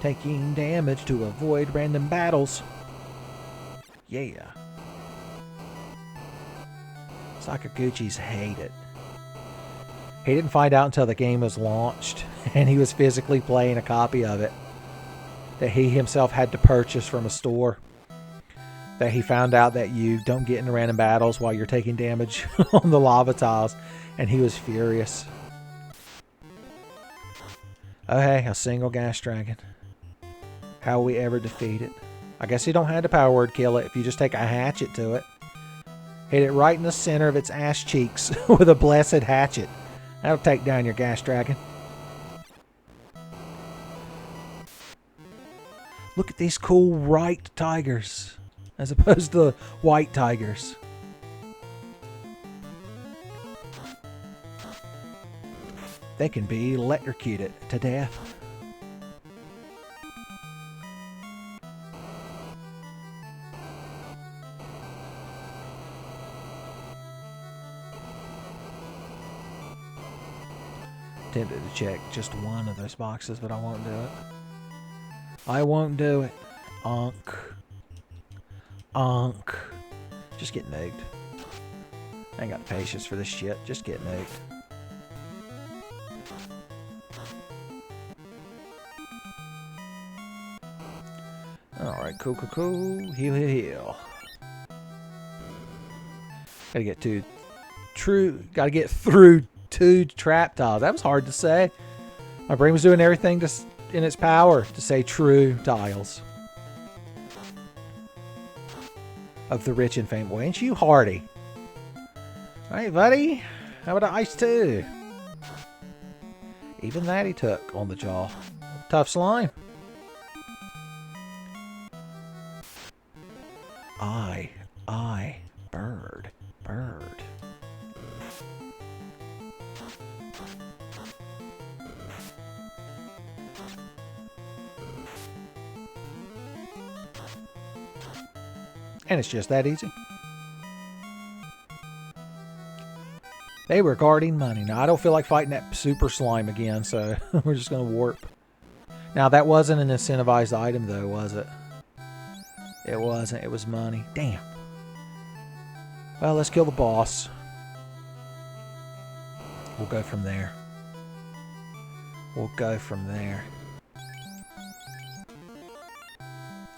Taking damage to avoid random battles. Yeah. Sakaguchis hate it. He didn't find out until the game was launched and he was physically playing a copy of it that he himself had to purchase from a store. That he found out that you don't get into random battles while you're taking damage on the lava tiles, and he was furious. Oh hey, a single gas dragon. How will we ever defeat it? I guess you don't have to power word kill it if you just take a hatchet to it. Hit it right in the center of its ass cheeks with a blessed hatchet. That'll take down your gas dragon. Look at these cool right tigers. As opposed to white tigers. They can be electrocuted to death. Tempted to check just one of those boxes, but I won't do it. I won't do it. Onk. Just get nuked. I ain't got the patience for this shit. Just get nuked. Alright, cool. Heal. Gotta get through two trap tiles. That was hard to say. My brain was doing everything in its power to say true tiles. Of the rich and famous. Well, ain't you hardy? Alright, buddy. How about an ice too? Even that he took on the jaw. Tough slime. Bird. And it's just that easy. They were guarding money. Now, I don't feel like fighting that super slime again, so we're just going to warp. Now, that wasn't an incentivized item, though, was it? It wasn't. It was money. Damn. Well, let's kill the boss. We'll go from there.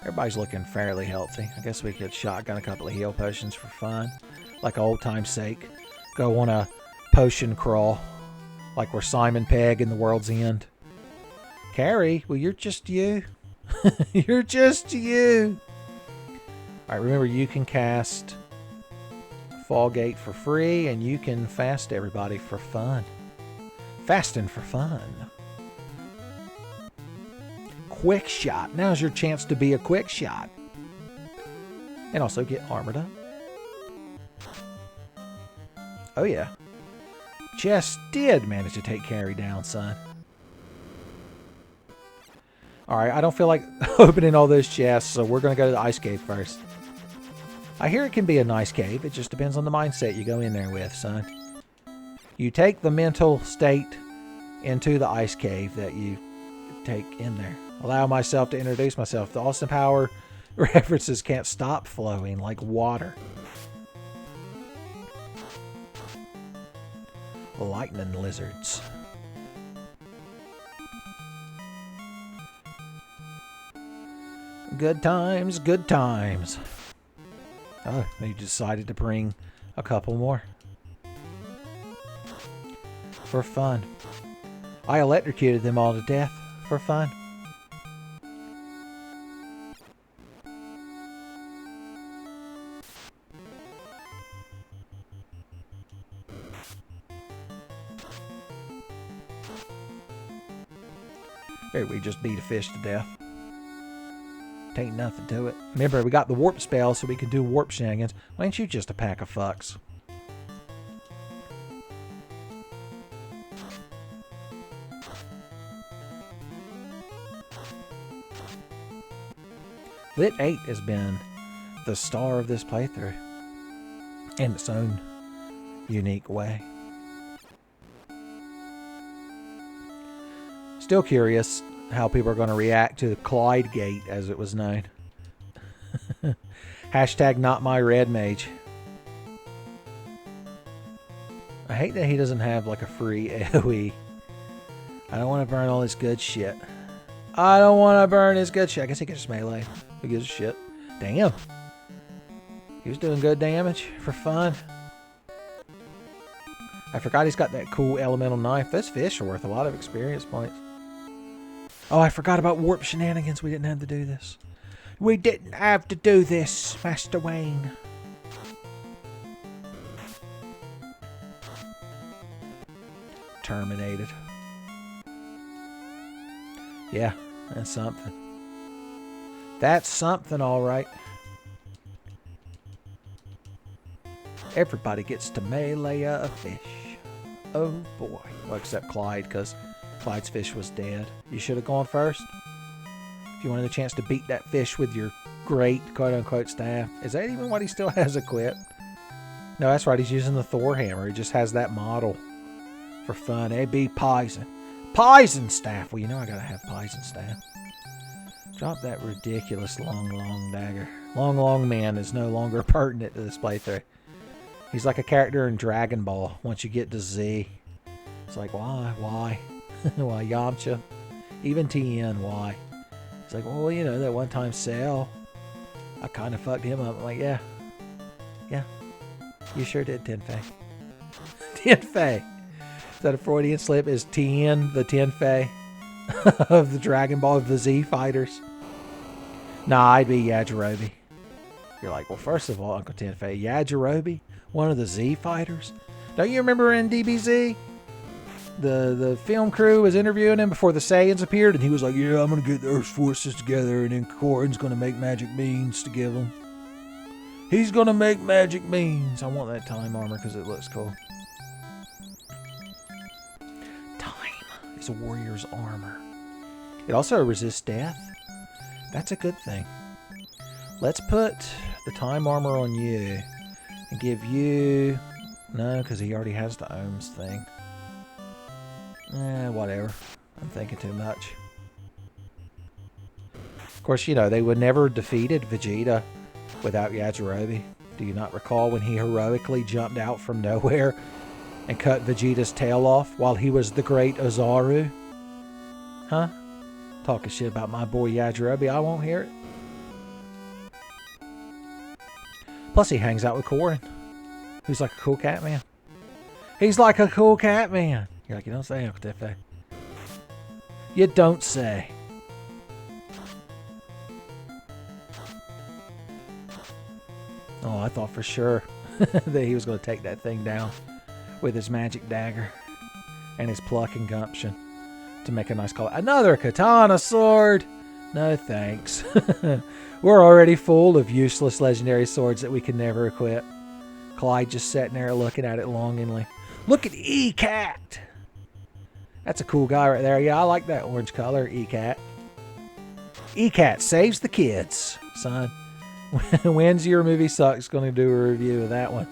Everybody's looking fairly healthy. I guess we could shotgun a couple of heal potions for fun. Like old time's sake. Go on a potion crawl. Like we're Simon Pegg in The World's End. Carrie, well, you're just you. You're just you. Alright, remember you can cast Fall Gate for free, and you can fast everybody for fun. Fasting for fun. Quick shot. Now's your chance to be a quick shot. And also get armored up. Oh yeah. Just did manage to take Carrie down, son. Alright, I don't feel like opening all those chests, so we're going to go to the ice cave first. I hear it can be a nice cave. It just depends on the mindset you go in there with, son. You take the mental state into the ice cave that you take in there. Allow myself to introduce myself. The Austin Power references can't stop flowing like water. Lightning lizards. Good times, good times. Oh, they decided to bring a couple more. For fun. I electrocuted them all to death for fun. Here, we just beat a fish to death. Ain't nothing to it. Remember, we got the warp spell so we can do warp shenanigans. Why ain't you just a pack of fucks? Lit 8 has been the star of this playthrough in its own unique way. Still curious how people are going to react to the Clyde Gate, as it was known. Hashtag not my red mage. I hate that he doesn't have like a free AoE. I don't want to burn all this good shit. I don't want to burn his good shit. I guess he can just melee. Who gives a shit? Damn. He was doing good damage for fun. I forgot he's got that cool elemental knife. Those fish are worth a lot of experience points. Oh, I forgot about warp shenanigans. We didn't have to do this. We didn't have to do this, Master Wayne. Terminated. Yeah, that's something. That's something, all right. Everybody gets to melee a fish. Oh, boy. Well, except Clyde, because Clyde's fish was dead. You should have gone first. If you wanted a chance to beat that fish with your great quote-unquote staff. Is that even what he still has equipped? No, that's right. He's using the Thor hammer. He just has that model for fun. It'd be Poison. Poison staff. Well, you know I gotta have Poison staff. Drop that ridiculous long dagger. Long man is no longer pertinent to this playthrough. He's like a character in Dragon Ball. Once you get to Z, it's like, why? Why Yamcha? Even TN, why? It's like, well, you know, that one time Cell, I kind of fucked him up. I'm like, yeah. You sure did, Tenfei. Tenfei. Is that a Freudian slip? Is Tien the Tenfei of the Dragon Ball, of the Z fighters? Nah, I'd be Yajirobe. You're like, well, first of all, Uncle Tenfei, Yajirobe, one of the Z fighters? Don't you remember in DBZ? The film crew was interviewing him before the Saiyans appeared, and he was like, yeah, I'm going to get the Earth's forces together, and then Korin's going to make magic beans to give them. He's going to make magic beans. I want that time armor because it looks cool. Time is a warrior's armor. It also resists death. That's a good thing. Let's put the time armor on you and give you... No, because he already has the ohms thing. Whatever. I'm thinking too much. Of course, you know, they would never defeated Vegeta without Yajirobe. Do you not recall when he heroically jumped out from nowhere and cut Vegeta's tail off while he was the great Ozaru? Huh? Talking shit about my boy Yajirobe, I won't hear it. Plus he hangs out with Korin, who's like a cool cat man. He's like a cool cat man. You're like, you don't say, Uncle Tenfei. You don't say. Oh, I thought for sure that he was going to take that thing down with his magic dagger and his pluck and gumption to make a nice call. Another katana sword! No thanks. We're already full of useless legendary swords that we can never equip. Clyde just sitting there looking at it longingly. Look at E-Cat! That's a cool guy right there. Yeah, I like that orange color, E-Cat. E-Cat saves the kids, son. When's Your Movie Sucks going to do a review of that one?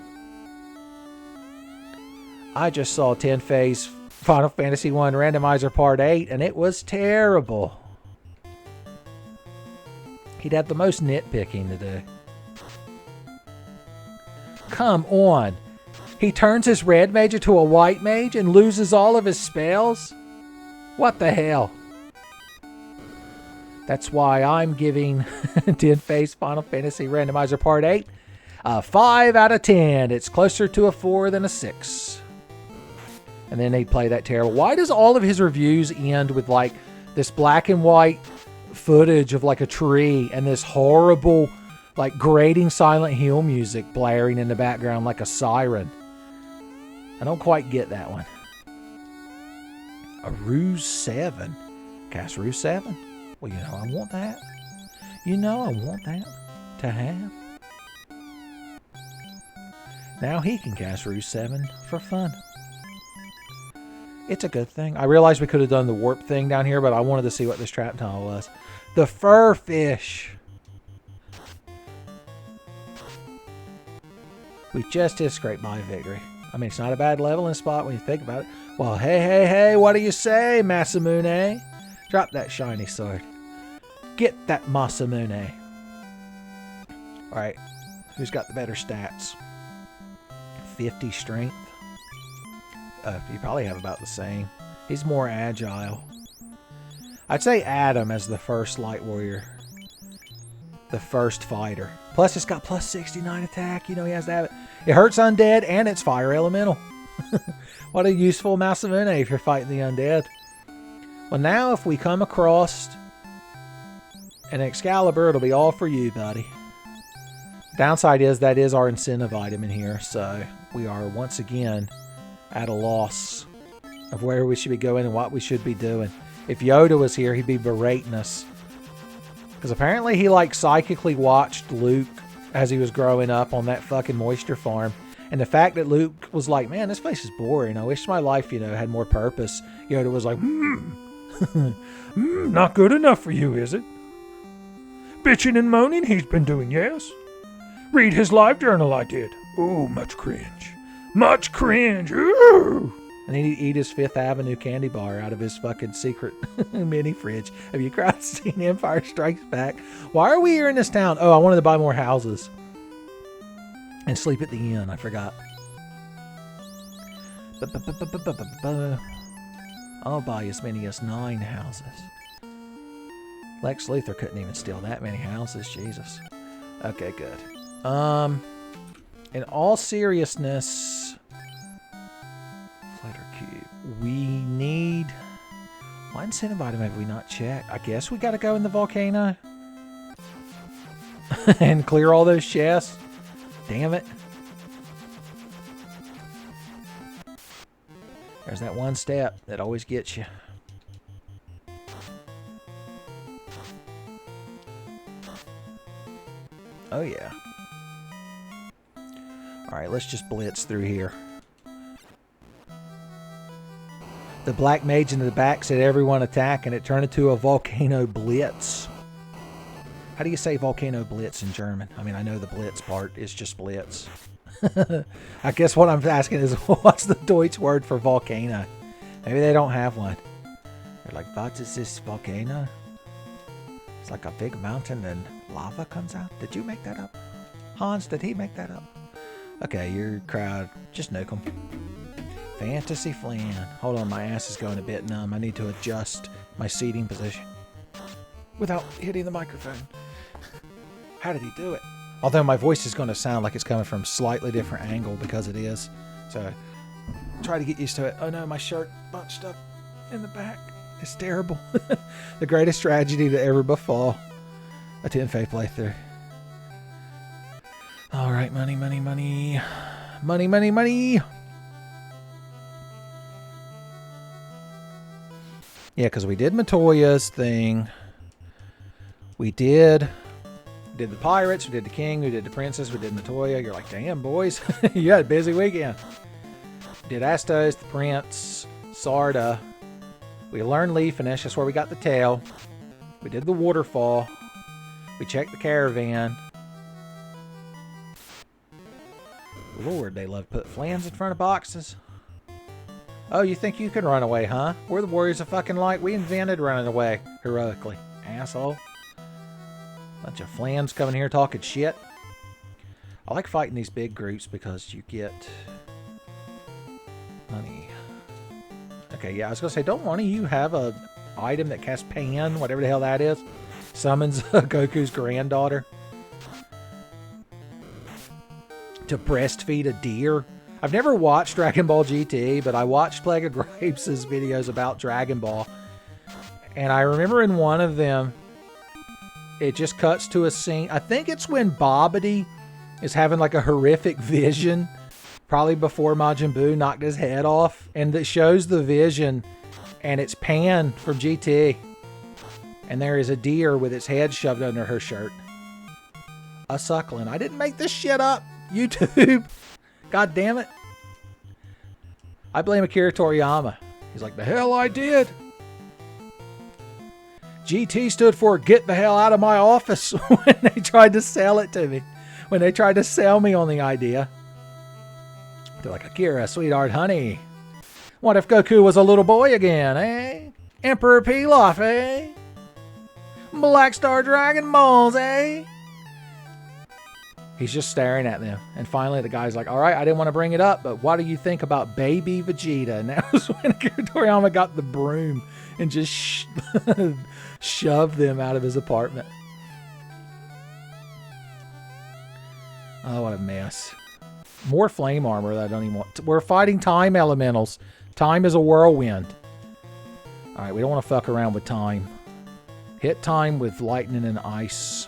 I just saw Tenfei's Final Fantasy 1 Randomizer Part 8, and it was terrible. He'd have the most nitpicking to do. Come on. He turns his red mage into a white mage and loses all of his spells? What the hell? That's why I'm giving Tenfei's Final Fantasy Randomizer Part 8 a 5 out of 10. It's closer to a 4 than a 6. And then they play that terrible. Why does all of his reviews end with like this black and white footage of like a tree and this horrible like grating Silent Hill music blaring in the background like a siren? I don't quite get that one. A Ruse 7. Cast Roost 7. Well, you know I want that. You know I want that to have. Now he can cast Roost 7 for fun. It's a good thing. I realized we could have done the warp thing down here, but I wanted to see what this trap tile was. The fur fish. We just did scrape my victory. I mean, it's not a bad leveling spot when you think about it. Well, hey, what do you say, Masamune? Drop that shiny sword. Get that Masamune. Alright, who's got the better stats? 50 strength. You probably have about the same. He's more agile. I'd say Adam as the first light warrior. The first fighter. Plus it's got plus 69 attack. You know he has to have it. It hurts undead and it's fire elemental. What a useful Masamune if you're fighting the undead. Well, now if we come across an Excalibur, it'll be all for you, buddy. Downside is that is our incentive item in here, so we are once again at a loss of where we should be going and what we should be doing. If Yoda was here, he'd be berating us. Because apparently he like psychically watched Luke as he was growing up on that fucking moisture farm. And the fact that Luke was like, man, this place is boring. I wish my life, you know, had more purpose. Yoda was like, not good enough for you, is it? Bitching and moaning he's been doing, yes? Read his live journal I did. Ooh, much cringe. Much cringe. Ooh. And then he'd eat his Fifth Avenue candy bar out of his fucking secret mini fridge. Have you guys seen Empire Strikes Back? Why are we here in this town? Oh, I wanted to buy more houses. And sleep at the inn. I forgot. I'll buy as many as 9 houses. Lex Luthor couldn't even steal that many houses. Jesus. Okay, good. In all seriousness, Flighter Cube. We need... What incentive item have we not checked? I guess we got to go in the volcano and clear all those chests. Damn it. There's that one step that always gets you. Oh yeah. Alright, let's just blitz through here. The black mage in the back said everyone attack and it turned into a volcano blitz. How do you say volcano blitz in German? I mean, I know the blitz part is just blitz. I guess what I'm asking is, what's the Deutsch word for volcano? Maybe they don't have one. They're like, what is this volcano? It's like a big mountain and lava comes out. Did you make that up? Hans, did he make that up? Okay, your crowd, just nuke them. Fantasy Flan. Hold on, my ass is going a bit numb. I need to adjust my seating position without hitting the microphone. How did he do it? Although my voice is going to sound like it's coming from a slightly different angle because it is. So, try to get used to it. Oh no, my shirt bunched up in the back. It's terrible. The greatest tragedy to ever befall a 10 Fae playthrough. Alright, money, money, money. Money, money, money. Yeah, because we did Matoya's thing. We did the pirates, we did the king, we did the princess, we did Matoya. You're like, damn, boys. You had a busy weekend. Did Astos, the prince, Sarda. We learned Leaf Finish. That's where we got the tail. We did the waterfall. We checked the caravan. Lord, they love to put flans in front of boxes. Oh, you think you can run away, huh? We're the warriors of fucking light. We invented running away heroically. Asshole. Bunch of flans coming here talking shit. I like fighting these big groups because you get money. Okay, yeah, I was going to say, don't one of you have a item that casts Pan, whatever the hell that is? Summons Goku's granddaughter to breastfeed a deer? I've never watched Dragon Ball GT, but I watched Plague of Grapes' videos about Dragon Ball. And I remember in one of them, it just cuts to a scene. I think it's when Babidi is having like a horrific vision, probably before Majin Buu knocked his head off. And it shows the vision, and it's Pan from GT. And there is a deer with its head shoved under her shirt. A suckling. I didn't make this shit up. YouTube. God damn it. I blame Akira Toriyama. He's like, the hell I did. GT stood for get the hell out of my office when they tried to sell it to me. When they tried to sell me on the idea. They're like, Akira, sweetheart, honey. What if Goku was a little boy again, eh? Emperor Pilaf, eh? Black Star Dragon Balls, eh? He's just staring at them. And finally the guy's like, all right, I didn't want to bring it up, but what do you think about baby Vegeta? And that was when Akira Toriyama got the broom and just shoved them out of his apartment. Oh, what a mess. More flame armor that I don't even want. We're fighting time elementals. Time is a whirlwind. Alright, we don't want to fuck around with time. Hit time with lightning and ice.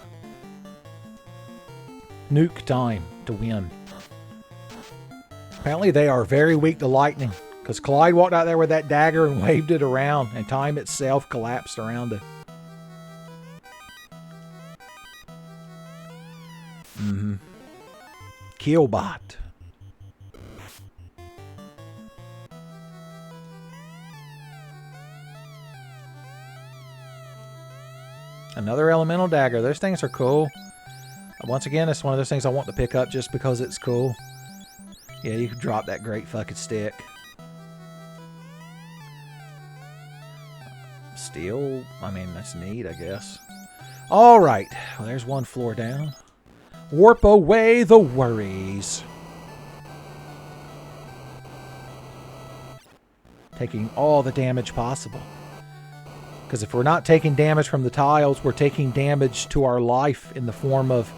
Nuke time to win. Apparently they are very weak to lightning. Because Clyde walked out there with that dagger and waved it around. And time itself collapsed around it. Killbot. Another elemental dagger. Those things are cool. Once again, it's one of those things I want to pick up just because it's cool. Yeah, you can drop that great fucking stick. Steel, I mean, that's neat, I guess. Alright, well, there's one floor down. Warp away the worries. Taking all the damage possible. Because if we're not taking damage from the tiles, we're taking damage to our life in the form of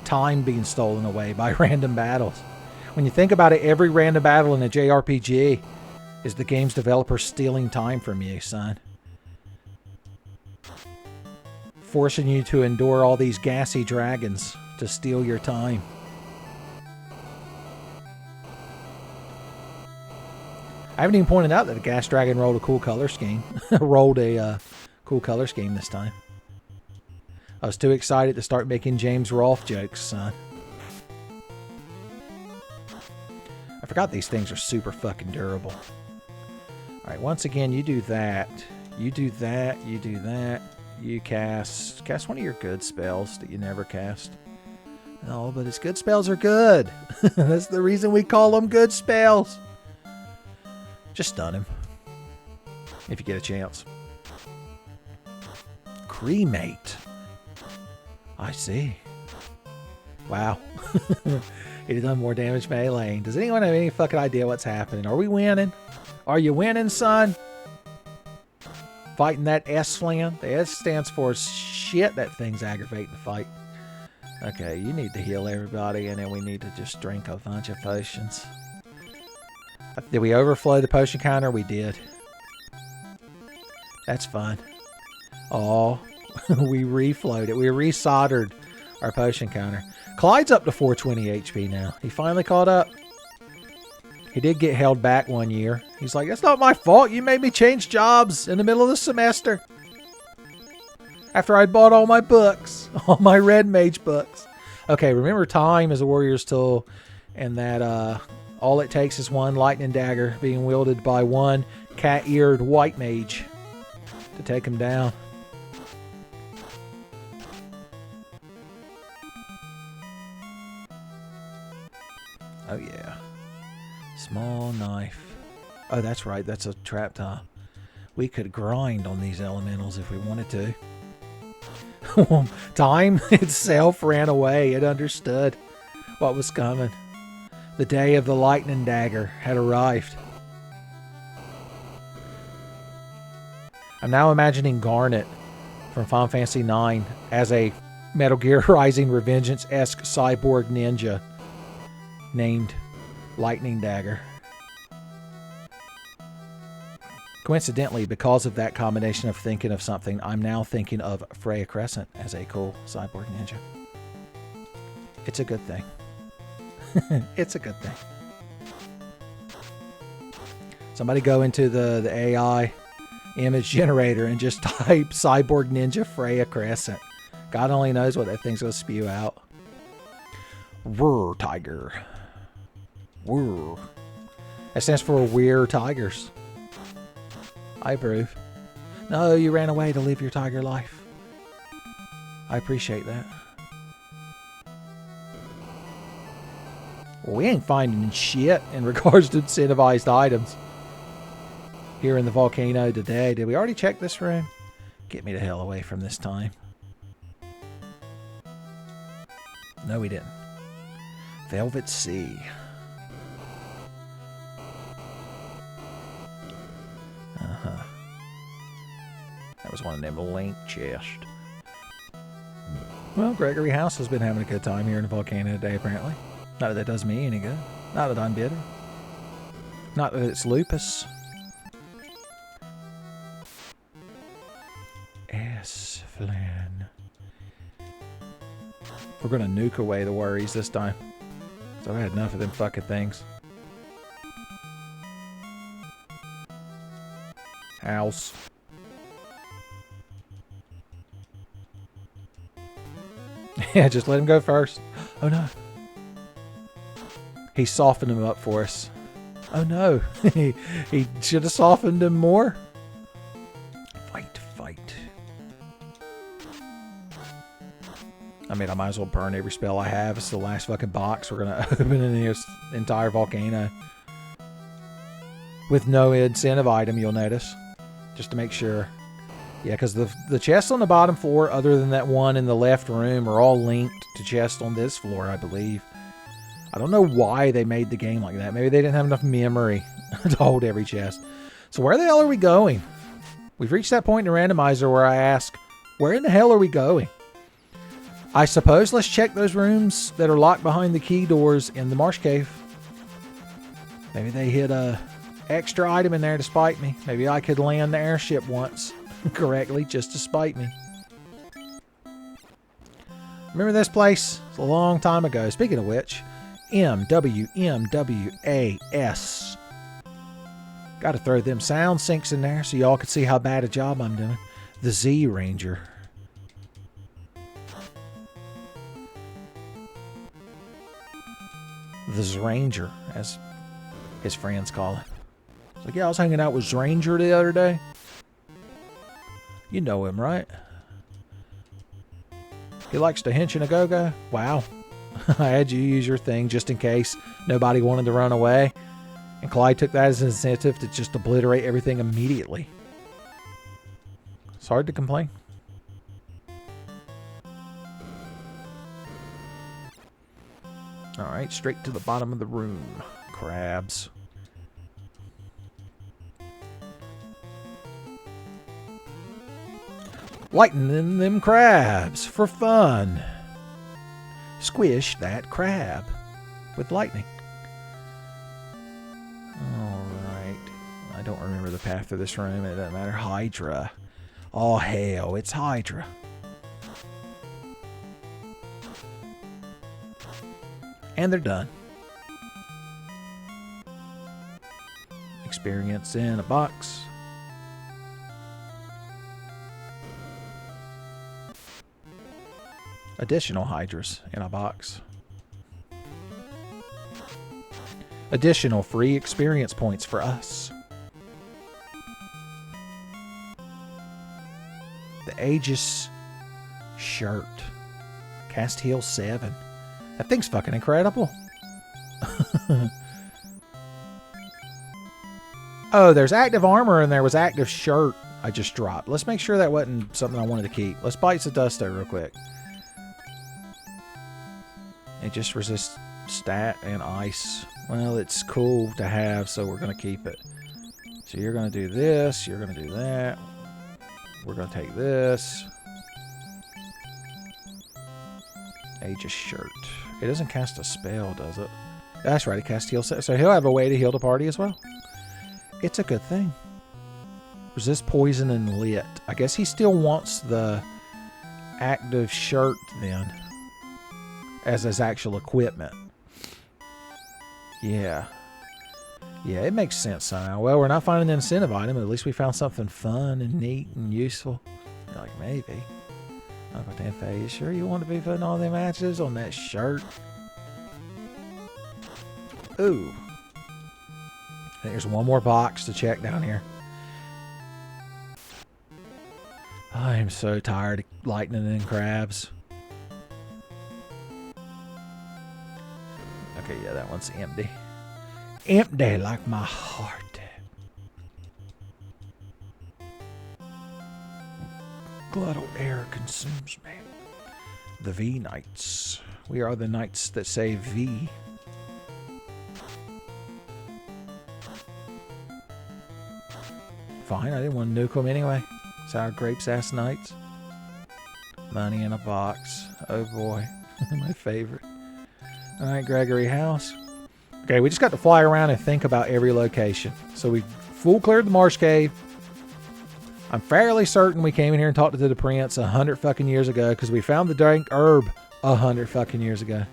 time being stolen away by random battles. When you think about it, every random battle in a JRPG is the game's developer stealing time from you, son. Forcing you to endure all these gassy dragons to steal your time. I haven't even pointed out that the gas dragon rolled a cool color scheme. Rolled a cool color scheme this time. I was too excited to start making James Rolfe jokes, son. I forgot these things are super fucking durable. Alright, once again, you do that. You do that. You do that. You cast one of your good spells that you never cast. No, but his good spells are good. That's the reason we call them good spells. Just stun him. If you get a chance. Cremate. I see. Wow. He's done more damage melee. Does anyone have any fucking idea what's happening? Are we winning? Are you winning, son? Fighting that S-Flan? The S stands for shit. That thing's aggravating to fight. Okay, you need to heal everybody, and then we need to just drink a bunch of potions. Did we overflow the potion counter? We did. That's fun. Oh, we reflowed it. We resoldered our potion counter. Clyde's up to 420 HP now. He finally caught up. He did get held back one year. He's like, that's not my fault. You made me change jobs in the middle of the semester. After I'd bought all my books. All my Red Mage books. Okay, remember time is a warrior's tool. And that all it takes is one lightning dagger being wielded by one cat-eared white mage to take him down. Oh yeah. Small knife. Oh, that's right. That's a trap top. We could grind on these elementals if we wanted to. Time itself ran away. It understood what was coming. The day of the lightning dagger had arrived. I'm now imagining Garnet from Final Fantasy IX as a Metal Gear Rising Revengeance-esque cyborg ninja named Lightning Dagger. Coincidentally, because of that combination of thinking of something, I'm now thinking of Freya Crescent as a cool cyborg ninja. It's a good thing. It's a good thing. Somebody go into the AI image generator and just type Cyborg Ninja Freya Crescent. God only knows what that thing's going to spew out. Whir Tiger. Whir. That stands for We're Tigers. I approve. No, you ran away to live your tiger life. I appreciate that. Well, we ain't finding shit in regards to incentivized items here in the volcano today. Did we already check this room? Get me the hell away from this time. No, we didn't. Velvet Sea. Uh-huh. That was one of them link chests. Well, Gregory House has been having a good time here in the volcano today, apparently. Not that that does me any good. Not that I'm bitter. Not that it's lupus. S. Flynn. We're going to nuke away the worries this time. So I had enough of them fucking things. House. Yeah, just let him go first. Oh no. He softened him up for us. Oh no. He should have softened him more. Fight, fight. I mean, I might as well burn every spell I have. It's the last fucking box we're going to open in this entire volcano. With no incentive item, you'll notice. Just to make sure. Yeah, because the chests on the bottom floor, other than that one in the left room, are all linked to chests on this floor, I believe. I don't know why they made the game like that. Maybe they didn't have enough memory to hold every chest. So where the hell are we going? We've reached that point in the randomizer where I ask, where in the hell are we going? I suppose let's check those rooms that are locked behind the key doors in the marsh cave. Maybe they hid a extra item in there to spite me. Maybe I could land the airship once correctly just to spite me. Remember this place? It's a long time ago. Speaking of which, MWMWAS. Got to throw them sound sinks in there so y'all can see how bad a job I'm doing. The Z Ranger. The Zranger, as his friends call it. It's like, yeah, I was hanging out with Zranger the other day. You know him, right? He likes to hinch and a go-go. Wow. I had you use your thing just in case nobody wanted to run away. And Clyde took that as an incentive to just obliterate everything immediately. It's hard to complain. Alright, straight to the bottom of the room. Crabs. Lightning them crabs for fun. Squish that crab with lightning. Alright. I don't remember the path to this room. It doesn't matter. Hydra. Oh, hell. It's Hydra. And they're done. Experience in a box. Additional Hydras in a box. Additional free experience points for us. The Aegis shirt. Cast heal 7. That thing's fucking incredible. Oh, there's active armor and there was active shirt I just dropped. Let's make sure that wasn't something I wanted to keep. Let's bite some dust though real quick. It just resists stat and ice. Well, it's cool to have, so we're going to keep it. So you're going to do this. You're going to do that. We're going to take this. Aegis shirt. It doesn't cast a spell, does it? That's right, it casts heal. So he'll have a way to heal the party as well. It's a good thing. Resist poison and lit. I guess he still wants the active shirt then. As his actual equipment. Yeah. Yeah, it makes sense somehow. Well, we're not finding the incentive item, but at least we found something fun and neat and useful. You're like, maybe. Uncle Tenfei, you sure you want to be putting all them matches on that shirt? Ooh. I think there's one more box to check down here. I am so tired of lightning and crabs. Okay, yeah, that one's empty. Empty like my heart. Glottal air consumes me. The V Knights. We are the knights that say V. Fine, I didn't want to nuke them anyway. Sour grapes ass knights. Money in a box. Oh boy. My favorite. Alright, Gregory House. Okay, we just got to fly around and think about every location. So we full cleared the marsh cave. I'm fairly certain we came in here and talked to the prince 100 fucking years ago because we found the dank herb 100 fucking years ago.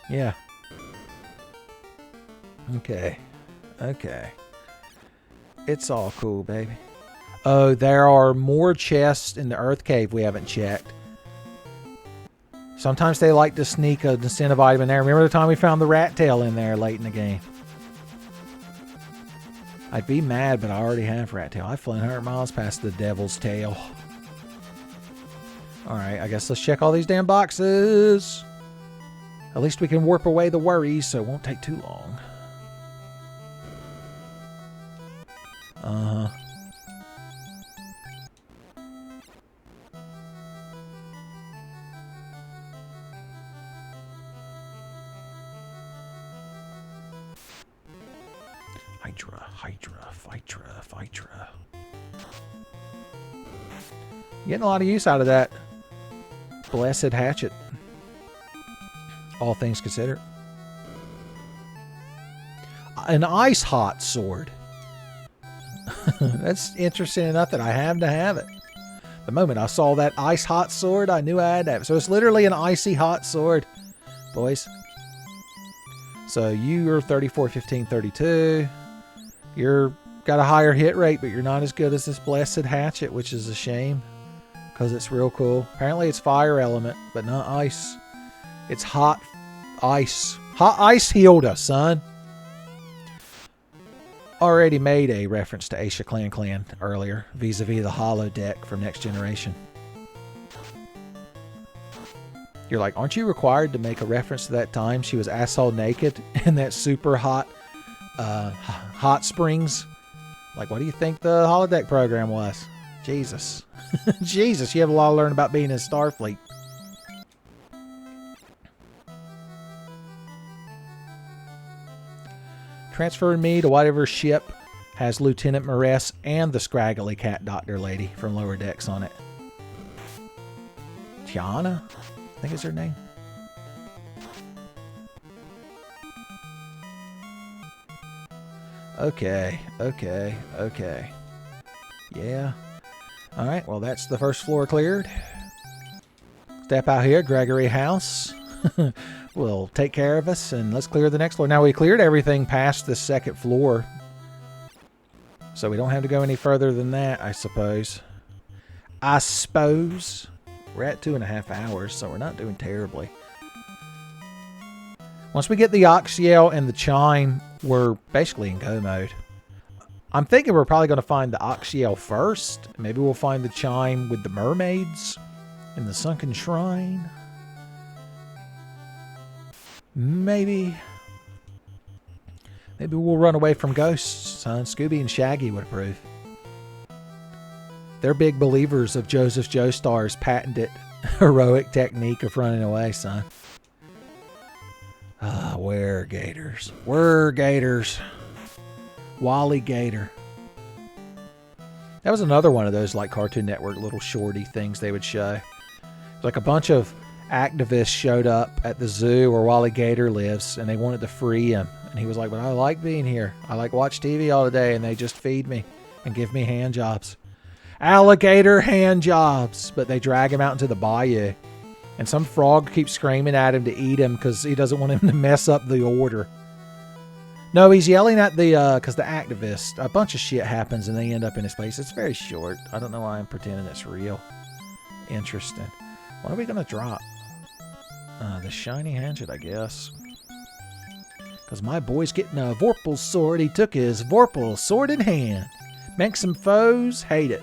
Yeah. Okay. Okay. It's all cool, baby. Oh, there are more chests in the earth cave we haven't checked. Sometimes they like to sneak an incentive item in there. Remember the time we found the rat tail in there late in the game? I'd be mad, but I already have rat tail. I've flown 100 miles past the devil's tail. Alright, I guess let's check all these damn boxes. At least we can warp away the worries, so it won't take too long. Uh-huh. Hydra. Getting a lot of use out of that blessed hatchet. All things considered. An ice hot sword. That's interesting enough that I have to have it. The moment I saw that ice hot sword, I knew I had to have it. So it's literally an icy hot sword, boys. So you're 34, 15, 32. You're got a higher hit rate, but you're not as good as this blessed hatchet, which is a shame because it's real cool. Apparently it's fire element, but not ice. It's hot ice. Hot ice healed us, son. Already made a reference to Aisha Clan earlier, vis-a-vis the holodeck from Next Generation. You're like, aren't you required to make a reference to that time she was asshole naked in that super hot hot springs? Like, what do you think the holodeck program was? Jesus. Jesus, you have a lot to learn about being in Starfleet. Transfer me to whatever ship has Lieutenant Maress and the scraggly cat doctor lady from Lower Decks on it. Tiana, I think is her name. Okay. Yeah. Alright, well that's the first floor cleared. Step out here, Gregory House. Will take care of us, and let's clear the next floor. Now, we cleared everything past the second floor, so we don't have to go any further than that, I suppose. We're at 2.5 hours, so we're not doing terribly. Once we get the ox yell and the chime, we're basically in go mode. I'm thinking we're probably going to find the ox yell first. Maybe we'll find the chime with the mermaids in the sunken shrine. Maybe we'll run away from ghosts, son. Scooby and Shaggy would approve. They're big believers of Joseph Joestar's patented heroic technique of running away, son. Where gators? Where gators? Wally Gator. That was another one of those like Cartoon Network little shorty things they would show. Like a bunch of activists showed up at the zoo where Wally Gator lives, and they wanted to free him. And he was like, but I like being here. I like watch TV all day, and they just feed me and give me hand jobs. Alligator hand jobs. But they drag him out into the bayou. And some frog keeps screaming at him to eat him because he doesn't want him to mess up the order. No, he's yelling at the, because the activist, a bunch of shit happens and they end up in his place. It's very short. I don't know why I'm pretending it's real. Interesting. What are we going to drop? The shiny hatchet, I guess. Because my boy's getting a Vorpal sword. He took his Vorpal sword in hand. Make some foes hate it.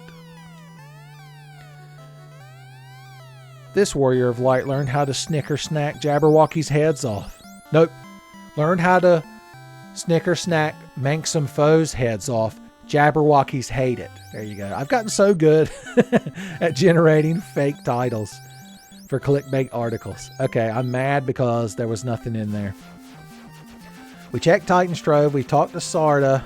This warrior of light learned how to snicker snack Jabberwocky's heads off. Nope. Learned how to snicker snack mank some foes' heads off. Jabberwockies hate it. There you go. I've gotten so good at generating fake titles for clickbait articles. Okay, I'm mad because there was nothing in there. We checked Titan's Trove. We talked to Sarda.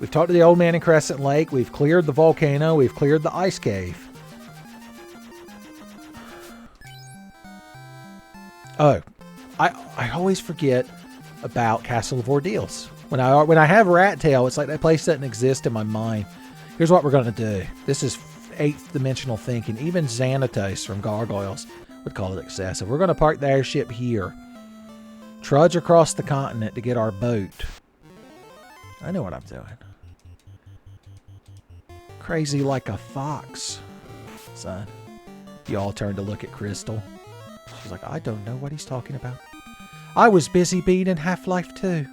We've talked to the old man in Crescent Lake. We've cleared the volcano. We've cleared the ice cave. Oh, I always forget about Castle of Ordeals. When I have Rat Tail, it's like that place doesn't exist in my mind. Here's what we're going to do. This is 8th dimensional thinking. Even Xanatos from Gargoyles would call it excessive. We're going to park the airship here. Trudge across the continent to get our boat. I know what I'm doing. Crazy like a fox, son. You all turned to look at Crystal. She's like, I don't know what he's talking about. I was busy being in Half-Life 2.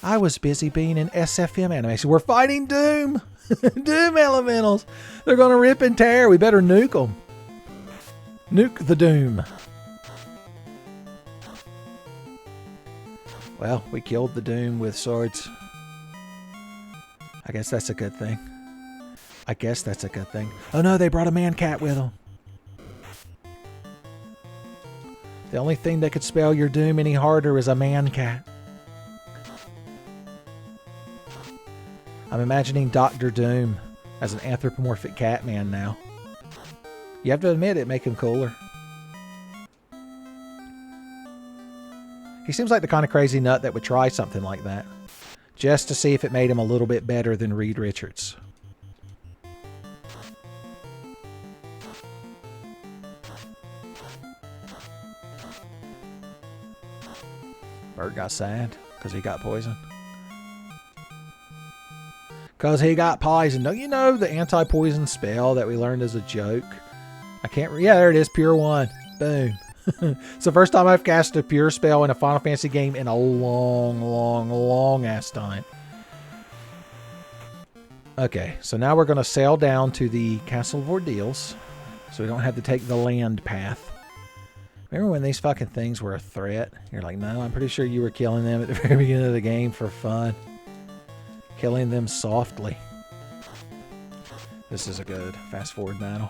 I was busy being in SFM animation. We're fighting Doom. Doom elementals. They're going to rip and tear. We better nuke them. Nuke the Doom. Well, we killed the Doom with swords. I guess that's a good thing. I guess that's a good thing. Oh no, they brought a man-cat with them. The only thing that could spell your doom any harder is a man-cat. I'm imagining Dr. Doom as an anthropomorphic cat man now. You have to admit it, make him cooler. He seems like the kind of crazy nut that would try something like that. Just to see if it made him a little bit better than Reed Richards. Bird got sad because he got poisoned. Because he got poisoned. Don't you know the anti-poison spell that we learned as a joke? I can't... Yeah, there it is. Pure 1. Boom. It's the first time I've cast a pure spell in a Final Fantasy game in a long ass time. Okay, so now we're going to sail down to the Castle of Ordeals. So we don't have to take the land path. Remember when these fucking things were a threat? You're like, no, I'm pretty sure you were killing them at the very beginning of the game for fun. Killing them softly. This is a good fast forward battle.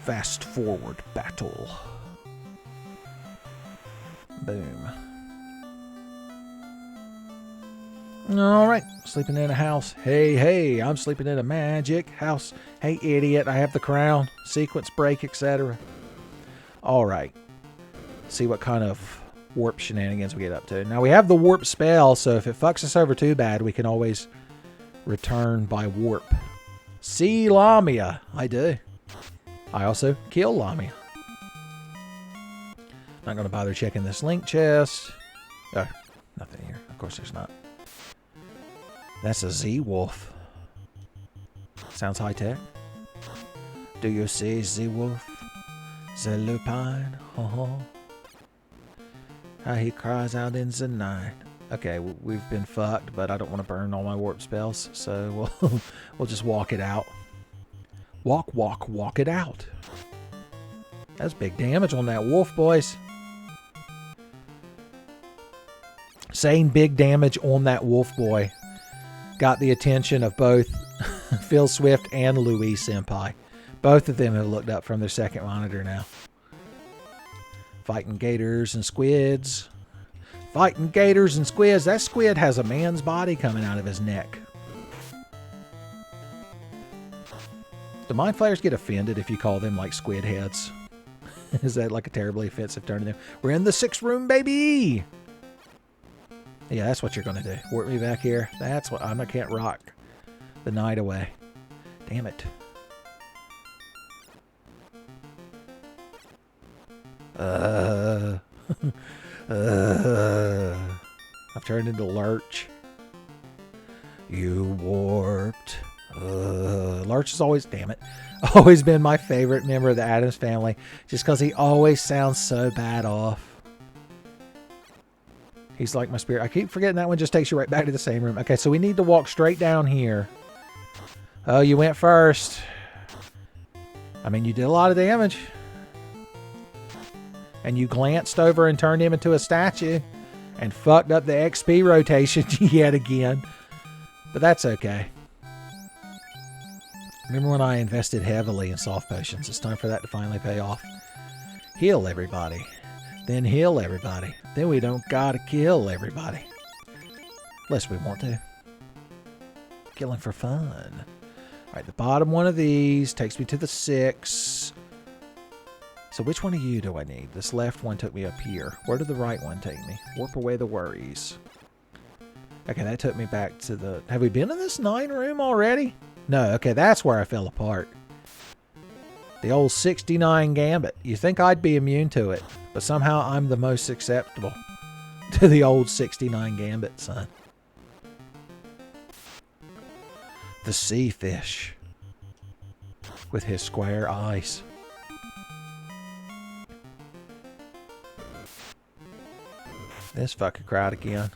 Fast forward battle. Boom. Alright, sleeping in a house. Hey, I'm sleeping in a magic house. Hey, idiot, I have the crown. Sequence break, etc. Alright. See what kind of warp shenanigans we get up to. Now, we have the warp spell, so if it fucks us over too bad, we can always return by warp. See Lamia. I do. I also kill Lamia. Not going to bother checking this link chest. Oh, nothing here. Of course there's not. That's a Z-Wolf. Sounds high-tech. Do you see Z-Wolf? The Lupine? How he cries out in the night. Okay, we've been fucked, but I don't want to burn all my warp spells, so we'll just walk it out. Walk it out. That's big damage on that wolf, boys. Saying big damage on that wolf boy got the attention of both Phil Swift and Louis Senpai. Both of them have looked up from their second monitor now. Fighting gators and squids. Fighting gators and squids. That squid has a man's body coming out of his neck. Do mind flayers get offended if you call them like squid heads? Is that like a terribly offensive term to them? We're in the 6th room, baby! Yeah, that's what you're going to do. Warp me back here. That's what... I can't rock the night away. Damn it. I've turned into Lurch. You warped. Lurch is always, damn it, always been my favorite member of the Addams family, just because he always sounds so bad off. He's like my spirit. I keep forgetting that one just takes you right back to the same room. Okay, so we need to walk straight down here. Oh, you went first. I mean, you did a lot of damage. And you glanced over and turned him into a statue and fucked up the XP rotation yet again. But that's okay. Remember when I invested heavily in soft potions? It's time for that to finally pay off. Heal everybody. Then heal everybody. Then we don't gotta kill everybody. Unless we want to. Killing for fun. Alright, the bottom one of these takes me to the 6. So which one of you do I need? This left one took me up here. Where did the right one take me? Warp away the worries. Okay, that took me back to the... Have we been in this 9 room already? No, okay, that's where I fell apart. The old 69 gambit. You think I'd be immune to it, but somehow I'm the most susceptible to the old 69 gambit, son. The sea fish with his square eyes. This fucking crowd again.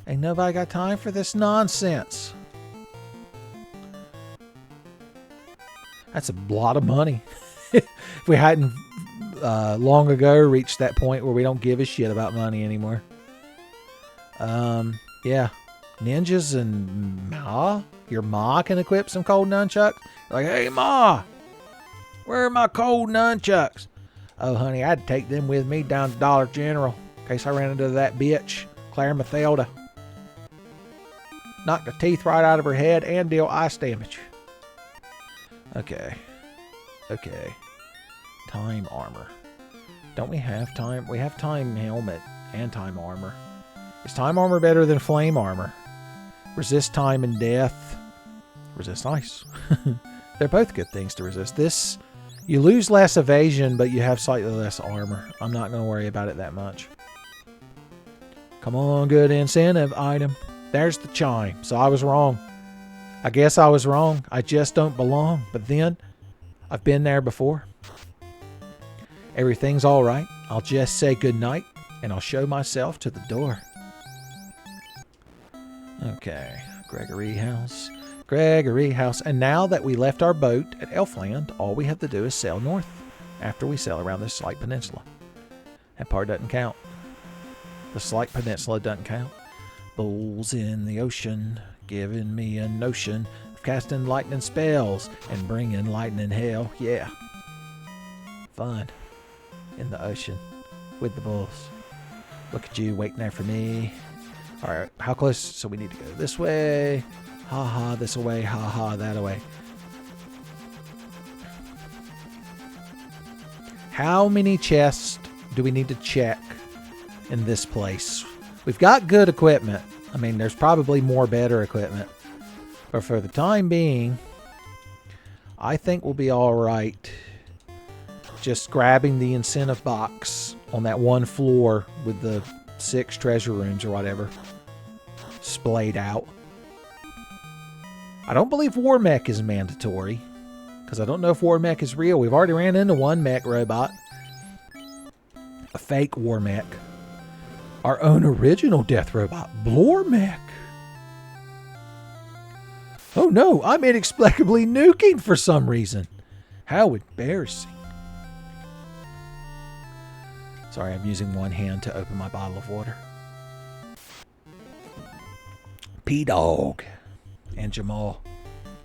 Ain't nobody got time for this nonsense. That's a lot of money. If we hadn't long ago reached that point where we don't give a shit about money anymore. Yeah. Ninjas and Ma? Your Ma can equip some cold nunchucks? Like, hey Ma, where are my cold nunchucks? Oh honey, I had to take them with me down to Dollar General in case I ran into that bitch, Claire Mathilda. Knocked the teeth right out of her head and deal ice damage. Okay. Okay. Time armor. Don't we have time? We have time helmet and time armor. Is time armor better than flame armor? Resist time and death. Resist ice. They're both good things to resist. This, you lose less evasion, but you have slightly less armor. I'm not going to worry about it that much. Come on, good incentive item. There's the chime. So I was wrong. I guess I was wrong. I just don't belong. But then, I've been there before. Everything's all right. I'll just say goodnight, and I'll show myself to the door. Okay, Gregory House. Gregory House. And now that we left our boat at Elfland, all we have to do is sail north after we sail around this slight peninsula. That part doesn't count. The slight peninsula doesn't count. Bulls in the ocean, giving me a notion of casting lightning spells and bringing lightning hell. Yeah. Fun. In the ocean with the bulls. Look at you waiting there for me. Alright, how close? So we need to go this way. Ha ha, this away. Ha ha, that away. How many chests do we need to check in this place? We've got good equipment. I mean, there's probably more better equipment. But for the time being, I think we'll be alright just grabbing the incentive box on that one floor with the 6 treasure rooms or whatever splayed out. I don't believe War Mech is mandatory, because I don't know if War Mech is real. We've already ran into one mech robot. A fake War Mech. Our own original death robot, Blor Mech. Oh no, I'm inexplicably nuking for some reason. How embarrassing. Sorry, I'm using one hand to open my bottle of water. P-Dog and Jamal.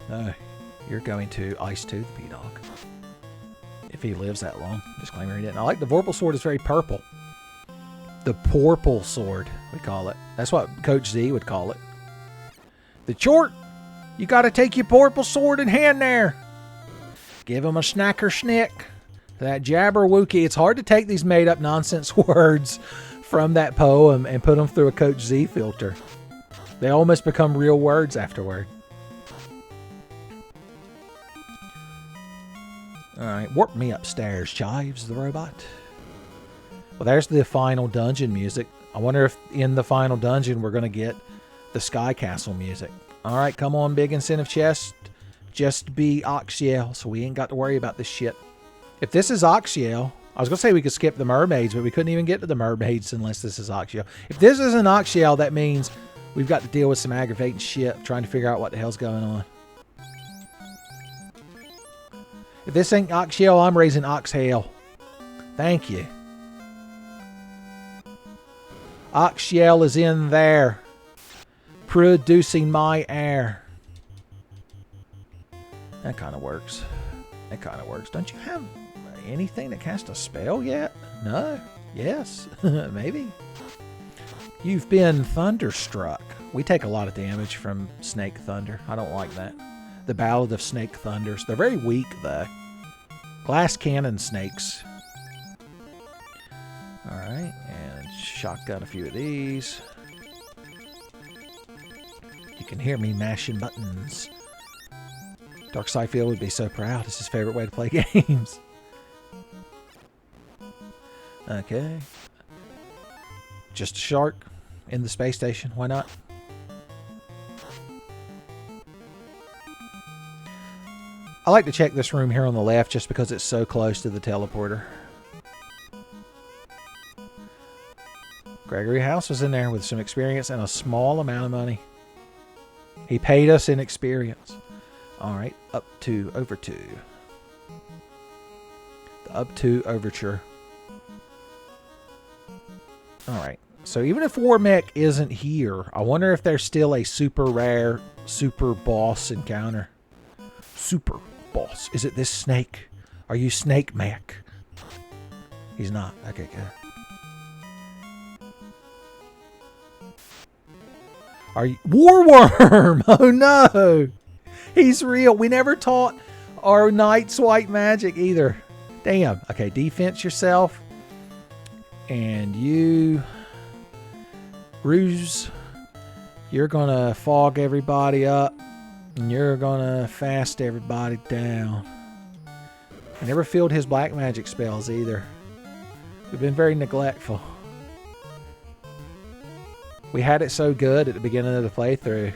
No, you're going to ice too, the P-Dog. If he lives that long. Disclaimer, he didn't. I like the Vorpal sword is very purple. The Porpal sword, we call it. That's what Coach Z would call it. The Chort, you got to take your Porpal sword in hand there. Give him a snacker schnick. That Jabberwocky. It's hard to take these made-up nonsense words from that poem and put them through a Coach Z filter. They almost become real words afterward. Alright, warp me upstairs, Chives the robot. Well, there's the final dungeon music. I wonder if in the final dungeon we're going to get the Sky Castle music. All right, come on, big incentive chest. Just be Oxyel, so we ain't got to worry about this shit. If this is Oxyel, I was going to say we could skip the mermaids, but we couldn't even get to the mermaids unless this is Oxyel. If this isn't Oxyel, that means we've got to deal with some aggravating shit, trying to figure out what the hell's going on. If this ain't Oxyel, I'm raising Oxhale. Thank you. Oxyel is in there, producing my air. That kind of works. That kind of works. Don't you have anything that casts a spell yet? No? Yes? Maybe? You've been thunderstruck. We take a lot of damage from Snake Thunder. I don't like that. The Ballad of Snake Thunders. They're very weak, though. Glass cannon snakes. Alright, and shotgun a few of these. You can hear me mashing buttons. Dark Field would be so proud. It's his favorite way to play games. Okay. Just a shark in the space station. Why not? I like to check this room here on the left just because it's so close to the teleporter. Gregory House was in there with some experience and a small amount of money. He paid us in experience. Alright, up to over 2. The up to overture. Alright, so even if War Mech isn't here, I wonder if there's still a super rare super boss encounter. Super boss. Is it this snake? Are you Snake Mech? He's not. Okay, good. Are you Warworm? Oh no! He's real. We never taught our knights white magic either. Damn. Okay, defense yourself. And you, Ruse, you're gonna fog everybody up. And you're gonna fast everybody down. I never filled his black magic spells either. We've been very neglectful. We had it so good at the beginning of the playthrough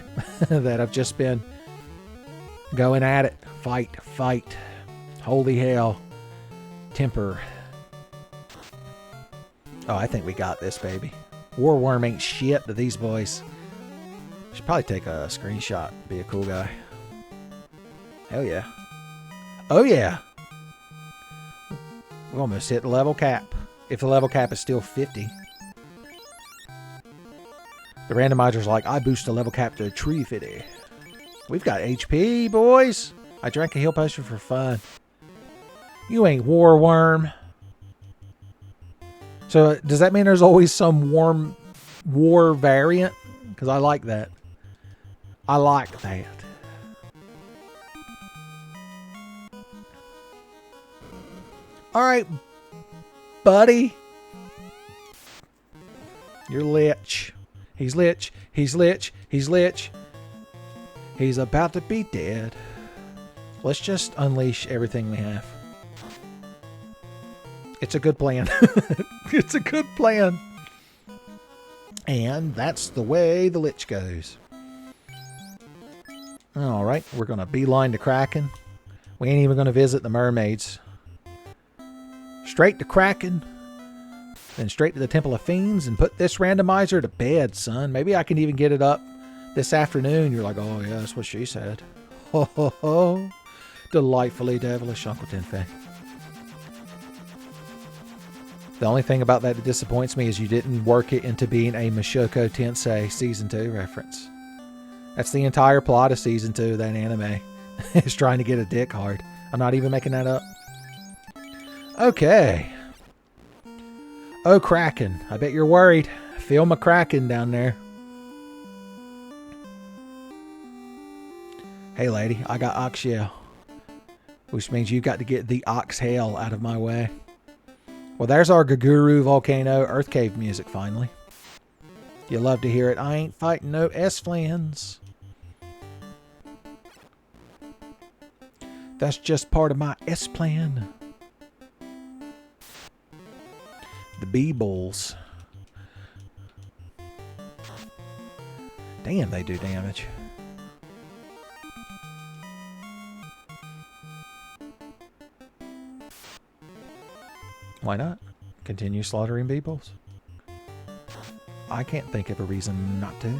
that I've just been going at it. Fight, fight. Holy hell. Temper. Oh, I think we got this, baby. Warworm ain't shit to these boys. Should probably take a screenshot. Be a cool guy. Hell yeah. Oh yeah. We almost hit the level cap. If the level cap is still 50. The randomizer's like, I boost the level cap to 350. We've got HP, boys. I drank a heal potion for fun. You ain't Warworm. So, does that mean there's always some war variant? Because I like that. I like that. Alright, buddy. You're lich. He's lich. He's lich. He's lich. He's about to be dead. Let's just unleash everything we have. It's a good plan. It's a good plan. And that's the way the lich goes. Alright, we're going to beeline to Kraken. We ain't even going to visit the mermaids. Straight to Kraken. Then straight to the Temple of Fiends and put this randomizer to bed, son. Maybe I can even get it up this afternoon. You're like, oh yeah, that's what she said. Ho ho ho. Delightfully devilish, Uncle Tenfei. The only thing about that disappoints me is you didn't work it into being a Mushoku Tensei Season 2 reference. That's the entire plot of Season 2 of that anime. Is trying to get a dick hard. I'm not even making that up. Okay. Oh, Kraken. I bet you're worried. Feel my Kraken down there. Hey, lady. I got Oxyel. Which means you got to get the Oxhale out of my way. Well, there's our Gaguru Volcano Earth Cave music, finally. You love to hear it. I ain't fighting no S-Flans. That's just part of my S-plan. The bee-bulls. Damn, they do damage. Why not? Continue slaughtering bee-bulls. I can't think of a reason not to.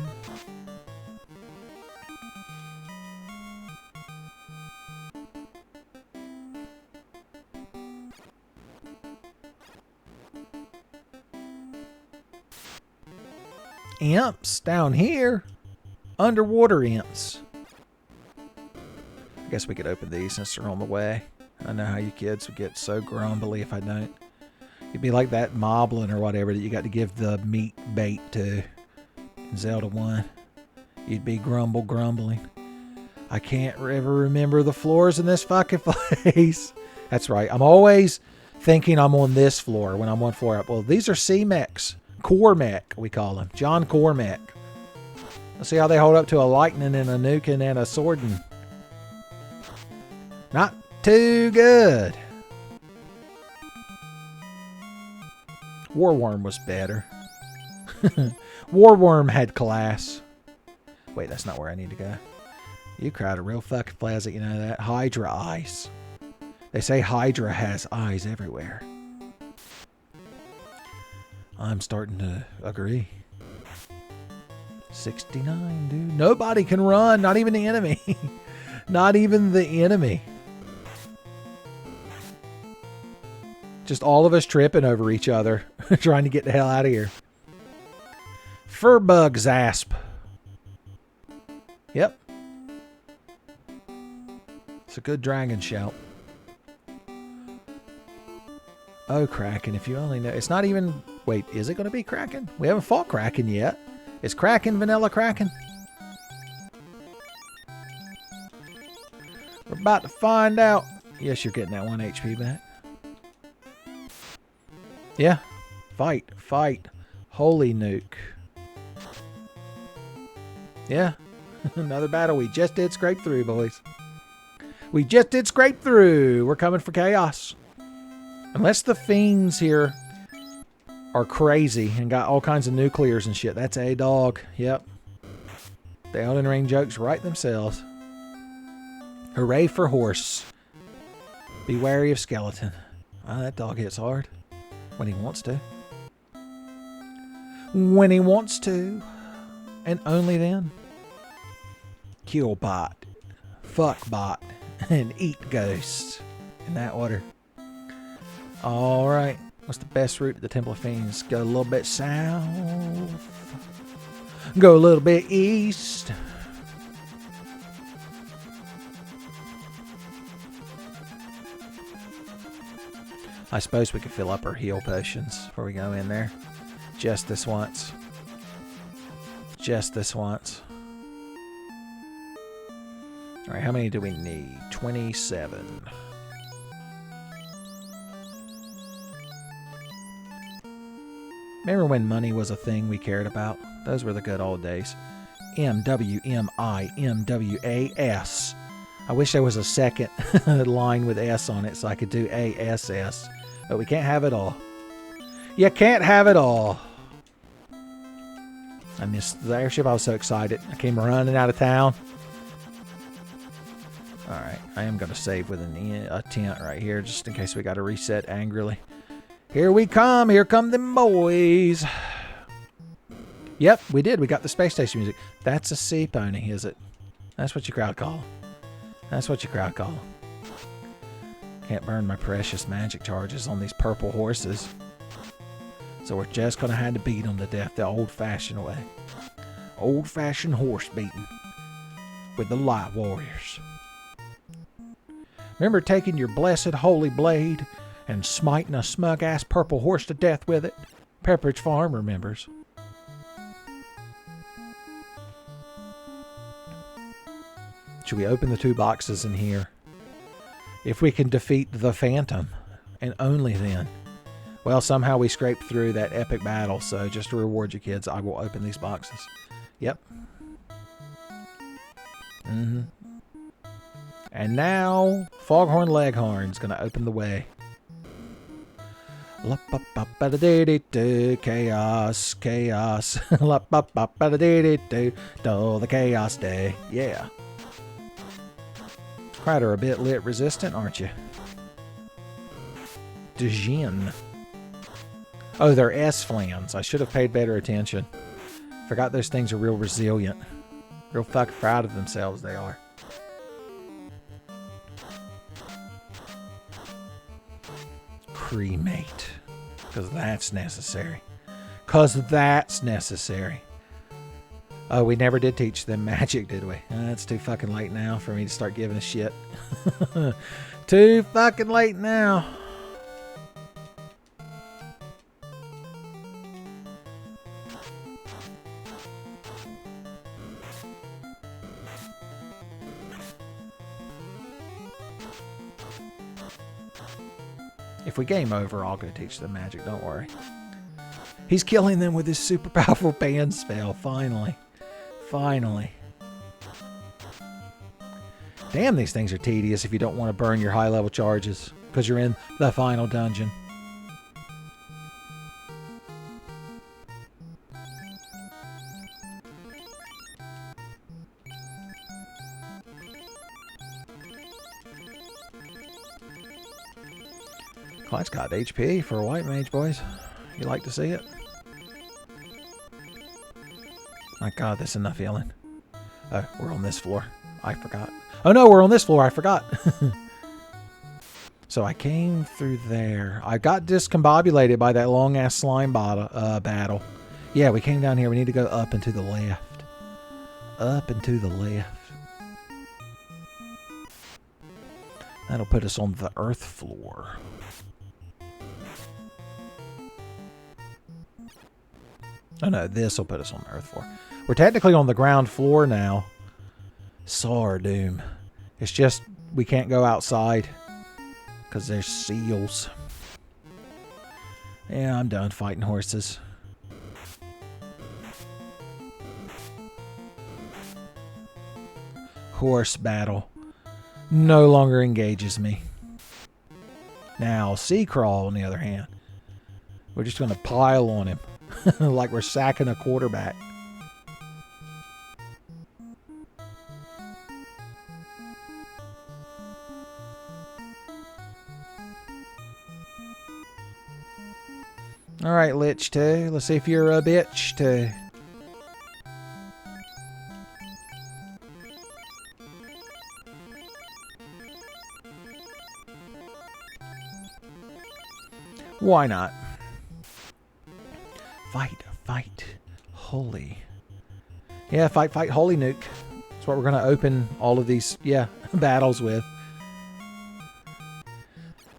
Imps down here. Underwater imps. I guess we could open these since they're on the way. I know how you kids would get so grumbly if I don't. You'd be like that moblin or whatever that you got to give the meat bait to in Zelda 1. You'd be grumbling. I can't ever remember the floors in this fucking place. That's right. I'm always thinking I'm on this floor when I'm one floor up. Well, these are C-Mechs. Cormac, we call them. John Cormac. Let's see how they hold up to a lightning and a nuking and a swording. Not too good. Warworm was better. Warworm had class. Wait, that's not where I need to go. You crowd a real fucking plaza, you know that? Hydra eyes. They say Hydra has eyes everywhere. I'm starting to agree. 69, dude. Nobody can run. Not even the enemy. Not even the enemy. Just all of us tripping over each other. Trying to get the hell out of here. Furbug Zasp. Yep. It's a good dragon shout. Oh, Kraken, if you only know. It's not even... Wait, is it going to be Kraken? We haven't fought Kraken yet. Is Kraken vanilla Kraken? We're about to find out. Yes, you're getting that 1 HP back. Yeah. Fight. Fight. Holy nuke. Yeah. Another battle we just did scrape through, boys. We just did scrape through. We're coming for chaos. Unless the fiends here are crazy and got all kinds of nuclears and shit. That's a dog. Yep. The Elden Ring jokes right themselves. Hooray for horse. Be wary of skeleton. Oh, that dog hits hard. When he wants to. When he wants to. And only then. Kill bot. Fuck bot. And eat ghosts. In that order. Alright. What's the best route to the Temple of Fiends? Go a little bit south. Go a little bit east. I suppose we could fill up our heal potions before we go in there. Just this once. Just this once. Alright, how many do we need? 27. Remember when money was a thing we cared about? Those were the good old days. MWMIMWAS. I wish there was a second line with S on it so I could do ASS. But we can't have it all. You can't have it all. I missed the airship. I was so excited. I came running out of town. Alright, I am going to save with a tent right here just in case we got to reset angrily. Here we come. Here come them boys. Yep, we did. We got the space station music. That's a sea pony, is it? That's what you crowd call. That's what you crowd call. Can't burn my precious magic charges on these purple horses. So we're just going to have to beat them to death the old-fashioned way. Old-fashioned horse beating. With the light warriors. Remember taking your blessed holy blade and smiting a smug-ass purple horse to death with it? Pepperidge Farm remembers. Should we open the 2 boxes in here? If we can defeat the Phantom, and only then. Well, somehow we scraped through that epic battle, so just to reward you kids, I will open these boxes. Yep. And now, Foghorn Leghorn's going to open the way. Chaos, chaos. The chaos day. Yeah. Crider a bit lit resistant, aren't you? Dejin. Oh, they're S-flans. I should have paid better attention. Forgot those things are real resilient. Real fucking proud of themselves they are. Cremate. Because that's necessary. Because that's necessary. Oh, we never did teach them magic, did we? It's too fucking late now for me to start giving a shit. Too fucking late now. If we game over, I'll go teach them magic, don't worry. He's killing them with his super powerful ban spell, finally. Finally. Damn, these things are tedious if you don't want to burn your high level charges, because you're in the final dungeon. Clyde's got HP for a white mage, boys. You like to see it? My god, that's enough healing. Oh, we're on this floor. I forgot. Oh no, we're on this floor. I forgot. So I came through there. I got discombobulated by that long-ass slime battle. Yeah, we came down here. We need to go up and to the left. Up and to the left. That'll put us on the earth floor. Oh no, this will put us on the earth floor. We're technically on the ground floor now. Sar doom. It's just we can't go outside because there's seals. Yeah, I'm done fighting horses. Horse battle no longer engages me. Now, sea crawl, on the other hand, we're just going to pile on him like we're sacking a quarterback. All right, Lich 2. Let's see if you're a bitch 2. Why not? Fight, fight, holy. Yeah, fight, fight, holy nuke. That's what we're going to open all of these, battles with.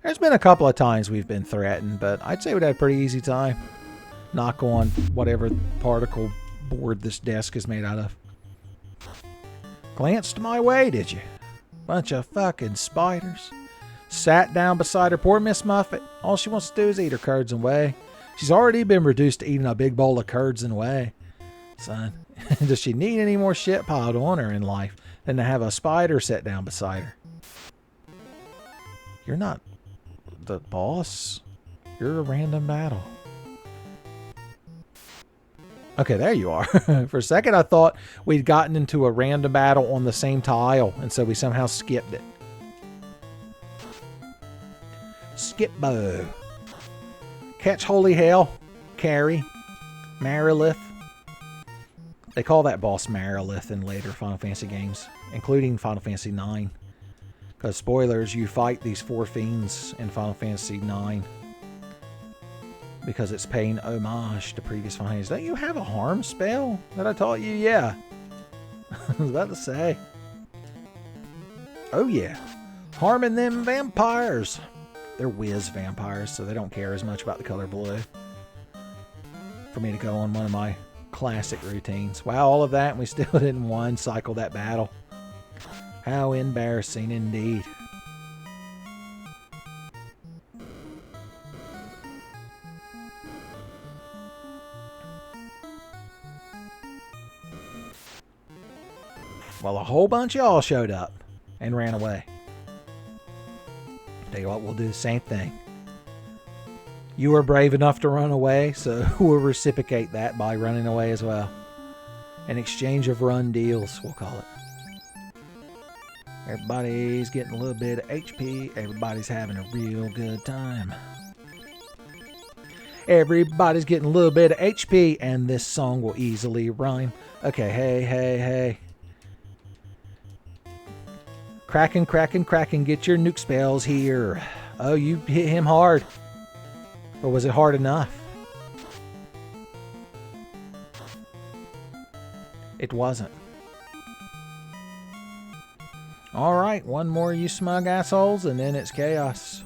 There's been a couple of times we've been threatened, but I'd say we'd had a pretty easy time. Knock on whatever particle board this desk is made out of. Glanced my way, did you? Bunch of fucking spiders. Sat down beside her. Poor Miss Muffet. All she wants to do is eat her curds and whey. She's already been reduced to eating a big bowl of curds and whey. Son, does she need any more shit piled on her in life than to have a spider sit down beside her? You're not the boss. You're a random battle. Okay, there you are. For a second, I thought we'd gotten into a random battle on the same tile, and so we somehow skipped it. Skip bow. Catch holy hell. Carry. Marilith. They call that boss Marilith in later Final Fantasy games, including Final Fantasy IX. Because, spoilers, you fight these 4 fiends in Final Fantasy IX. Because it's paying homage to previous Final Fantasy. Don't you have a harm spell that I taught you? Yeah. I was about to say. Oh, yeah. Harming them vampires. They're whiz vampires, so they don't care as much about the color blue. For me to go on one of my classic routines. Wow, all of that, and we still didn't one-cycle that battle. How embarrassing indeed. Well, a whole bunch of y'all showed up and ran away. Tell you what, we'll do the same thing. You were brave enough to run away, so we'll reciprocate that by running away as well. An exchange of run deals, we'll call it. Everybody's getting a little bit of HP. Everybody's having a real good time. Everybody's getting a little bit of HP, and this song will easily rhyme. Okay, hey, hey, hey. Kraken, Kraken, Kraken, get your nuke spells here. Oh, you hit him hard. Or was it hard enough? It wasn't. Alright, one more, you smug assholes, and then it's chaos.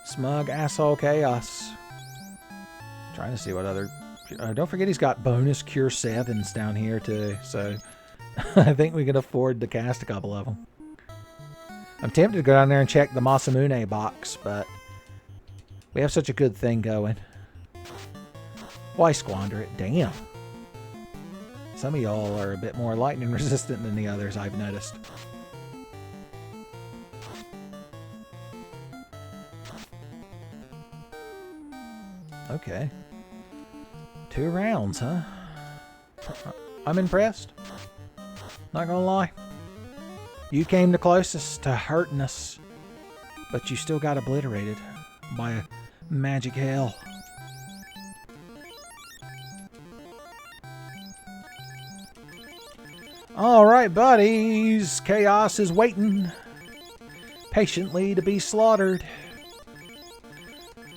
Smug asshole chaos. Trying to see what other... don't forget he's got bonus cure 7s down here too, so I think we can afford to cast a couple of them. I'm tempted to go down there and check the Masamune box, but we have such a good thing going. Why squander it? Damn. Some of y'all are a bit more lightning resistant than the others, I've noticed. Okay. 2 rounds, huh? I'm impressed. Not gonna lie. You came the closest to hurting us, but you still got obliterated by a magic hell. Alright, buddies. Chaos is waiting patiently to be slaughtered.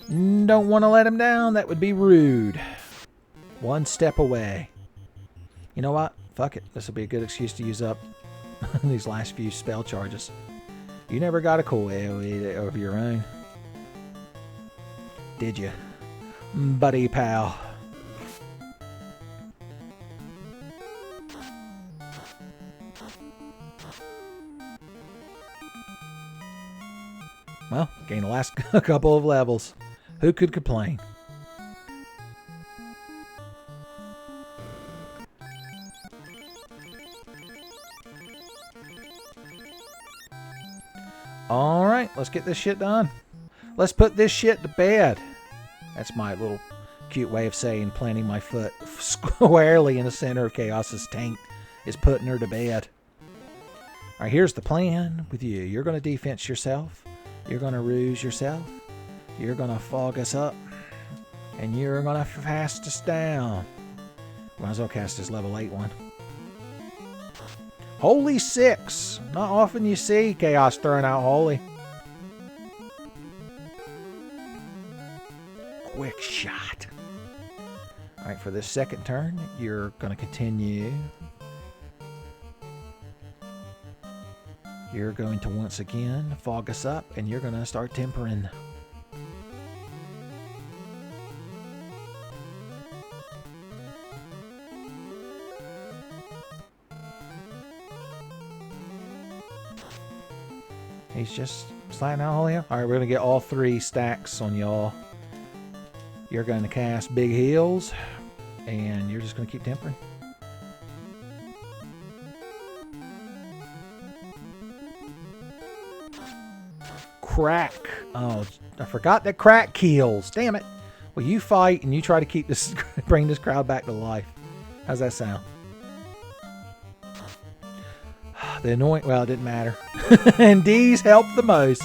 Don't want to let him down. That would be rude. One step away. You know what? Fuck it. This will be a good excuse to use up these last few spell charges. You never got a cool AoE of your own. Did you? Buddy pal. Well, gained the last couple of levels. Who could complain? Alright, let's get this shit done. Let's put this shit to bed. That's my little cute way of saying planting my foot squarely in the center of Chaos's tank is putting her to bed. Alright, here's the plan with you. You're going to defense yourself. You're going to ruse yourself. You're going to fog us up. And you're going to fast us down. Might as well cast this level 8 one. Holy 6! Not often you see Chaos throwing out Holy. Quick shot. Alright, for this second turn, you're going to continue. You're going to once again fog us up, and you're going to start tempering. He's just sliding out all here. Alright, we're going to get all 3 stacks on y'all. You're going to cast Big Heals, and you're just going to keep tempering. Crack. Oh, I forgot that crack kills. Damn it. Well, you fight and you try to keep this, bring this crowd back to life. How's that sound? The annoying, well, it didn't matter. And D's helped the most.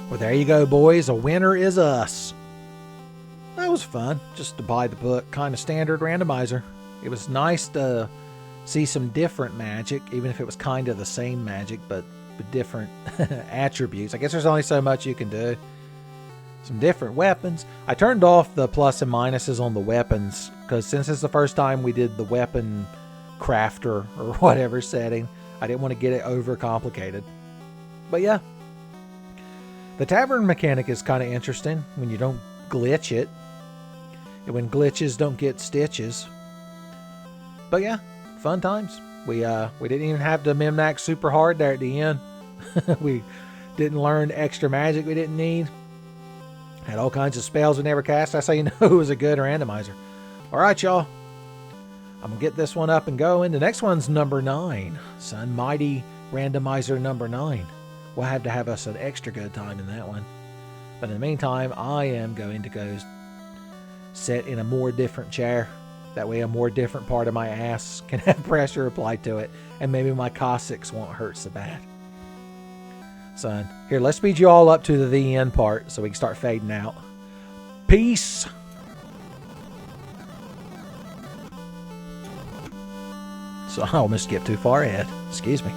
Well, there you go, boys. A winner is us. That was fun. Just to buy the book. Kind of standard randomizer. It was nice to see some different magic, even if it was kind of the same magic, but with different attributes. I guess there's only so much you can do. Some different weapons. I turned off the plus and minuses on the weapons because since it's the first time we did the weapon crafter or whatever setting, I didn't want to get it over complicated. But yeah, the tavern mechanic is kind of interesting when you don't glitch it, and when glitches don't get stitches. But yeah, fun times. We didn't even have to min-max super hard there at the end. We didn't learn extra magic we didn't need. Had all kinds of spells we never cast. That's how you know it was a good randomizer. All right, y'all. I'm going to get this one up and going. The next one's number 9. Son, mighty randomizer number 9. We'll have to have us an extra good time in that one. But in the meantime, I am going to go sit in a more different chair. That way a more different part of my ass can have pressure applied to it. And maybe my coccyx won't hurt so bad. Son, here, let's speed you all up to the end part so we can start fading out. Peace. So I almost skipped too far ahead. Excuse me.